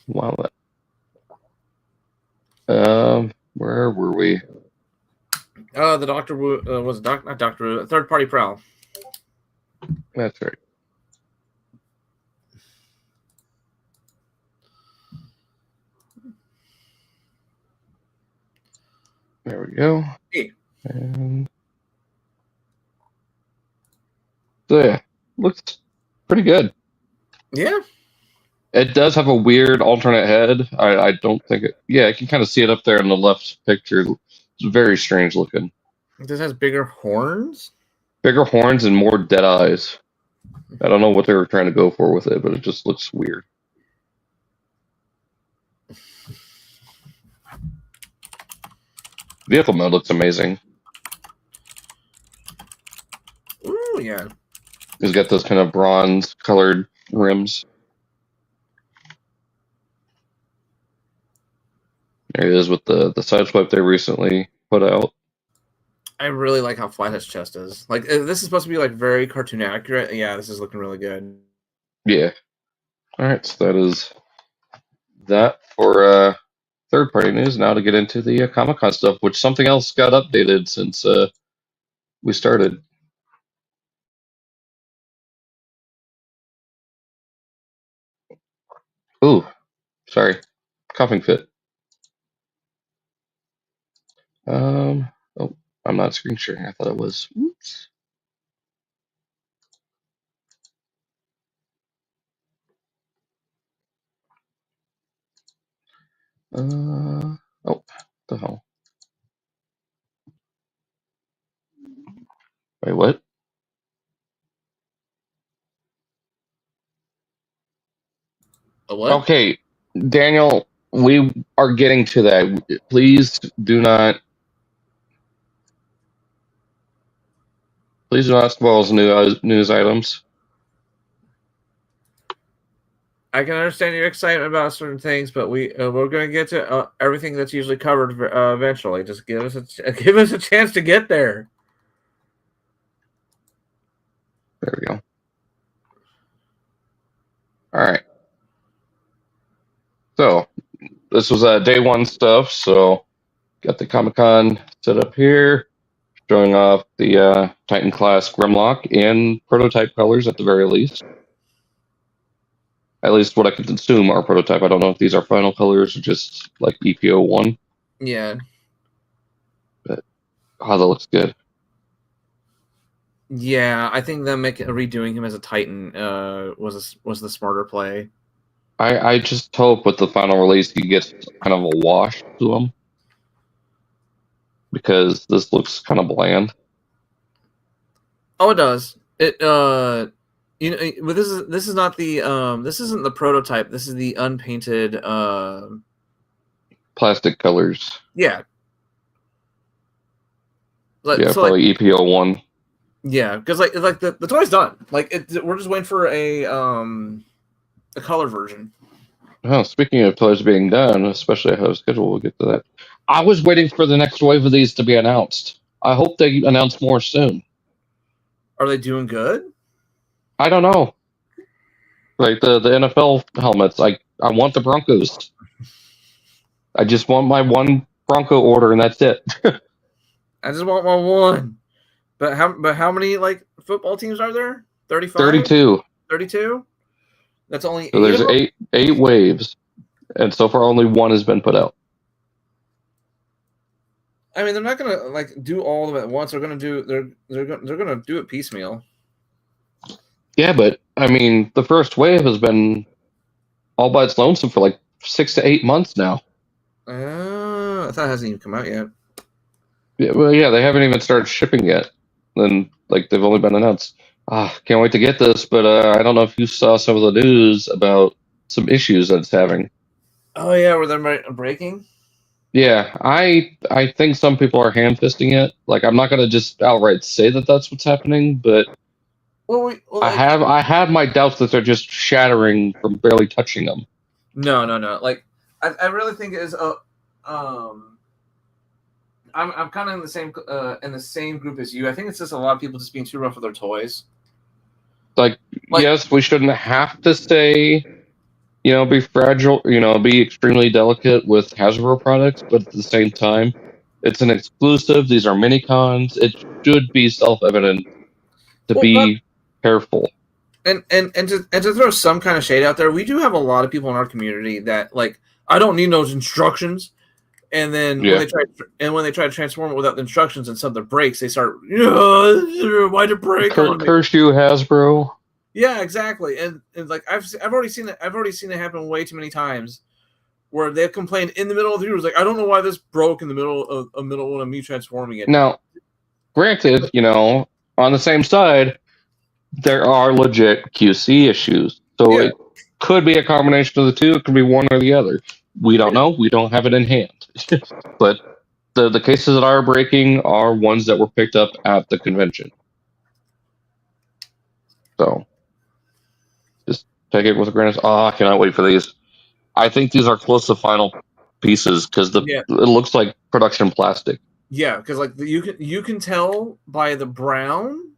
Wow. Where were we? The Doctor Wu was not Doctor Wu, third party prowl. That's right. There we go. Hey. And so yeah, looks pretty good. Yeah. It does have a weird alternate head. I don't think it. Yeah, I can kind of see it up there in the left picture. It's very strange looking. This has bigger horns. Bigger horns and more dead eyes. I don't know what they were trying to go for with it, but it just looks weird. Vehicle mode looks amazing. Ooh, yeah. He's got those kind of bronze colored rims. There he is with the side swipe they recently put out. I really like how flat his chest is. Like, this is supposed to be like very cartoon accurate. Yeah, this is looking really good. Yeah. All right, so that is that for third-party news now to get into the Comic-Con stuff, which something else got updated since we started. Ooh, sorry, coughing fit. Oh, I'm not screen sharing. I thought it was. Oops. Oh, what the hell? Wait, what? A what? Okay, Daniel, we are getting to that. Please do not spoil news items. I can understand your excitement about certain things, but we're going to get to everything that's usually covered eventually. Just give us a chance to get there. There we go. All right. So this was day one stuff. So got the Comic-Con set up here, showing off the Titan class Grimlock in prototype colors at the very least. At least what I could assume are prototype. I don't know if these are final colors or just like EPO 1. Yeah. But that looks good. Yeah, I think them redoing him as a Titan was the smarter play. I just hope with the final release he gets kind of a wash to him, because this looks kind of bland. Oh, it does. It but this is not the this isn't the prototype. This is the unpainted Plastic colors. Yeah. Yeah, so probably like, EPO 1. Yeah, because like the toy's done. Like we're just waiting for a color version. Oh, speaking of toys being done, especially ahead of schedule, we'll get to that. I was waiting for the next wave of these to be announced. I hope they announce more soon. Are they doing good? I don't know. Like the NFL helmets, I want the Broncos. I just want my one Bronco order, and that's it. I just want my one. But how many like football teams are there? 35? 32. 32? That's only so there's eight waves, and so far only one has been put out. I mean, they're not gonna like do all of them at once. They're gonna do it piecemeal. Yeah, but I mean, the first wave has been all by its lonesome for like 6 to 8 months now. I thought it hasn't even come out yet. Yeah, well, yeah, they haven't even started shipping yet. Then, like, they've only been announced. Can't wait to get this, but I don't know if you saw some of the news about some issues that it's having. Oh yeah, were they breaking? Yeah, I think some people are hand-fisting it. Like, I'm not gonna just outright say that that's what's happening, but I have my doubts that they're just shattering from barely touching them. No. Like, I really think it is I'm kind of in the same group as you. I think it's just a lot of people just being too rough with their toys. Like yes, we shouldn't have to say, be fragile, be extremely delicate with Hasbro products, but at the same time, it's an exclusive. These are mini cons. It should be self-evident to be careful. And to throw some kind of shade out there, we do have a lot of people in our community that like, I don't need those instructions. And then when they try to transform it without the instructions and something breaks, they start, why'd it break? Curse you, Hasbro. Yeah, exactly. And like I've already seen it. I've already seen it happen way too many times, where they've complained in the middle of the video. Like, I don't know why this broke in the middle of me transforming it. Now, granted, on the same side, there are legit QC issues. So it could be a combination of the two. It could be one or the other. We don't know. We don't have it in hand. But the cases that are breaking are ones that were picked up at the convention. So just take it with a grain of salt. I cannot wait for these. I think these are close to final pieces because it looks like production plastic. Yeah, because like you can tell by the brown.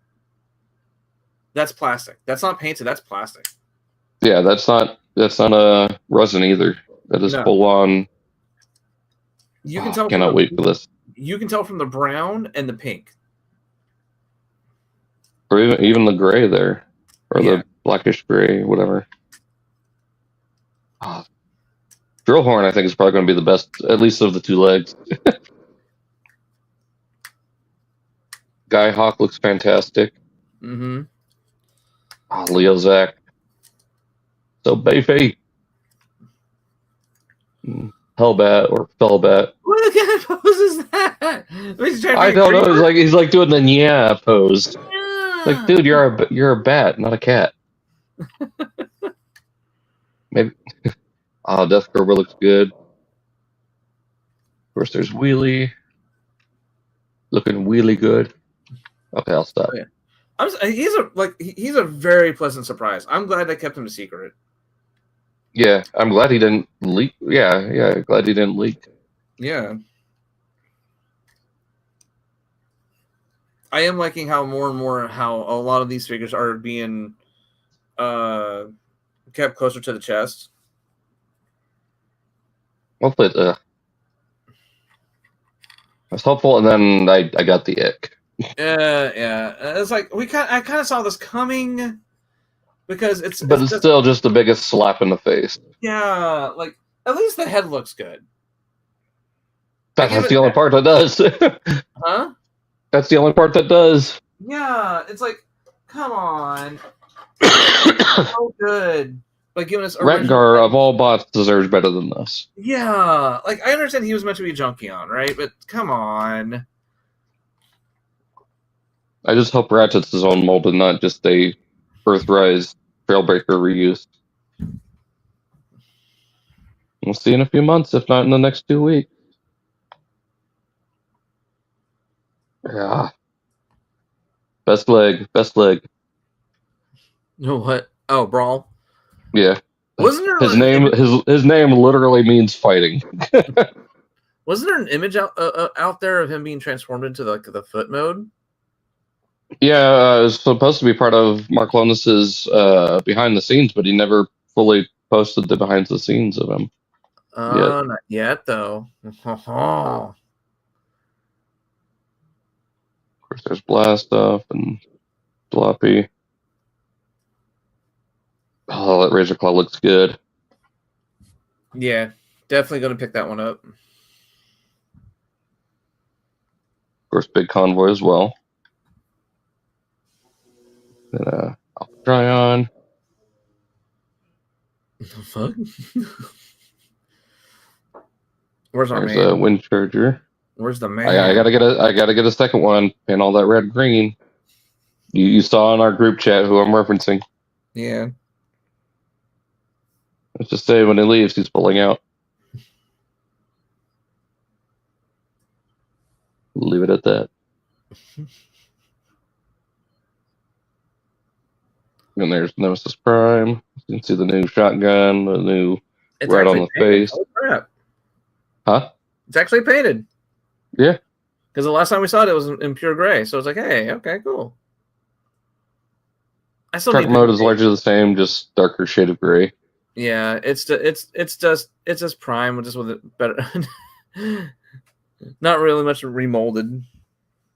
That's plastic. That's not painted. That's plastic. Yeah, that's not a resin either. That is full on You can tell. Cannot wait for this. You can tell from the brown and the pink, or even the gray there, or the blackish gray, whatever. Drillhorn, I think, is probably going to be the best, at least of the two legs. Guy Hawk looks fantastic. Mm-hmm. Leo Zach. So Bayfay. Hellbat or Fellbat. What kind of pose is that? I don't know. He's like doing the yeah pose. Yeah. Like, dude, you're a bat, not a cat. Maybe. Death Cobra looks good. Of course, there's Wheelie. Looking really good. Okay, I'll stop. Oh, yeah. He's a very pleasant surprise. I'm glad they kept him a secret. Yeah, I'm glad he didn't leak. Yeah, glad he didn't leak. Yeah. I am liking how more and more how a lot of these figures are being kept closer to the chest. Hopefully, I was hopeful, and then I got the ick. Yeah. It's like I kind of saw this coming because it's still just the biggest slap in the face. Yeah, like at least the head looks good. That's the only part that does. Huh? That's the only part that does. Yeah, it's like, come on, so good. Like giving us Rentgar of all bots deserves better than this. Yeah, like I understand he was meant to be Junkion, right? But come on. I just hope Ratchet's his own mold and not just a Earthrise Trailbreaker reuse. We'll see in a few months, if not in the next 2 weeks. Yeah. Best leg. No, what? Oh, Brawl. Yeah. Wasn't there his name literally means fighting. Wasn't there an image out there of him being transformed into the foot mode? Yeah, it was supposed to be part of Mark Lonus's behind the scenes, but he never fully posted the behind the scenes of him. Not yet though. Of course, there's Blast Off and Floppy. Oh, that Razor Claw looks good. Yeah, definitely going to pick that one up. Of course, Big Convoy as well. Then I'll try on. What the fuck? Where's our There's man? a Wind Charger. Where's the man? I gotta get a second one and all that red green. You saw in our group chat who I'm referencing. Yeah. Let's just say when he leaves, he's pulling out. Leave it at that. And there's Nemesis Prime. You can see the new shotgun, the new right on the face. Oh, crap. Huh? It's actually painted. Yeah. Because the last time we saw it was in pure gray. So it's like, hey, okay, cool. I still Truck mode is largely the same, just darker shade of gray. Yeah, it's just Prime, just with it better. Not really much remolded.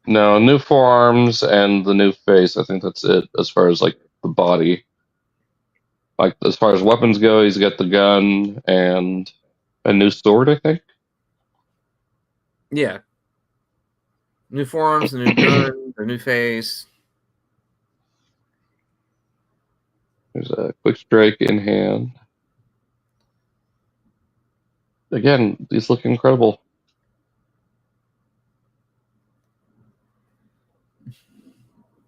No, new forearms and the new face. I think that's it as far as like the body. Like as far as weapons go, he's got the gun and a new sword, I think. Yeah. New forearms, the new gun, the new face. There's a quick strike in hand. Again, these look incredible.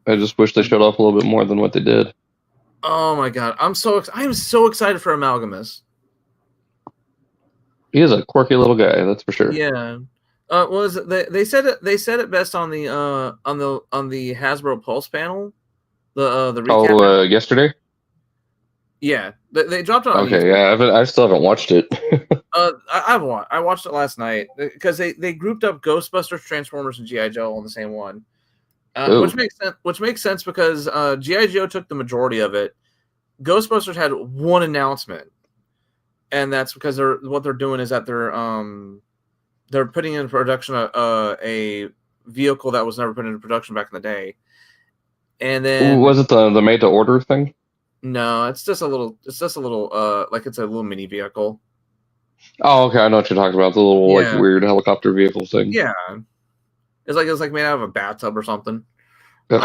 I just wish they showed off a little bit more than what they did. Oh my god, I'm so excited for Amalgamus. He is a quirky little guy, that's for sure. Yeah. They said it best on the Hasbro Pulse panel. The recap. Oh, yesterday. Yeah, they dropped it on. Okay, YouTube. Yeah, I still haven't watched it. I watched it last night because they grouped up Ghostbusters, Transformers, and GI Joe on the same one, which makes sense because GI Joe took the majority of it. Ghostbusters had one announcement, and that's because what they're doing is that they're putting in production a vehicle that was never put into production back in the day, and then Was it the made to order thing? no, it's just a little like it's a little mini vehicle. Oh, okay, I know what you're talking about. The little like Yeah. weird helicopter vehicle thing. Yeah, it's like made out of a bathtub or something. Hey,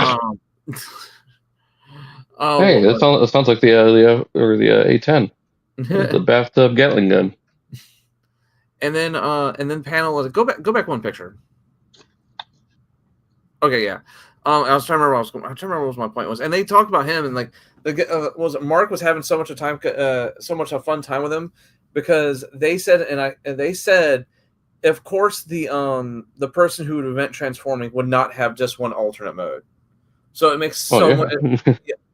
that sounds like the A10, the bathtub Gatling gun. and then panel go back one picture. Okay, yeah. I was trying to remember what my point was, and they talked about him and like Mark was having so much a fun time with him because they said of course the person who would invent transforming would not have just one alternate mode, so it makes much.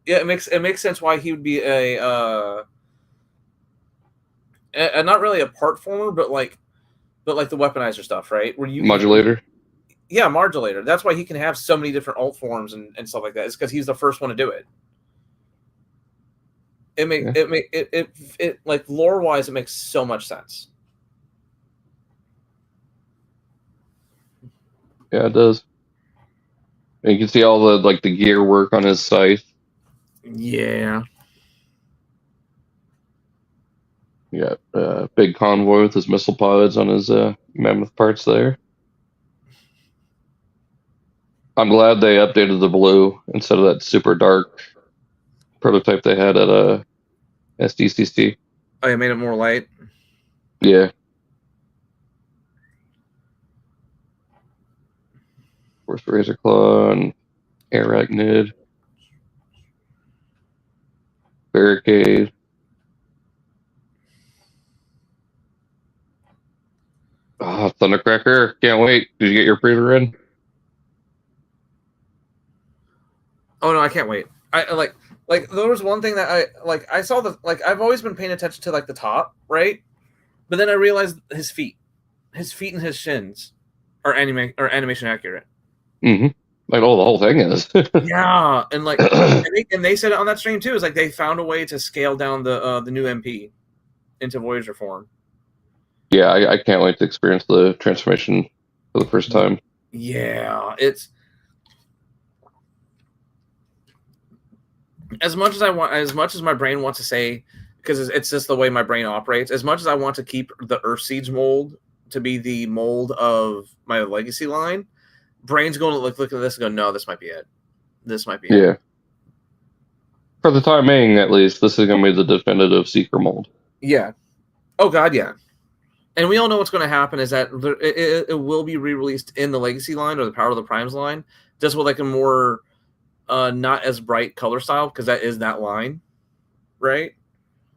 Yeah, it makes sense why he would be a not really a part former, but like the weaponizer stuff, right? Where you Modulator. Yeah, modulator. That's why he can have so many different alt forms and stuff like that. It's because he's the first one to do it. It like lore wise, it makes so much sense. Yeah, it does. And you can see all the gear work on his scythe. Yeah. You got a big convoy with his missile pods on his mammoth parts there. I'm glad they updated the blue instead of that super dark prototype they had at SDCC. Oh, you made it more light? Yeah. Of course, Razor Claw and Arachnid. Barricade. Oh, Thundercracker. Can't wait. Did you get your pre-order in? Oh no, I can't wait. I like there was one thing that I saw I've always been paying attention to like the top, right? But then I realized his feet and his shins are animation accurate. Mm-hmm. Like, the whole thing is. Yeah, and like and they said it on that stream too. Is like they found a way to scale down the new MP into Voyager form. Yeah, I can't wait to experience the transformation for the first time. Yeah, it's as much as my brain wants to say, because it's just the way my brain operates. As much as I want to keep the Earth Siege mold to be the mold of my legacy line, brain's going to look at this and go, no, this might be it. This might be it. Yeah. For the time being, at least, this is going to be the definitive Seeker mold. Yeah. Oh, God, yeah. And we all know what's going to happen is that it will be re-released in the Legacy line or the Power of the Primes line, just with like a more not as bright color style, because that is that line, right?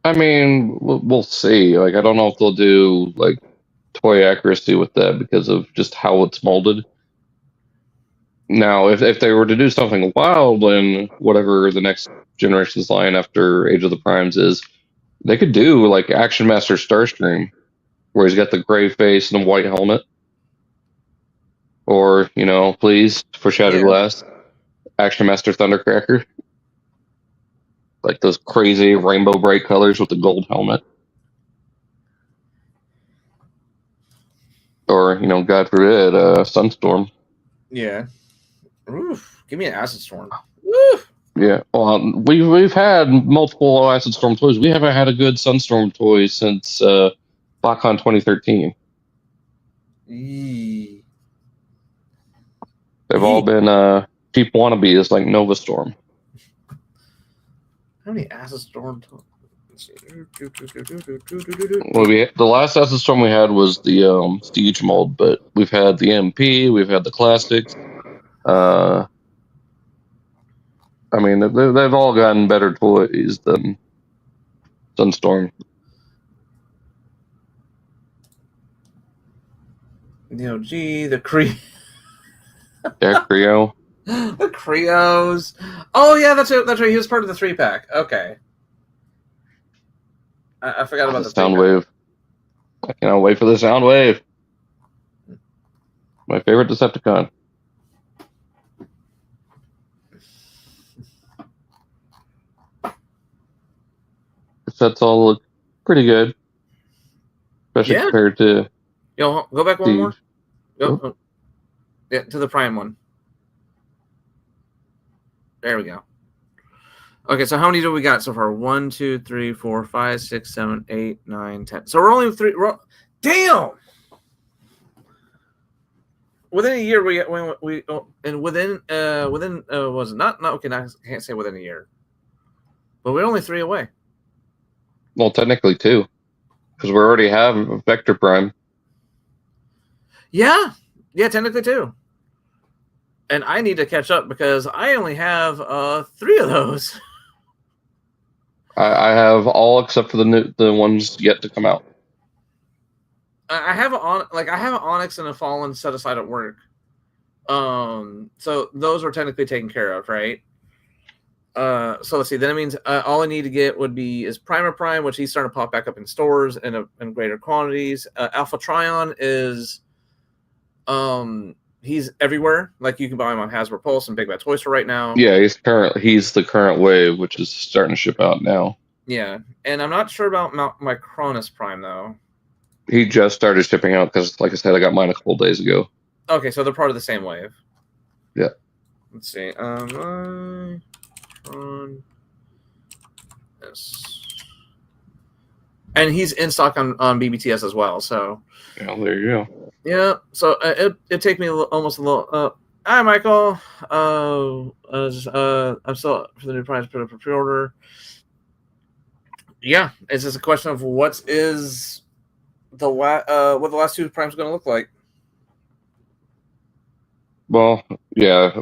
I mean, we'll see. Like, I don't know if they'll do like toy accuracy with that because of just how it's molded. Now, if they were to do something wild in whatever the next generation's line after Age of the Primes is, they could do like Action Master Starscream, where he's got the gray face and the white helmet. Or, please, for Shattered Glass, Action Master Thundercracker. Like those crazy rainbow bright colors with the gold helmet. Or, God forbid, Sunstorm. Yeah. Oof. Give me an Acid Storm. Oof. Yeah. Well, we've had multiple Acid Storm toys. We haven't had a good Sunstorm toy since ThreeCon 2013. Eee. They've all been cheap wannabes like Nova Storm. How many Acid Storm? Well, the last Acid Storm we had was the Siege mold, but we've had the MP, we've had the classics. I mean, they've all gotten better toys than Sunstorm. The Creo. Yeah, Creo. The Creos. Oh yeah, that's right. He was part of the 3-pack. Okay. I forgot about the Sound wave. I cannot wait for the sound wave. My favorite Decepticon. The sets all look pretty good, especially compared to Yo, go back one more. Oh. Oh. Yeah, to the Prime one. There we go. Okay, so how many do we got so far? 1, 2, 3, 4, 5, 6, 7, 8, 9, 10. So we're only 3. Damn! Within a year, within was it not okay? I can't say within a year, but we're only 3 away. Well, technically 2, because we already have Vector Prime. Yeah, technically 2. And I need to catch up because I only have 3 of those. I have all except for the ones yet to come out. I have an Onyx and a Fallen set aside at work. So those are technically taken care of, right? So let's see. Then it means all I need to get is Primer Prime, which he's starting to pop back up in stores in greater quantities. Alpha Trion is, he's everywhere. Like you can buy him on Hasbro Pulse and Big Bad Toy Store right now. Yeah, he's the current wave, which is starting to ship out now. Yeah, and I'm not sure about my Cronus Prime though. He just started shipping out because, like I said, I got mine a couple days ago. Okay, so they're part of the same wave. Yeah. Let's see. Yes. And he's in stock on BBTS as well. So. Yeah, there you go. Yeah. So it take me almost a little. Hi, Michael. I'm still for the new price put up for pre-order. Yeah, it's just a question of what the last 2 primes going to look like. Well, yeah,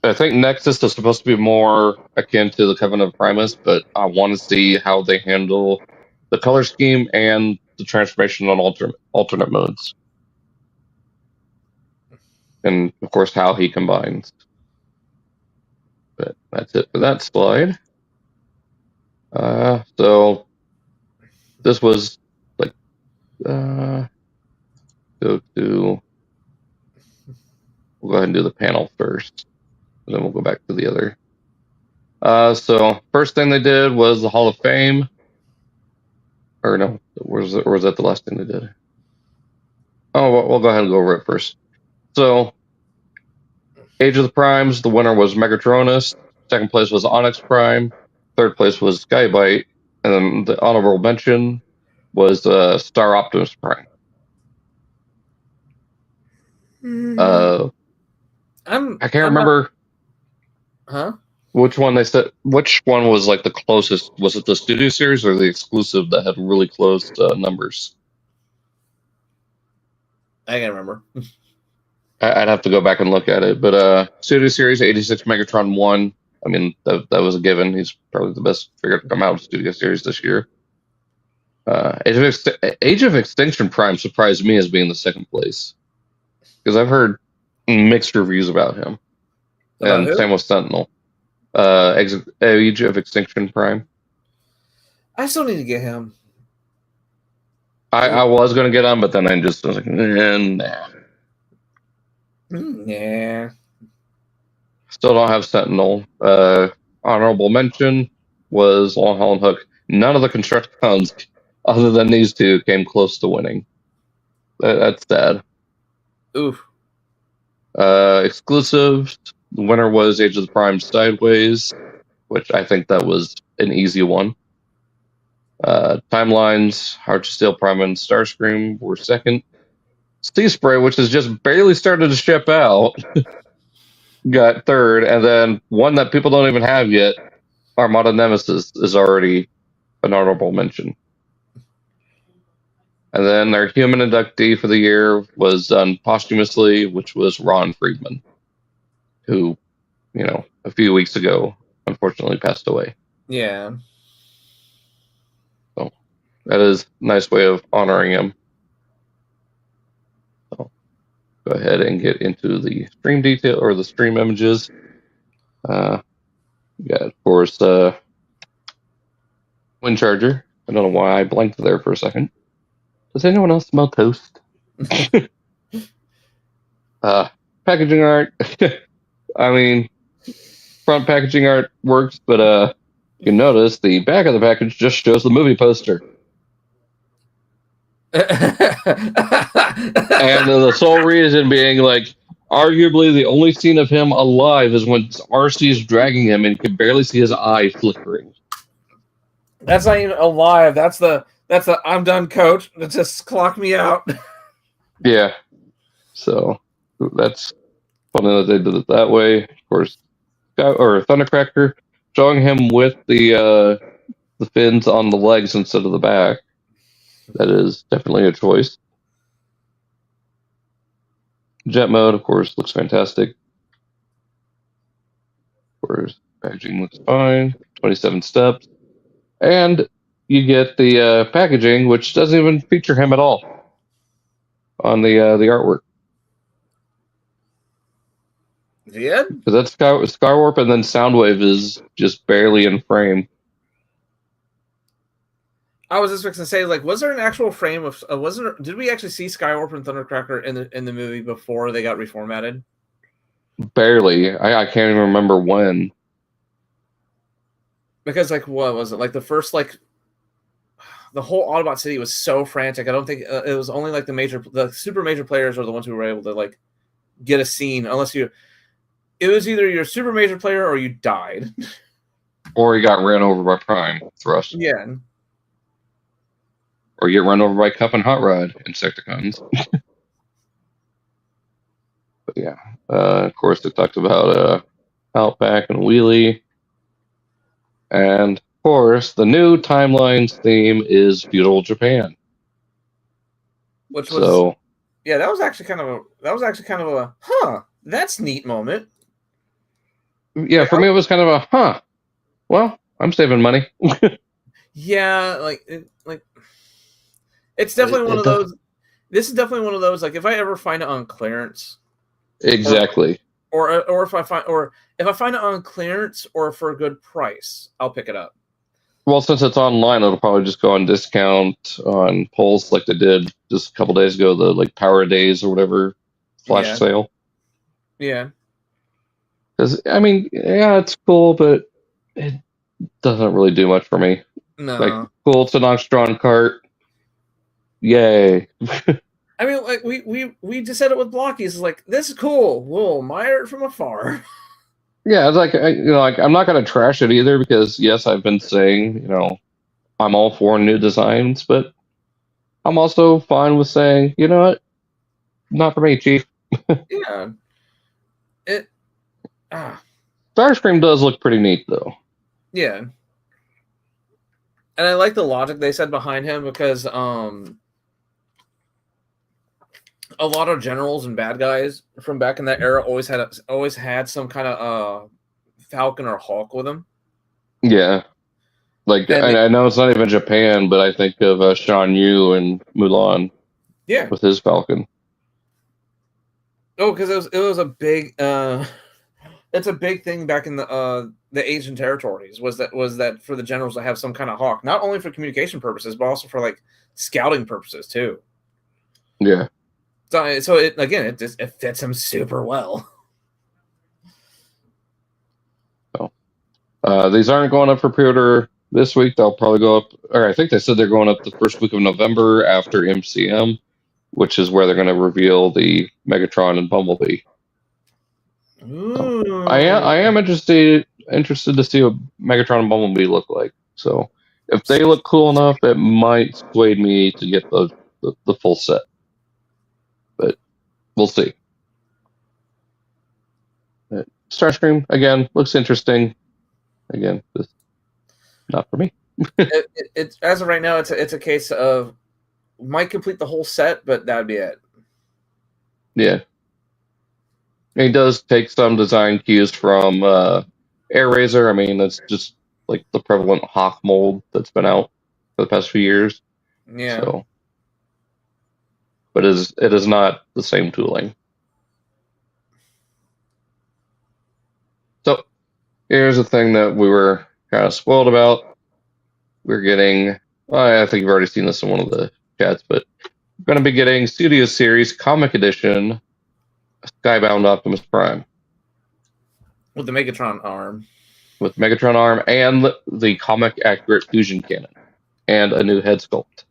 I think Nexus is supposed to be more akin to the Covenant of Primus, but I want to see how they handle the color scheme and the transformation on alternate modes. And, of course, how he combines. But that's it for that slide. So this was like, we'll go ahead and do the panel first, and then we'll go back to the other. So first thing they did was the Hall of Fame. Or no, or was that the last thing they did? Oh, we'll go ahead and go over it first. So, Age of the Primes, the winner was Megatronus. Second place was Onyx Prime. Third place was Skybite. And then the honorable mention was Star Optimus Prime. I can't remember. Huh? Which one they said? Which one was like the closest? Was it the Studio Series or the exclusive that had really close numbers? I can't remember. I'd have to go back and look at it. But Studio Series 86 Megatron won. I mean, that was a given. He's probably the best figure to come out of Studio Series this year. Age of Extinction Prime surprised me as being the second place because I've heard mixed reviews about him. And same with Sentinel. Age of Extinction Prime. I still need to get him. I was going to get on, but then I just was like, nah. Yeah. Still don't have Sentinel. Honorable mention was Long Haul and Hook. None of the Constructicons, other than these 2, came close to winning. That's sad. Oof. Exclusives. The winner was Age of the Prime Sideways, which I think that was an easy one. Timelines, Heart of Steel Prime and Starscream were second. Sea Spray, which has just barely started to ship out, got third. And then one that people don't even have yet, Armada Nemesis, is already an honorable mention. And then our human inductee for the year was done posthumously, which was Ron Friedman, who, a few weeks ago, unfortunately passed away. Yeah. So that is a nice way of honoring him. So go ahead and get into the stream detail or the stream images. Yeah, of course, Wind Charger. I don't know why I blanked there for a second. Does anyone else smell toast? Packaging art. I mean, front packaging art works, but you can notice the back of the package just shows the movie poster. And the sole reason being, like, arguably the only scene of him alive is when RC is dragging him and you can barely see his eye flickering. That's not even alive. That's the I'm done, coach. Just clock me out. Yeah. So that's funny that they did it that way. Of course, or Thundercracker showing him with the fins on the legs instead of the back. That is definitely a choice. Jet mode, of course, looks fantastic. Of course, packaging looks fine. 27 steps. And you get the packaging, which doesn't even feature him at all on the artwork. Yeah? Because that's Skywarp, and then Soundwave is just barely in frame. I was just fixing to say, like, was there an actual frame of? Did we actually see Skywarp and Thundercracker in the movie before they got reformatted? Barely. I can't even remember when. Because, like, what was it? Like the first, like, the whole Autobot city was so frantic. I don't think it was only like the super major players were the ones who were able to like get a scene. Unless it was either your super major player or you died, or you got ran over by Prime Thrust. Yeah. Or you get run over by Cup and Hot Rod Insecticons. But yeah, of course, it talks about Outback and Wheelie. And of course, the new Timelines theme is Feudal Japan. Which was that was actually kind of a that's neat moment. Yeah, for me it was kind of a well, I'm saving money. Yeah, it's definitely one of those. This is definitely one of those, like, if I ever find it on clearance. Exactly. Or if I find it on clearance or for a good price, I'll pick it up. Well, since it's online, it'll probably just go on discount on Pulse, like they did just a couple days ago, the like Power Days or whatever flash sale. Yeah. Because I mean, yeah, it's cool, but it doesn't really do much for me. No. Like, cool, it's an Oxtron cart. Yay. I mean, like, we just said it with Blockies. It's like, this is cool. We'll admire it from afar. Yeah, it's like, like, I'm not going to trash it either because, yes, I've been saying, I'm all for new designs, but I'm also fine with saying, you know what? Not for me, Chief. Yeah. Starscream does look pretty neat, though. Yeah. And I like the logic they said behind him because a lot of generals and bad guys from back in that era always had some kind of Falcon or Hawk with them. Yeah. Like, I know it's not even Japan, but I think of Shan Yu and Mulan. Yeah. With his Falcon. Oh, because it was a big it's a big thing back in the Asian territories was that for the generals to have some kind of Hawk, not only for communication purposes, but also for like scouting purposes too. Yeah. So it fits him super well. So, these aren't going up for pre-order this week. They'll probably go up, or I think they said they're going up the first week of November after MCM, which is where they're going to reveal the Megatron and Bumblebee. So, I am interested to see what Megatron and Bumblebee look like. So if they look cool enough, it might sway me to get the full set. But we'll see. Starscream, again, looks interesting. Again, just not for me. It's as of right now, it's a case of might complete the whole set, but that'd be it. Yeah. He does take some design cues from Air Razor. I mean, that's just like the prevalent Hawk mold that's been out for the past few years. Yeah. So, but it is not the same tooling. So, here's the thing that we were kind of spoiled about. We're getting, I think you've already seen this in one of the chats, but we're going to be getting Studio Series Comic Edition Skybound Optimus Prime. With the Megatron arm. With Megatron arm and the comic accurate fusion cannon and a new head sculpt.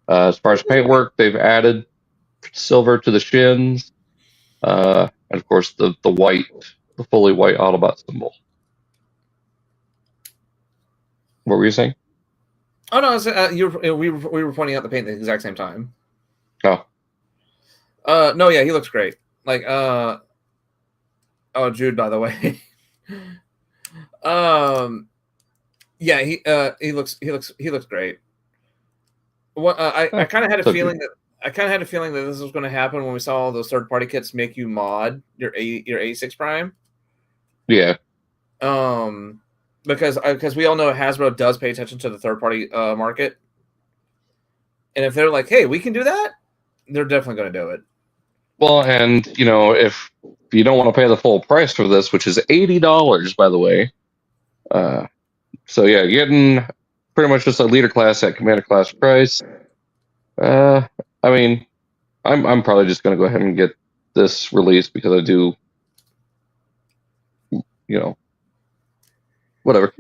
As far as paintwork, they've added silver to the shins, and of course the fully white Autobot symbol. What were you saying? Oh no, we were pointing out the paint at the exact same time. Oh. No, yeah, he looks great. Like, oh, Jude, by the way. Yeah, he looks great. What I kind of had a feeling that this was going to happen when we saw all those third-party kits make you mod your 86 Prime. Yeah. Because we all know Hasbro does pay attention to the third-party market, and if they're like, "Hey, we can do that," they're definitely going to do it. Well, and if you don't want to pay the full price for this, which is $80, by the way, so yeah, you're getting pretty much just a leader class at commander class price. I mean, I'm probably just going to go ahead and get this released because I do, whatever.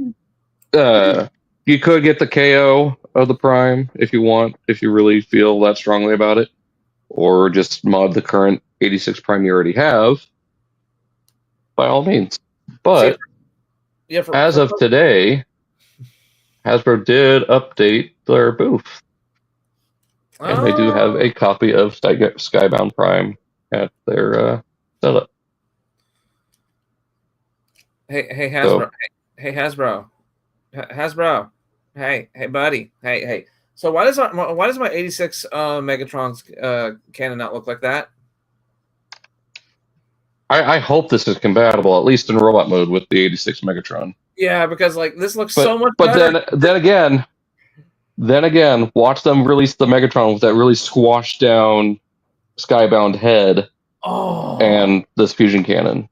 You could get the KO of the Prime if you want, if you really feel that strongly about it, or just mod the current 86 Prime you already have, by all means. But as of today, Hasbro did update their booth. And they do have a copy of Skybound Prime at their setup. Hey Hasbro. Hey Hasbro. Hasbro. Hey buddy. Hey. So why does my 86 Megatron's cannon not look like that? I hope this is compatible, at least in robot mode, with the 86 Megatron. Yeah, because like this looks so much better. But then again, watch them release the Megatron with that really squashed down Skybound head and this fusion cannon.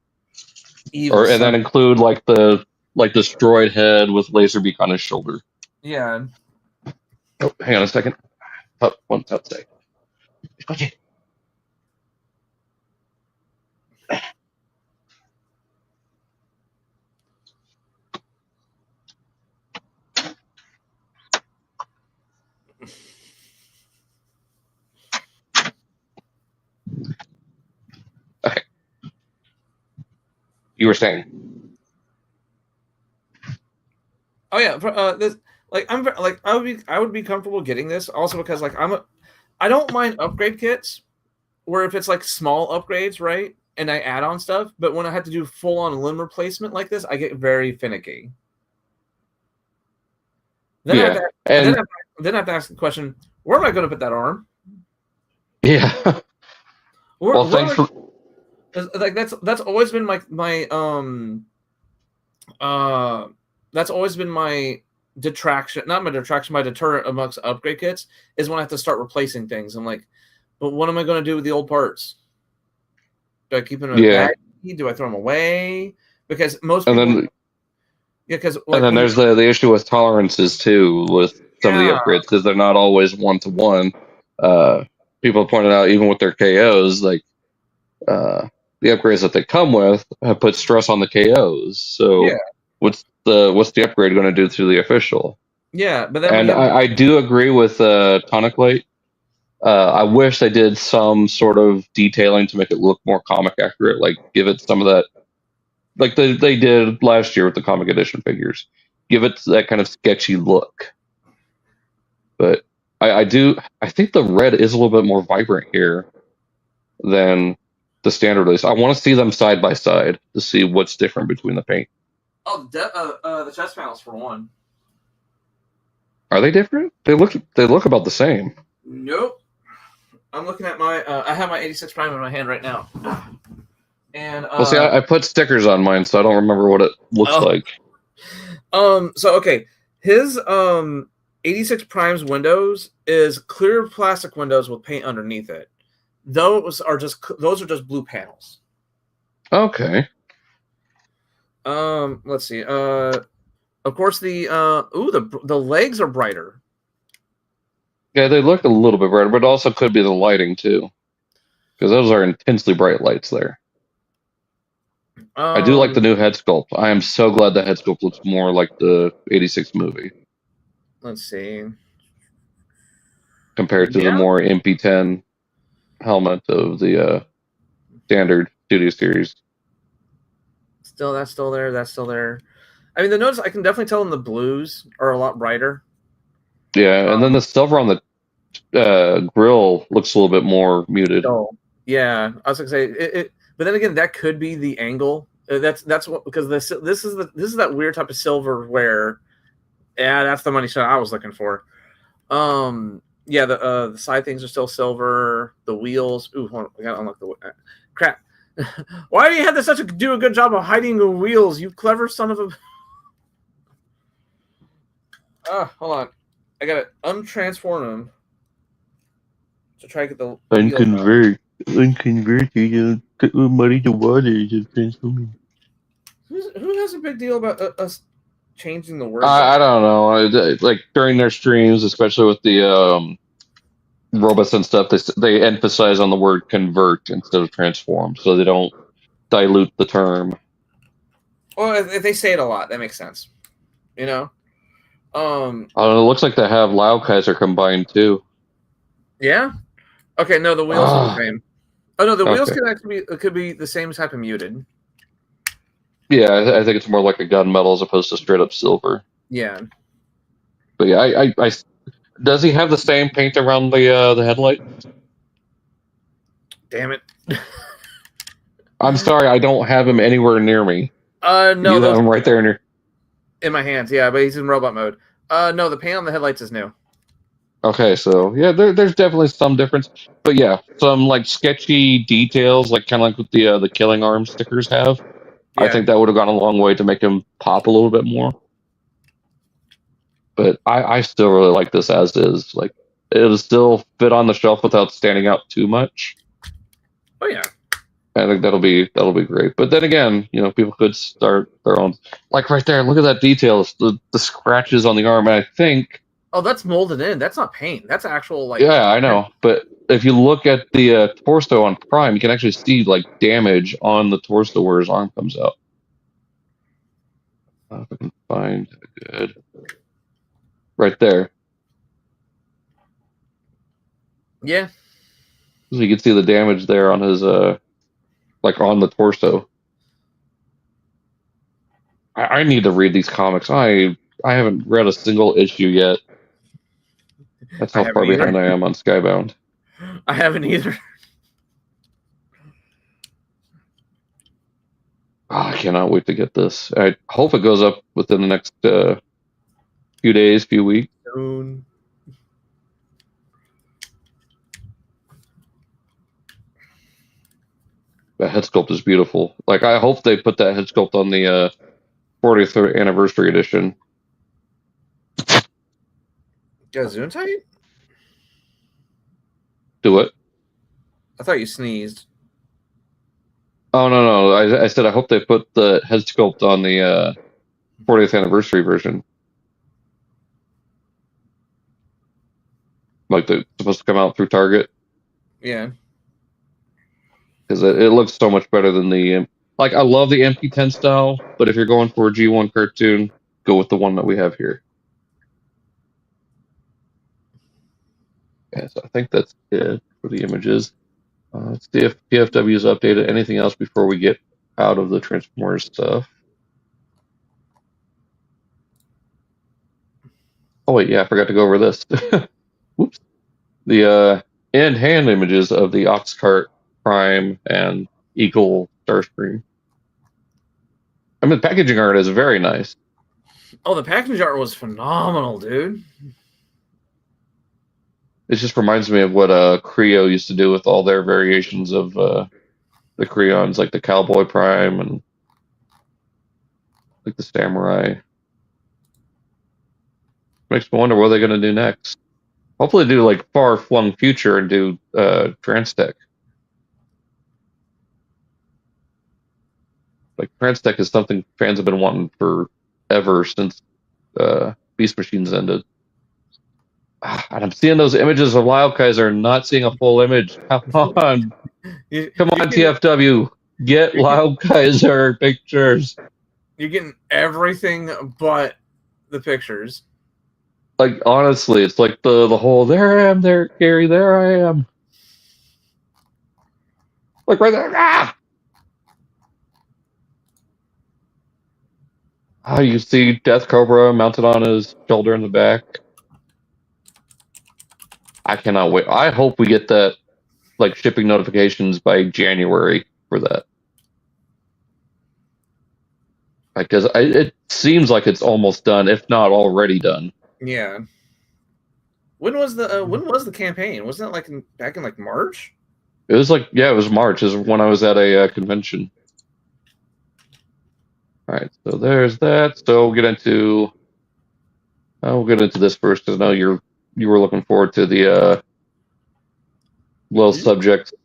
And then include like the destroyed head with laser beak on his shoulder. Yeah. Oh, hang on a second. Oh, one outside. Okay. Okay. You were saying? Oh yeah, this I would be comfortable getting this also because like I don't mind upgrade kits where if it's like small upgrades, right? And I add on stuff, but when I have to do full on limb replacement like this, I get very finicky. Then I have to ask the question, where am I going to put that arm? Yeah. Thanks for like that's always been that's always been my detraction, not my detraction, my deterrent amongst upgrade kits is when I have to start replacing things. I'm like, but what am I going to do with the old parts? Do I keep them in a bag? Do I throw them away? Because most people... and then there's the issue with tolerances too with some of the upgrades because they're not always one-to-one. People pointed out even with their KOs, like the upgrades that they come with have put stress on the KOs. So what's the upgrade going to do to the official? Yeah, but then I do agree with Tonic Light. I wish they did some sort of detailing to make it look more comic accurate, like give it some of that, like they did last year with the comic edition figures. Give it that kind of sketchy look. But I think the red is a little bit more vibrant here than the standard release. I want to see them side by side to see what's different between the paint. Oh, the chest panels for one. Are they different? They look about the same. Nope. I'm looking at my. I have my 86 Prime in my hand right now. And well, see, I put stickers on mine, so I don't remember what it looks like. So okay, his 86 Prime's windows is clear plastic windows with paint underneath it. Those are just blue panels. Okay. Let's see. Of course the legs are brighter. Yeah, they look a little bit brighter, but it also could be the lighting too, because those are intensely bright lights there. I do like the new head sculpt. I am so glad the head sculpt looks more like the 86 movie. Let's see. Compared to the more MP10. helmet of the standard Studio Series. That's still there. That's still there. I mean, the notes I can definitely tell in the blues are a lot brighter. Yeah, and then the silver on the grill looks a little bit more muted. Oh, yeah. I was gonna say it, but then again, that could be the angle. That's what, because this is that weird type of silver where, yeah, that's the money shot I was looking for. Yeah, the side things are still silver. The wheels. Ooh, hold on, I gotta unlock the crap. Why do you have to do a good job of hiding the wheels? You clever son of a. Hold on. I gotta untransform them to try to get the Unconvert money to water is transforming. Who has a big deal about us changing the word? I don't know. Like during their streams, especially with the robots and stuff, they emphasize on the word convert instead of transform, so they don't dilute the term. Well, if they say it a lot, that makes sense. You know. It looks like they have Laukaiser combined too. Yeah. Okay. No, the wheels are the same. Oh no, the wheels could be the same type of muted. Yeah, I think it's more like a gunmetal as opposed to straight up silver. Yeah. But yeah, I does he have the same paint around the headlight? Damn it. I'm sorry, I don't have him anywhere near me. No, you have him right there in my hands. Yeah, but he's in robot mode. No, the paint on the headlights is new. Okay, so yeah, there's definitely some difference, but yeah, some like sketchy details, like kind of like what the killing arm stickers have. Yeah. I think that would have gone a long way to make him pop a little bit more. But I still really like this as is. Like it'll still fit on the shelf without standing out too much. Oh yeah. I think that'll be great. But then again, people could start their own. Like right there, look at that detail. The scratches on the arm. And I think. Oh, that's molded in. That's not paint. That's actual like. Yeah, I know. But if you look at the torso on Prime, you can actually see like damage on the torso where his arm comes out. If I can find good. Right there. Yeah. So you can see the damage there on his like on the torso. I need to read these comics. I haven't read a single issue yet. That's how far behind I am on Skybound. I haven't either. I cannot wait to get this. I hope it goes up within the next few days, few weeks. Soon. That head sculpt is beautiful. Like I hope they put that head sculpt on the 40th anniversary edition. Gesundheit? Do it. I thought you sneezed. Oh no! I said I hope they put the head sculpt on the 40th anniversary version. Like they're supposed to come out through Target. Yeah. Because it looks so much better than the like. I love the MP10 style, but if you're going for a G1 cartoon, go with the one that we have here. Yeah, so I think that's it for the images. Let's see if PFW is updated. Anything else before we get out of the Transformers stuff? Oh wait, yeah, I forgot to go over this. Whoops. The hand images of the Oxcart Prime and Eagle Starscream. I mean, the packaging art is very nice. Oh, the packaging art was phenomenal, dude. It just reminds me of what Creo used to do with all their variations of the Creons, like the Cowboy Prime and like the Samurai. Makes me wonder what they're going to do next. Hopefully do like far-flung future and do Transtech. Like Transtech is something fans have been wanting forever since Beast Machines ended. And I'm seeing those images of Laukaiser and not seeing a full image. Come on. Come on, TFW. Get Laukaiser pictures. You're getting everything but the pictures. Like, honestly, it's like the whole, there I am, there, Gary, there I am. Like right there. Ah! Oh, you see Death Cobra mounted on his shoulder in the back. I cannot wait. I hope we get that like shipping notifications by January for that. Because it seems like it's almost done, if not already done. Yeah. When was the campaign? Wasn't it like back in like March? It was like, yeah, it was March. Is when I was at a convention. All right, so there's that. So we'll get into this first because I know you were looking forward to the little subject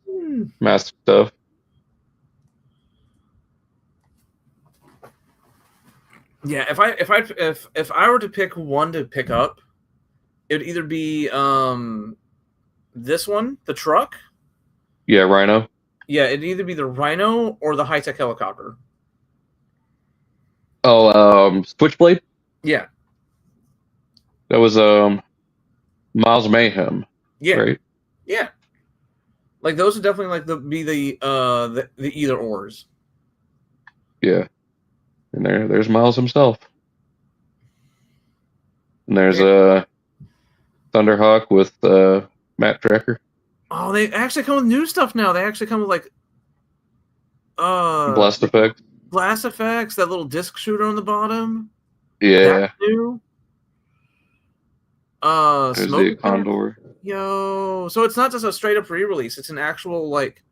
mask stuff. Yeah, if I were to pick one to pick up, it would either be this one, the truck. Yeah, Rhino. Yeah, it'd either be the Rhino or the high-tech helicopter. Oh, Switchblade? Yeah. That was Miles Mayhem. Yeah. Right? Yeah. Like those would definitely like the either ors. Yeah. And there's Miles himself. And there's Thunderhawk with Matt Tracker. Oh, they actually come with new stuff now. They actually come with like Blast effects. Blast effects, that little disc shooter on the bottom. Yeah. That's new. There's the Condor. Yo, so it's not just a straight up re-release. It's an actual like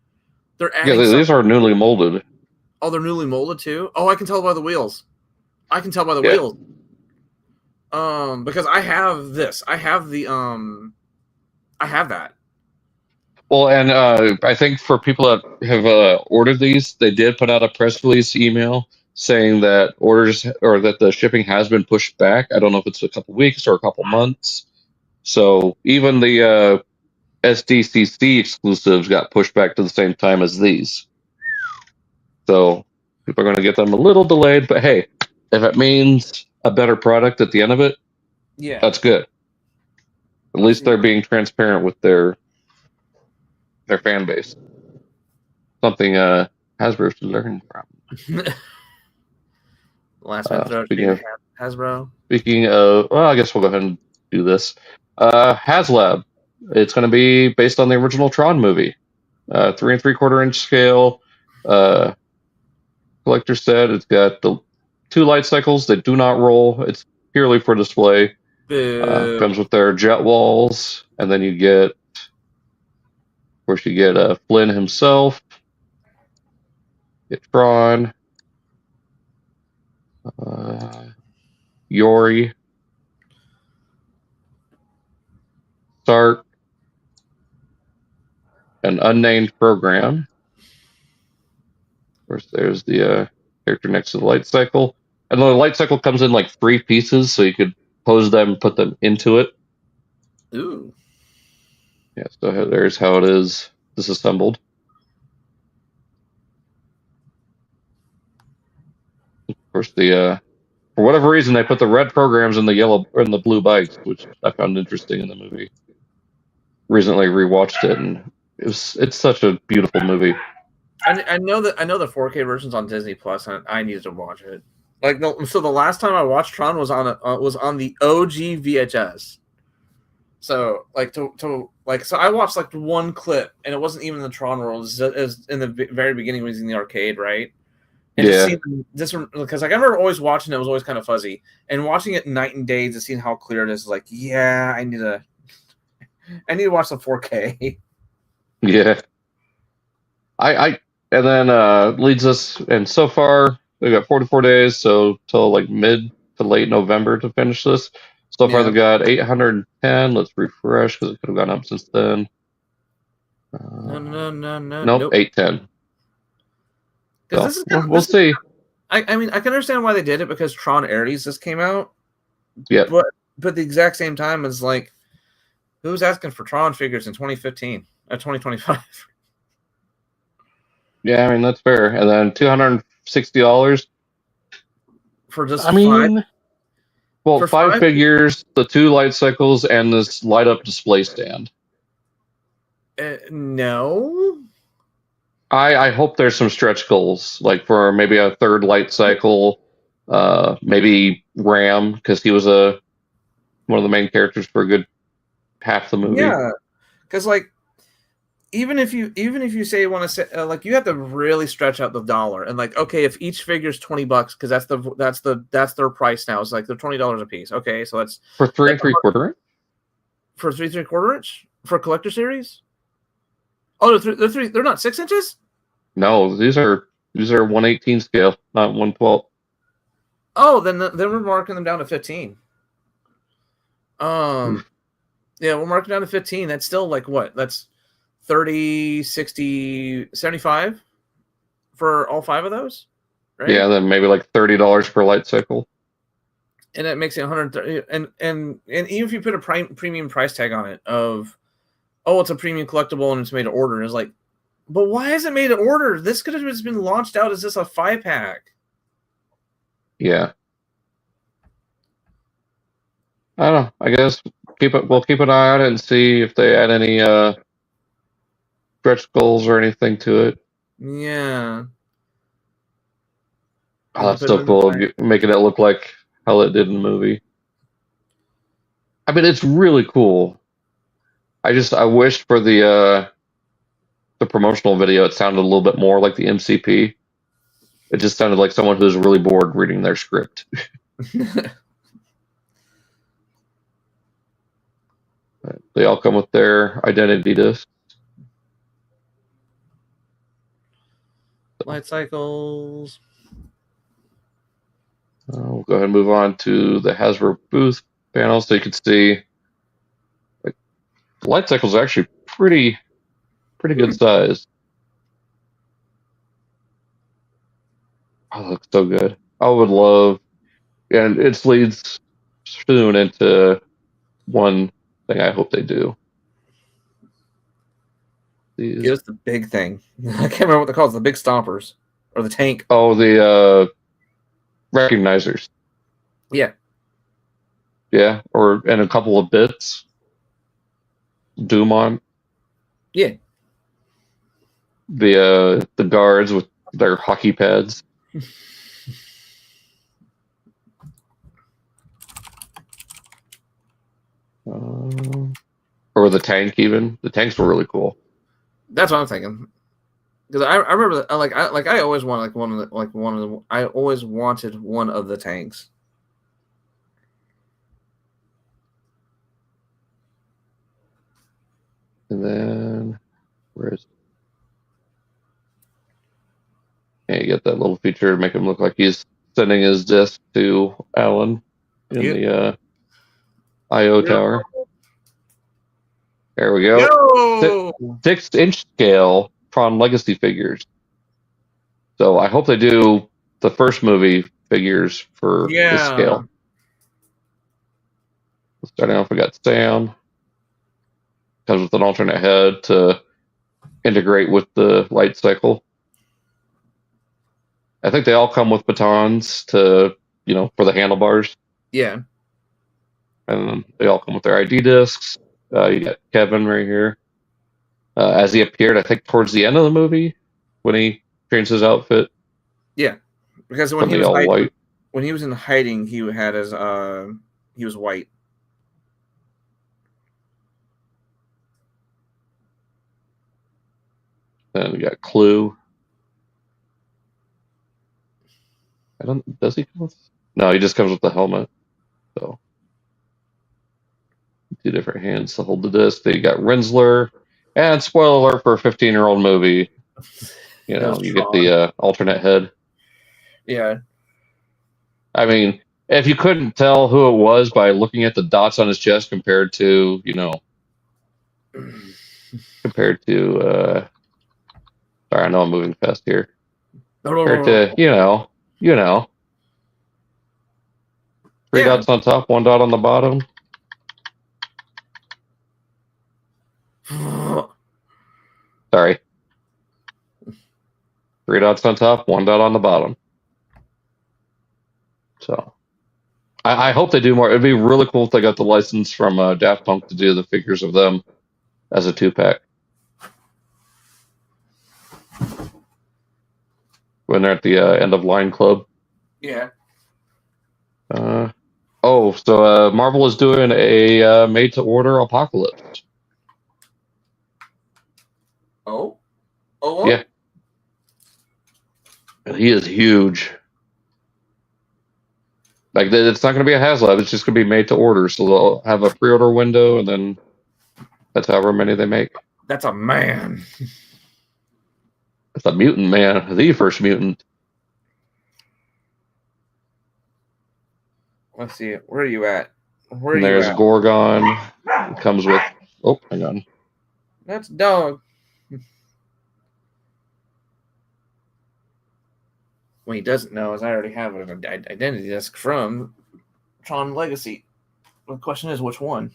they're adding. Yeah, these are newly molded. Oh, they're newly molded too. Oh, I can tell by the wheels. Wheels. Because I have this. I have the I have that. Well, and I think for people that have ordered these, they did put out a press release email saying that orders or that the shipping has been pushed back. I don't know if it's a couple weeks or a couple months. So even the SDCC exclusives got pushed back to the same time as these. So people are going to get them a little delayed, but hey, if it means a better product at the end of it, yeah, that's good. At least they're being transparent with their fan base. Something Hasbro should learn from. Last minute Hasbro. Speaking of, well, I guess we'll go ahead and do this. Haslab. It's going to be based on the original Tron movie. 3 3/4 inch scale. Collector set. It's got the 2 light cycles that do not roll. It's purely for display. Comes with their jet walls, and then you get, of course, you get Flynn himself. Get Tron. Yori. Stark. An unnamed program. Of course, there's the character next to the light cycle. And the light cycle comes in like 3 pieces, so you could pose them and put them into it. Ooh. Yeah, so there's how it is disassembled. Of course, for whatever reason, they put the red programs in the yellow or in the blue bikes, which I found interesting in the movie. Recently rewatched it, and it's such a beautiful movie. I know the 4K version's on Disney Plus, and I needed to watch it. So the last time I watched Tron was on the OG VHS. So so I watched like one clip, and it wasn't even the Tron world. It was in the very beginning. It was in the arcade, right? And yeah. This because like I remember always watching it, was always kind of fuzzy, and watching it night and day to see how clear it is. Like, yeah, I need to watch the 4K. Yeah. And then leads us, and so far they've got 44 days, so till like mid to late November to finish this. So far they've got 810. Let's refresh because it could have gone up since then. No. Nope. 810. So, we'll see. I mean, I can understand why they did it because Tron Ares just came out. Yeah. But the exact same time is like, who's asking for Tron figures in 2015 or 2025? Yeah, I mean that's fair. And then $260 for just for 5 figures, the 2 light cycles, and this light up display stand. No. I hope there's some stretch goals, like for maybe a third light cycle, maybe Ram, because he was one of the main characters for a good half the movie. Yeah, because like even if you say you want to say like you have to really stretch out the dollar and like okay, if each figure is $20 because that's their price now. It's like they're $20 a piece. Okay, so that's for 3 3/4 inch. For 3 3/4 inch for collector series. Oh, they're not 6 inches. No, these are 1/18 scale, not 1/12. Oh, then we're marking them down to 15. Yeah, we're marking down to 15. That's still like what? That's 30, 60, 75 for all 5 of those, right? Yeah, then maybe like $30 per light cycle. And that makes it 130. And even if you put a premium price tag on it of, oh, it's a premium collectible and it's made to order, and it's like, but why is it made to order? This could have just been launched out as just a 5-pack. Yeah. I don't know. I guess we'll keep an eye on it and see if they add any stretch goals or anything to it. Yeah. Oh, that's so cool, making it look like how it did in the movie. I mean, it's really cool. I wish for the promotional video it sounded a little bit more like the MCP. It just sounded like someone who's really bored reading their script. They all come with their identity discs. Light cycles. We'll go ahead and move on to the Hasbro booth panel so you can see like the light cycles are actually pretty good size. Oh, it looks so good. I would love, and it leads soon into one thing I hope they do. Here's the big thing. I can't remember what they're called. The big stompers or the tank. Oh, the recognizers. Yeah. Yeah, and a couple of bits. Doomon. Yeah. The guards with their hockey pads. Or the tank even. The tanks were really cool. That's what I'm thinking. Because I remember I always wanted I always wanted one of the tanks. And then where is it? Yeah, you get that little feature to make him look like he's sending his disc to Alan in the IO tower. There we go. 6-inch scale Tron Legacy figures. So I hope they do the first movie figures for this scale. Starting off, we got Sam. Comes with an alternate head to integrate with the light cycle. I think they all come with batons for the handlebars. Yeah. And they all come with their ID discs. You got Kevin right here. As he appeared, I think, towards the end of the movie when he changed his outfit. Yeah. Because when he was in hiding, he had his he was white. Then we got Clue. Does he come with? No, he just comes with the helmet. So 2 different hands to hold the disc. Then you got Rinsler. And spoiler alert for a 15-year-old movie. You get the alternate head. Yeah. I mean, if you couldn't tell who it was by looking at the dots on his chest compared to, sorry, I know I'm moving fast here. Compared to, 3 dots on top, 1 dot on the bottom. Sorry. 3 dots on top, 1 dot on the bottom. So, I hope they do more. It'd be really cool if they got the license from Daft Punk to do the figures of them as a 2-pack. when they're at the end of line club. Yeah. So Marvel is doing a made to order Apocalypse. Oh. Oh. Yeah. And he is huge. Like it's not going to be a Haslab. It's just going to be made to order. So they'll have a pre-order window, and then that's however many they make. That's a man. It's a mutant man, the first mutant. Let's see. Where are you at? There's Gorgon. It comes with. Oh, hang on. That's dog. What he doesn't know is I already have an identity disc from Tron Legacy. The question is, which one?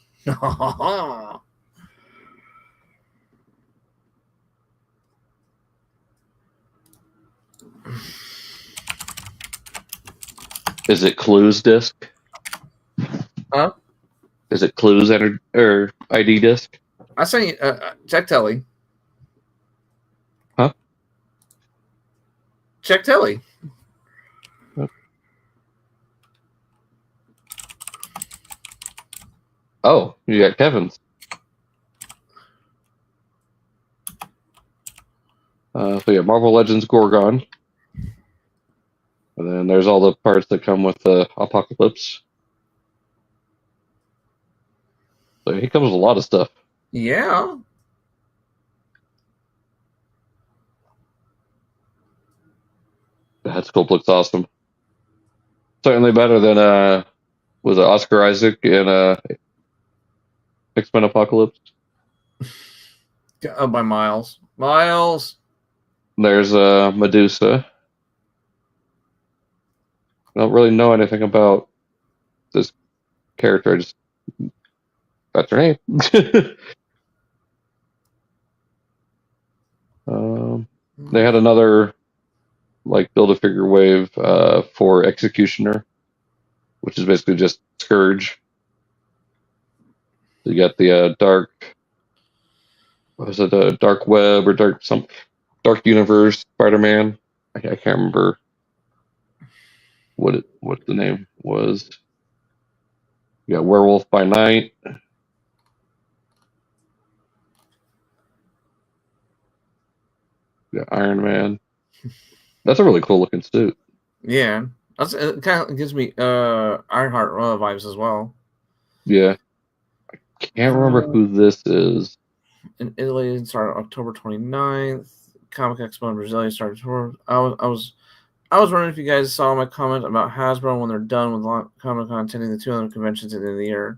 Is it Clue's disc? Huh? Is it Clue's or ID disc? I sent you. Check Telly. Huh? Check Telly. Oh, you got Kevin's. So yeah, Marvel Legends Gorgon. And then there's all the parts that come with the Apocalypse. So he comes with a lot of stuff. Yeah. That sculpt looks awesome. Certainly better than was it Oscar Isaac in X-Men Apocalypse? By miles. Miles. There's Medusa. I don't really know anything about this character. I just that's her name. They had another like Build-A-Figure wave for Executioner, which is basically just Scourge. So you got the dark. What was it? Dark Web or Dark Universe Spider-Man. I can't remember what the name was. You got Werewolf by Night. You got Iron Man. That's a really cool looking suit. Yeah. It kind of gives me Ironheart vibes as well. Yeah. I can't remember who this is. In Italy, it started October 29th. Comic Expo in Brazil started tour. I was wondering if you guys saw my comment about Hasbro when they're done with Comic-Con attending the 200 conventions at the end of the year.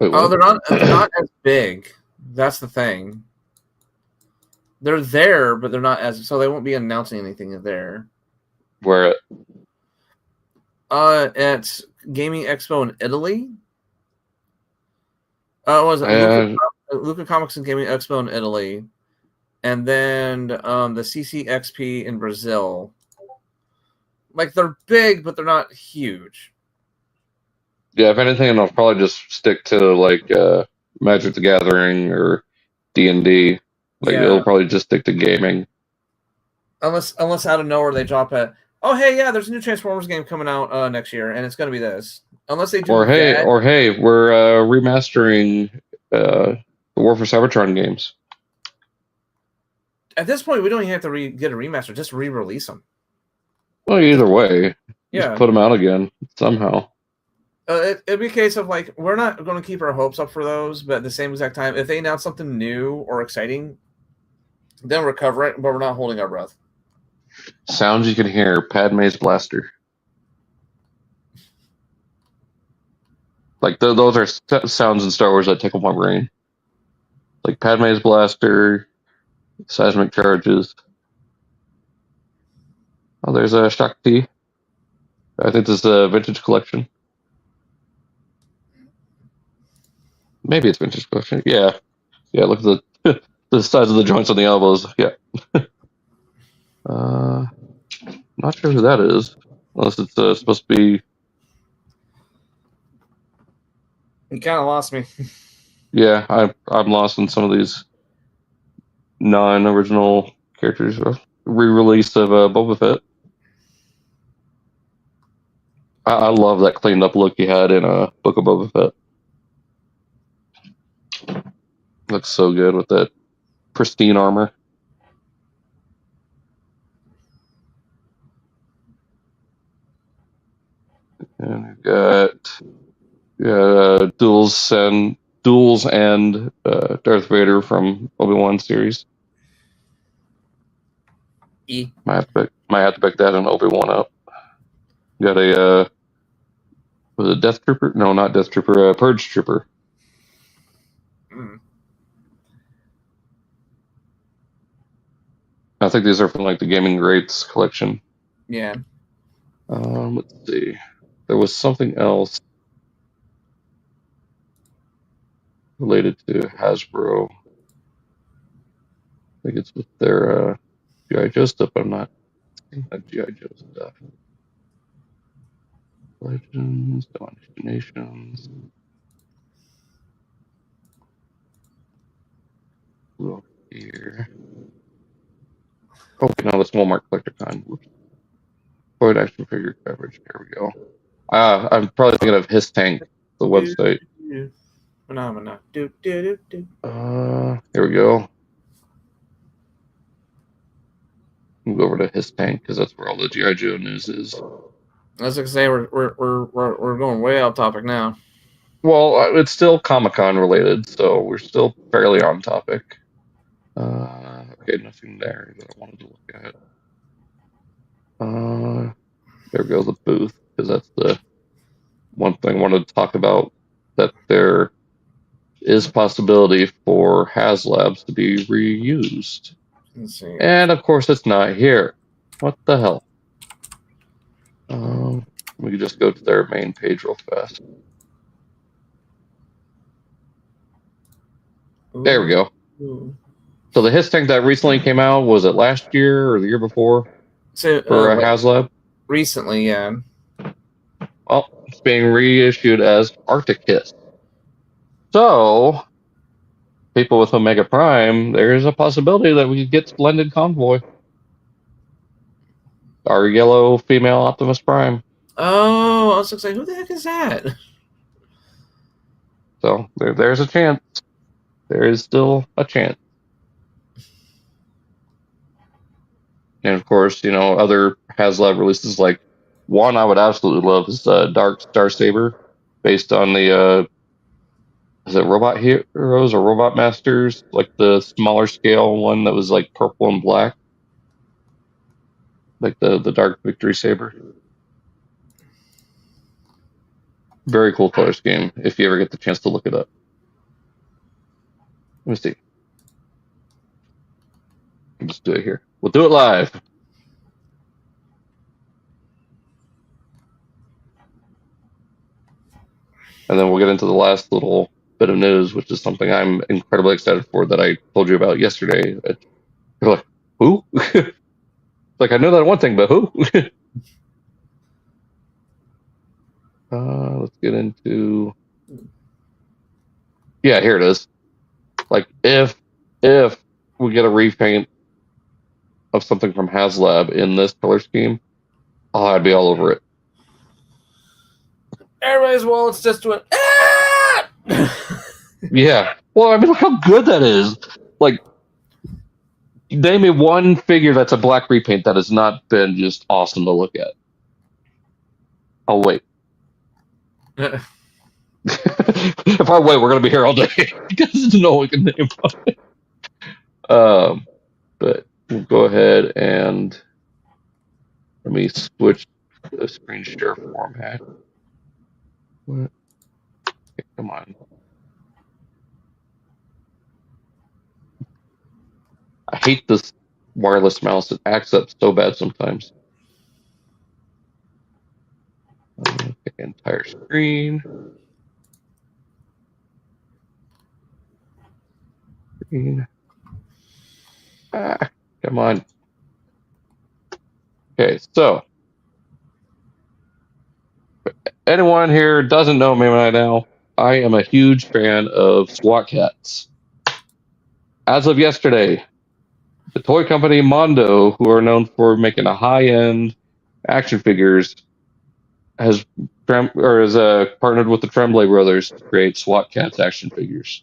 Wait, they're not as big. That's the thing. They're there, but they're not as so they won't be announcing anything there. Where at Gaming Expo in Italy. It was Luca Comics and Gaming Expo in Italy, and then the CCXP in Brazil. Like they're big, but they're not huge. Yeah, if anything, I'll probably just stick to like Magic the Gathering or D&D. Like it'll probably just stick to gaming. Unless out of nowhere they drop a hey, yeah, there's a new Transformers game coming out next year, and it's going to be this. Unless they do or hey, we're remastering the War for Cybertron games. At this point, we don't even have to get a remaster; just re-release them. Well, either way, just put them out again somehow. It'd be a case of like we're not going to keep our hopes up for those, but at the same exact time, if they announce something new or exciting, then we'll cover it, but we're not holding our breath. Sounds you can hear: Padme's blaster. Like those are sounds in Star Wars that tickle my brain. Like Padme's blaster, seismic charges. Oh, there's a Shakti. I think this is a vintage collection. Maybe it's vintage collection. Yeah. Look at the size of the joints on the elbows. Yeah. Not sure who that is, unless it's supposed to be. You kind of lost me. Yeah, I'm lost in some of these non-original characters. re-release of Boba Fett. I love that cleaned up look he had in Book of Boba Fett. Looks so good with that pristine armor. And we've got duels and Darth Vader from Obi-Wan series. Might have to pick that and Obi-Wan up. Got a was it Death Trooper? No, not Death Trooper. Purge Trooper. I think these are from like the Gaming Greats collection. Yeah. Let's see. There was something else related to Hasbro. I think it's with their G.I. Joe stuff. I'm not seeing that G.I. Joe stuff. Legends, Nations. Look here. Oh, no, that's Walmart CollectorCon. Whoops. Void action figure coverage. There we go. I'm probably thinking of His Tank, the website. Phenomena. Here we go. We'll go over to His Tank because that's where all the G.I. Joe news is. I was gonna say we're going way off topic now. Well, it's still Comic-Con related, so we're still fairly on topic. Okay, nothing there that I wanted to look at. There goes the booth, because that's the one thing I wanted to talk about, that there is possibility for Haslabs to be reused. Let's see. And of course it's not here. What the hell? We can just go to their main page real fast. There we go. Ooh. So the His Tank that recently came out, was it last year or the year before? So, for Haslab? Recently, yeah. Well, it's being reissued as Arctic Hiss. So, people with Omega Prime, there's a possibility that we could get Splendid Convoy. Our yellow female Optimus Prime. Oh, I was going to say, who the heck is that? So, there's a chance. There is still a chance. And of course, other Haslab releases, like one I would absolutely love is Dark Star Saber, based on the is it Robot Heroes or Robot Masters, like the smaller scale one that was like purple and black, like the Dark Victory Saber. Very cool color scheme if you ever get the chance to look it up. Let me see. I'll just do it here. We'll do it live. And then we'll get into the last little bit of news, which is something I'm incredibly excited for that I told you about yesterday. You're like, who? Like, I know that one thing, but who? Let's get into... Yeah, here it is. Like, if we get a repaint of something from Haslab in this color scheme, I'd be all over it. Everybody's wallets just went, ah! Yeah. Well, I mean, look how good that is. Like, name me one figure that's a black repaint that has not been just awesome to look at. Oh, wait. If I wait, we're going to be here all day. Because no one can name it. But we'll go ahead and let me switch the screen share format. What? Okay, come on. I hate this wireless mouse. It acts up so bad sometimes. Pick entire screen. Come on. Okay, so anyone here doesn't know me right now, I am a huge fan of SWAT cats. As of yesterday, the toy company Mondo, who are known for making a high-end action figures, has partnered with the Tremblay brothers to create SWAT Cats action figures.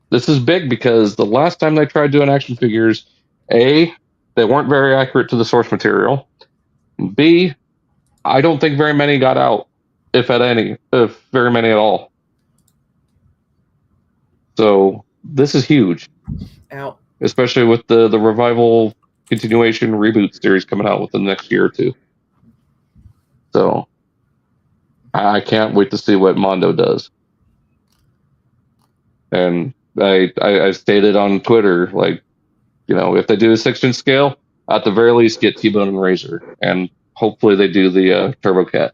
This is big because the last time they tried doing action figures, A, they weren't very accurate to the source material. B, I don't think very many got out, if very many at all. So this is huge. Out. Especially with the revival continuation reboot series coming out within the next year or two. So I can't wait to see what Mondo does. And I stated on Twitter, like, if they do a 6-inch scale, at the very least get T-Bone and Razor, and hopefully they do the Turbo Cat.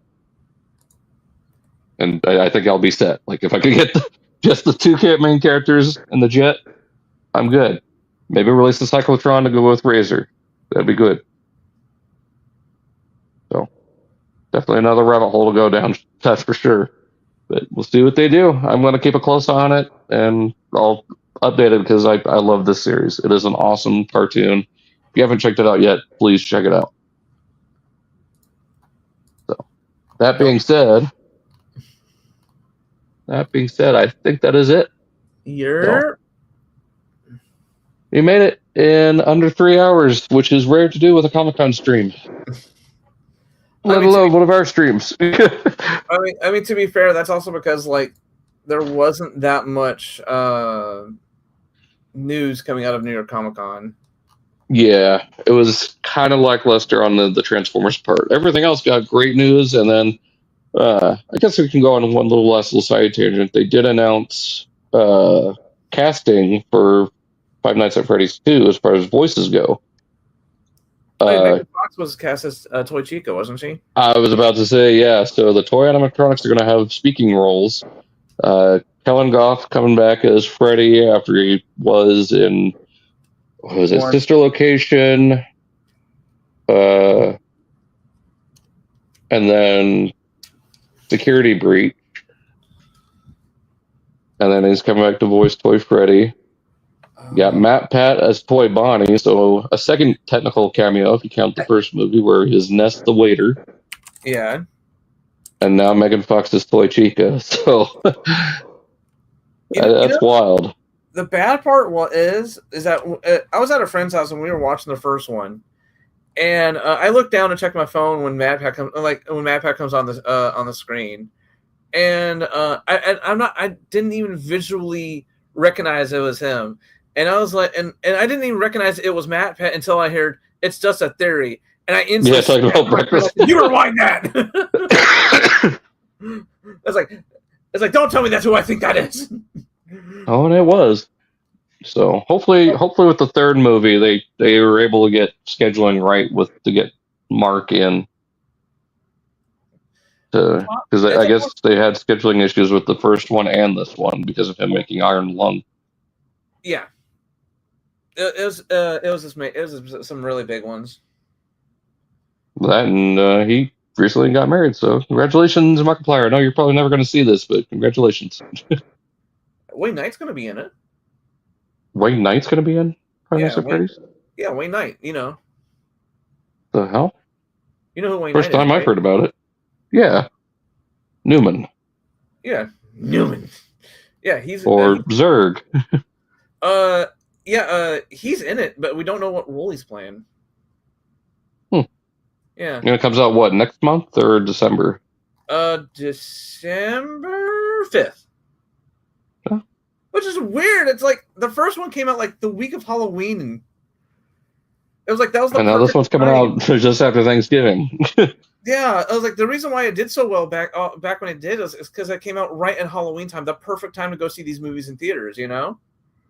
And I think I'll be set. Like, if I could get just the two main characters and the Jet, I'm good. Maybe release the Cyclotron to go with Razor. That'd be good. So, definitely another rabbit hole to go down, that's for sure. But we'll see what they do. I'm going to keep a close eye on it, and I'll update it because I love this series. It is an awesome cartoon. If you haven't checked it out yet, please check it out. So, that being said, I think that is it. You made it in under 3 hours, which is rare to do with a Comic-Con stream. Let alone one of our streams. I mean, to be fair, that's also because there wasn't that much news coming out of New York Comic-Con. Yeah, it was kind of lackluster on the Transformers part. Everything else got great news, and then I guess we can go on one little side tangent. They did announce casting for Five Nights at Freddy's 2 as far as voices go. Megan Fox was cast as Toy Chica, wasn't she? I was about to say, yeah. So the toy animatronics are going to have speaking roles. Kellen Goff coming back as Freddy after he was in Sister Location, and then Security Breach, and then he's coming back to voice Toy Freddy. You got Matt Pat as Toy Bonnie, so a second technical cameo if you count the first movie where he is Ness the waiter. Yeah. And now Megan Fox is Toy Chica, so that's wild. The bad part is that I was at a friend's house and we were watching the first one, and I looked down to check my phone when Matt Pat comes on the screen, and I didn't even visually recognize it was him. And I was like, and I didn't even recognize it was Matt Pat until I heard It's Just a Theory. And I instantly talking about breakfast. You rewind that. It's like, don't tell me that's who I think that is. Oh, and it was. So hopefully with the third movie, they were able to get scheduling right to get Mark in. Because I guess they had scheduling issues with the first one and this one because of him making Iron Lung. Yeah. It was some really big ones. That, and he recently got married, so congratulations, Markiplier. I know you're probably never going to see this, but congratulations. Wayne Knight's going to be in it. Wayne Knight's going to be in Five Nights at Freddy's? Yeah, Wayne Knight, The hell? You know who Wayne Knight is? First time I've heard about it. Yeah. Newman. Yeah, Newman. Yeah, he's... Or Zurg. He's in it, but we don't know what role he's playing. Yeah. And it comes out, what, next month or December? December 5th. Huh? Which is weird. It's like the first one came out like the week of Halloween, and it was like that was the. And now this one's coming out just after Thanksgiving. Yeah, I was like, the reason why it did so well back when it did is because it came out right at Halloween time, the perfect time to go see these movies in theaters, you know?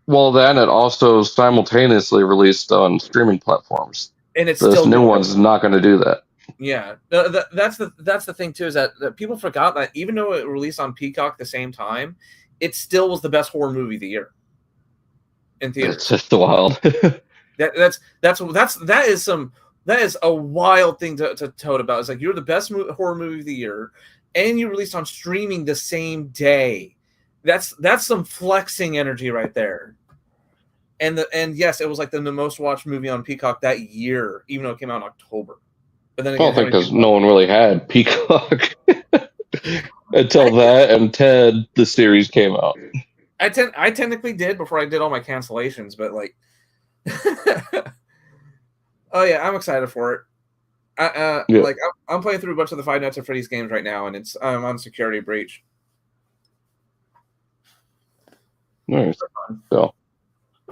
Well, then it also simultaneously released on streaming platforms. And it's this still new one's not going to do that. Yeah, that's the thing too, is that people forgot that even though it released on Peacock the same time, it still was the best horror movie of the year in theaters. It's just wild. That is a wild thing to tote about. It's like you're the best horror movie of the year, and you released on streaming the same day. That's some flexing energy right there. And yes, it was like the most watched movie on Peacock that year, even though it came out in October. But then again, I think because no one really had Peacock until that and Ted, the series came out. I technically did before I did all my cancellations, but like, oh yeah, I'm excited for it. Like I'm playing through a bunch of the Five Nights at Freddy's games right now, and it's on Security Breach. Nice. So,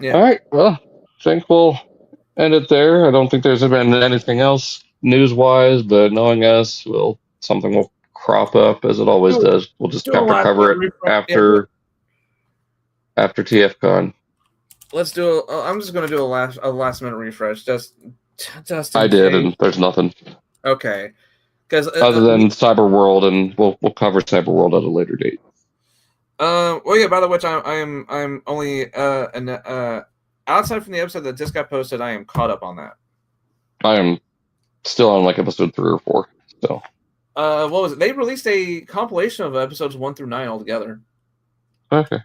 yeah. All right. Well, I think we'll end it there. I don't think there's been anything else news-wise, but knowing us, something will crop up as it always does. We'll just have to cover it after TFcon. Let's do. I'm just going to do a last minute refresh. Just I did, and there's nothing. Okay. Because other than Cyber World, and we'll cover Cyber World at a later date. Well, yeah. By the way, I'm only outside from the episode that just got posted. I am caught up on that. I am still on like episode 3 or 4. So. What was it? They released a compilation of episodes 1 through 9 altogether. Okay.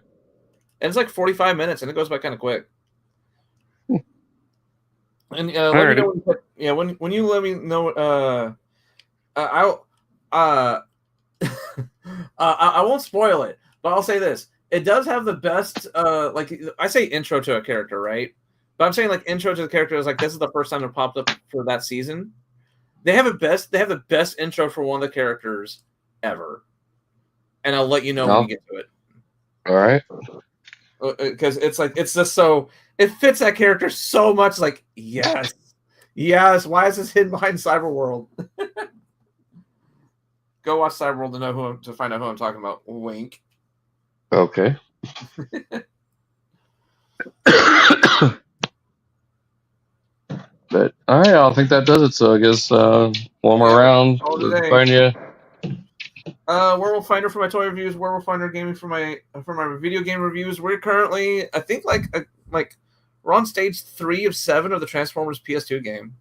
And it's like 45 minutes, and it goes by kind of quick. And let me know when you let me know. I won't spoil it, but I'll say this: it does have the best. Like I say, intro to a character, right? But I'm saying like intro to the character is like this is the first time it popped up for that season. They have the best intro for one of the characters ever, and I'll let you know when you get to it. All right. Because it's like it's just so it fits that character so much. Like yes. Why is this hidden behind Cyberworld? Go watch Cyberworld to find out who I'm talking about. Wink. Okay. But all right, I think that does it. So I guess one more round. Find you. Werewolf Finder for my toy reviews. Werewolf Finder Gaming for my video game reviews. We're currently, I think, we're on stage 3 of 7 of the Transformers PS2 game.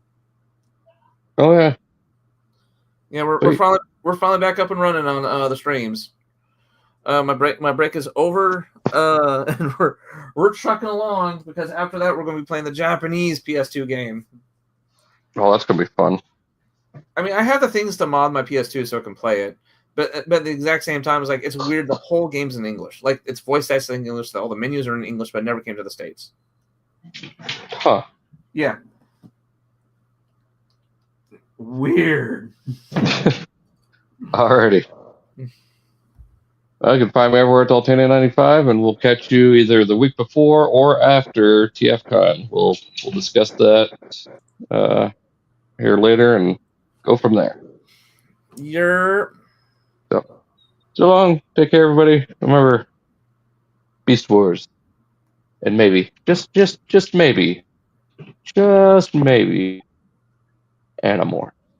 Oh yeah. Yeah, we're finally back up and running on the streams. My break is over, and we're trucking along because after that we're going to be playing the Japanese PS2 game. Oh, that's going to be fun. I mean, I have the things to mod my PS2 so I can play it, but at the exact same time, it's like it's weird. The whole game's in English, like it's voice acted in English. All the menus are in English, but it never came to the States. Huh? Yeah. Weird. Alrighty. You can find me everywhere at Daltania95, and we'll catch you either the week before or after TFcon. We'll discuss that here later and go from there. So long. Take care, everybody. Remember, Beast Wars, and maybe just maybe, Animorph.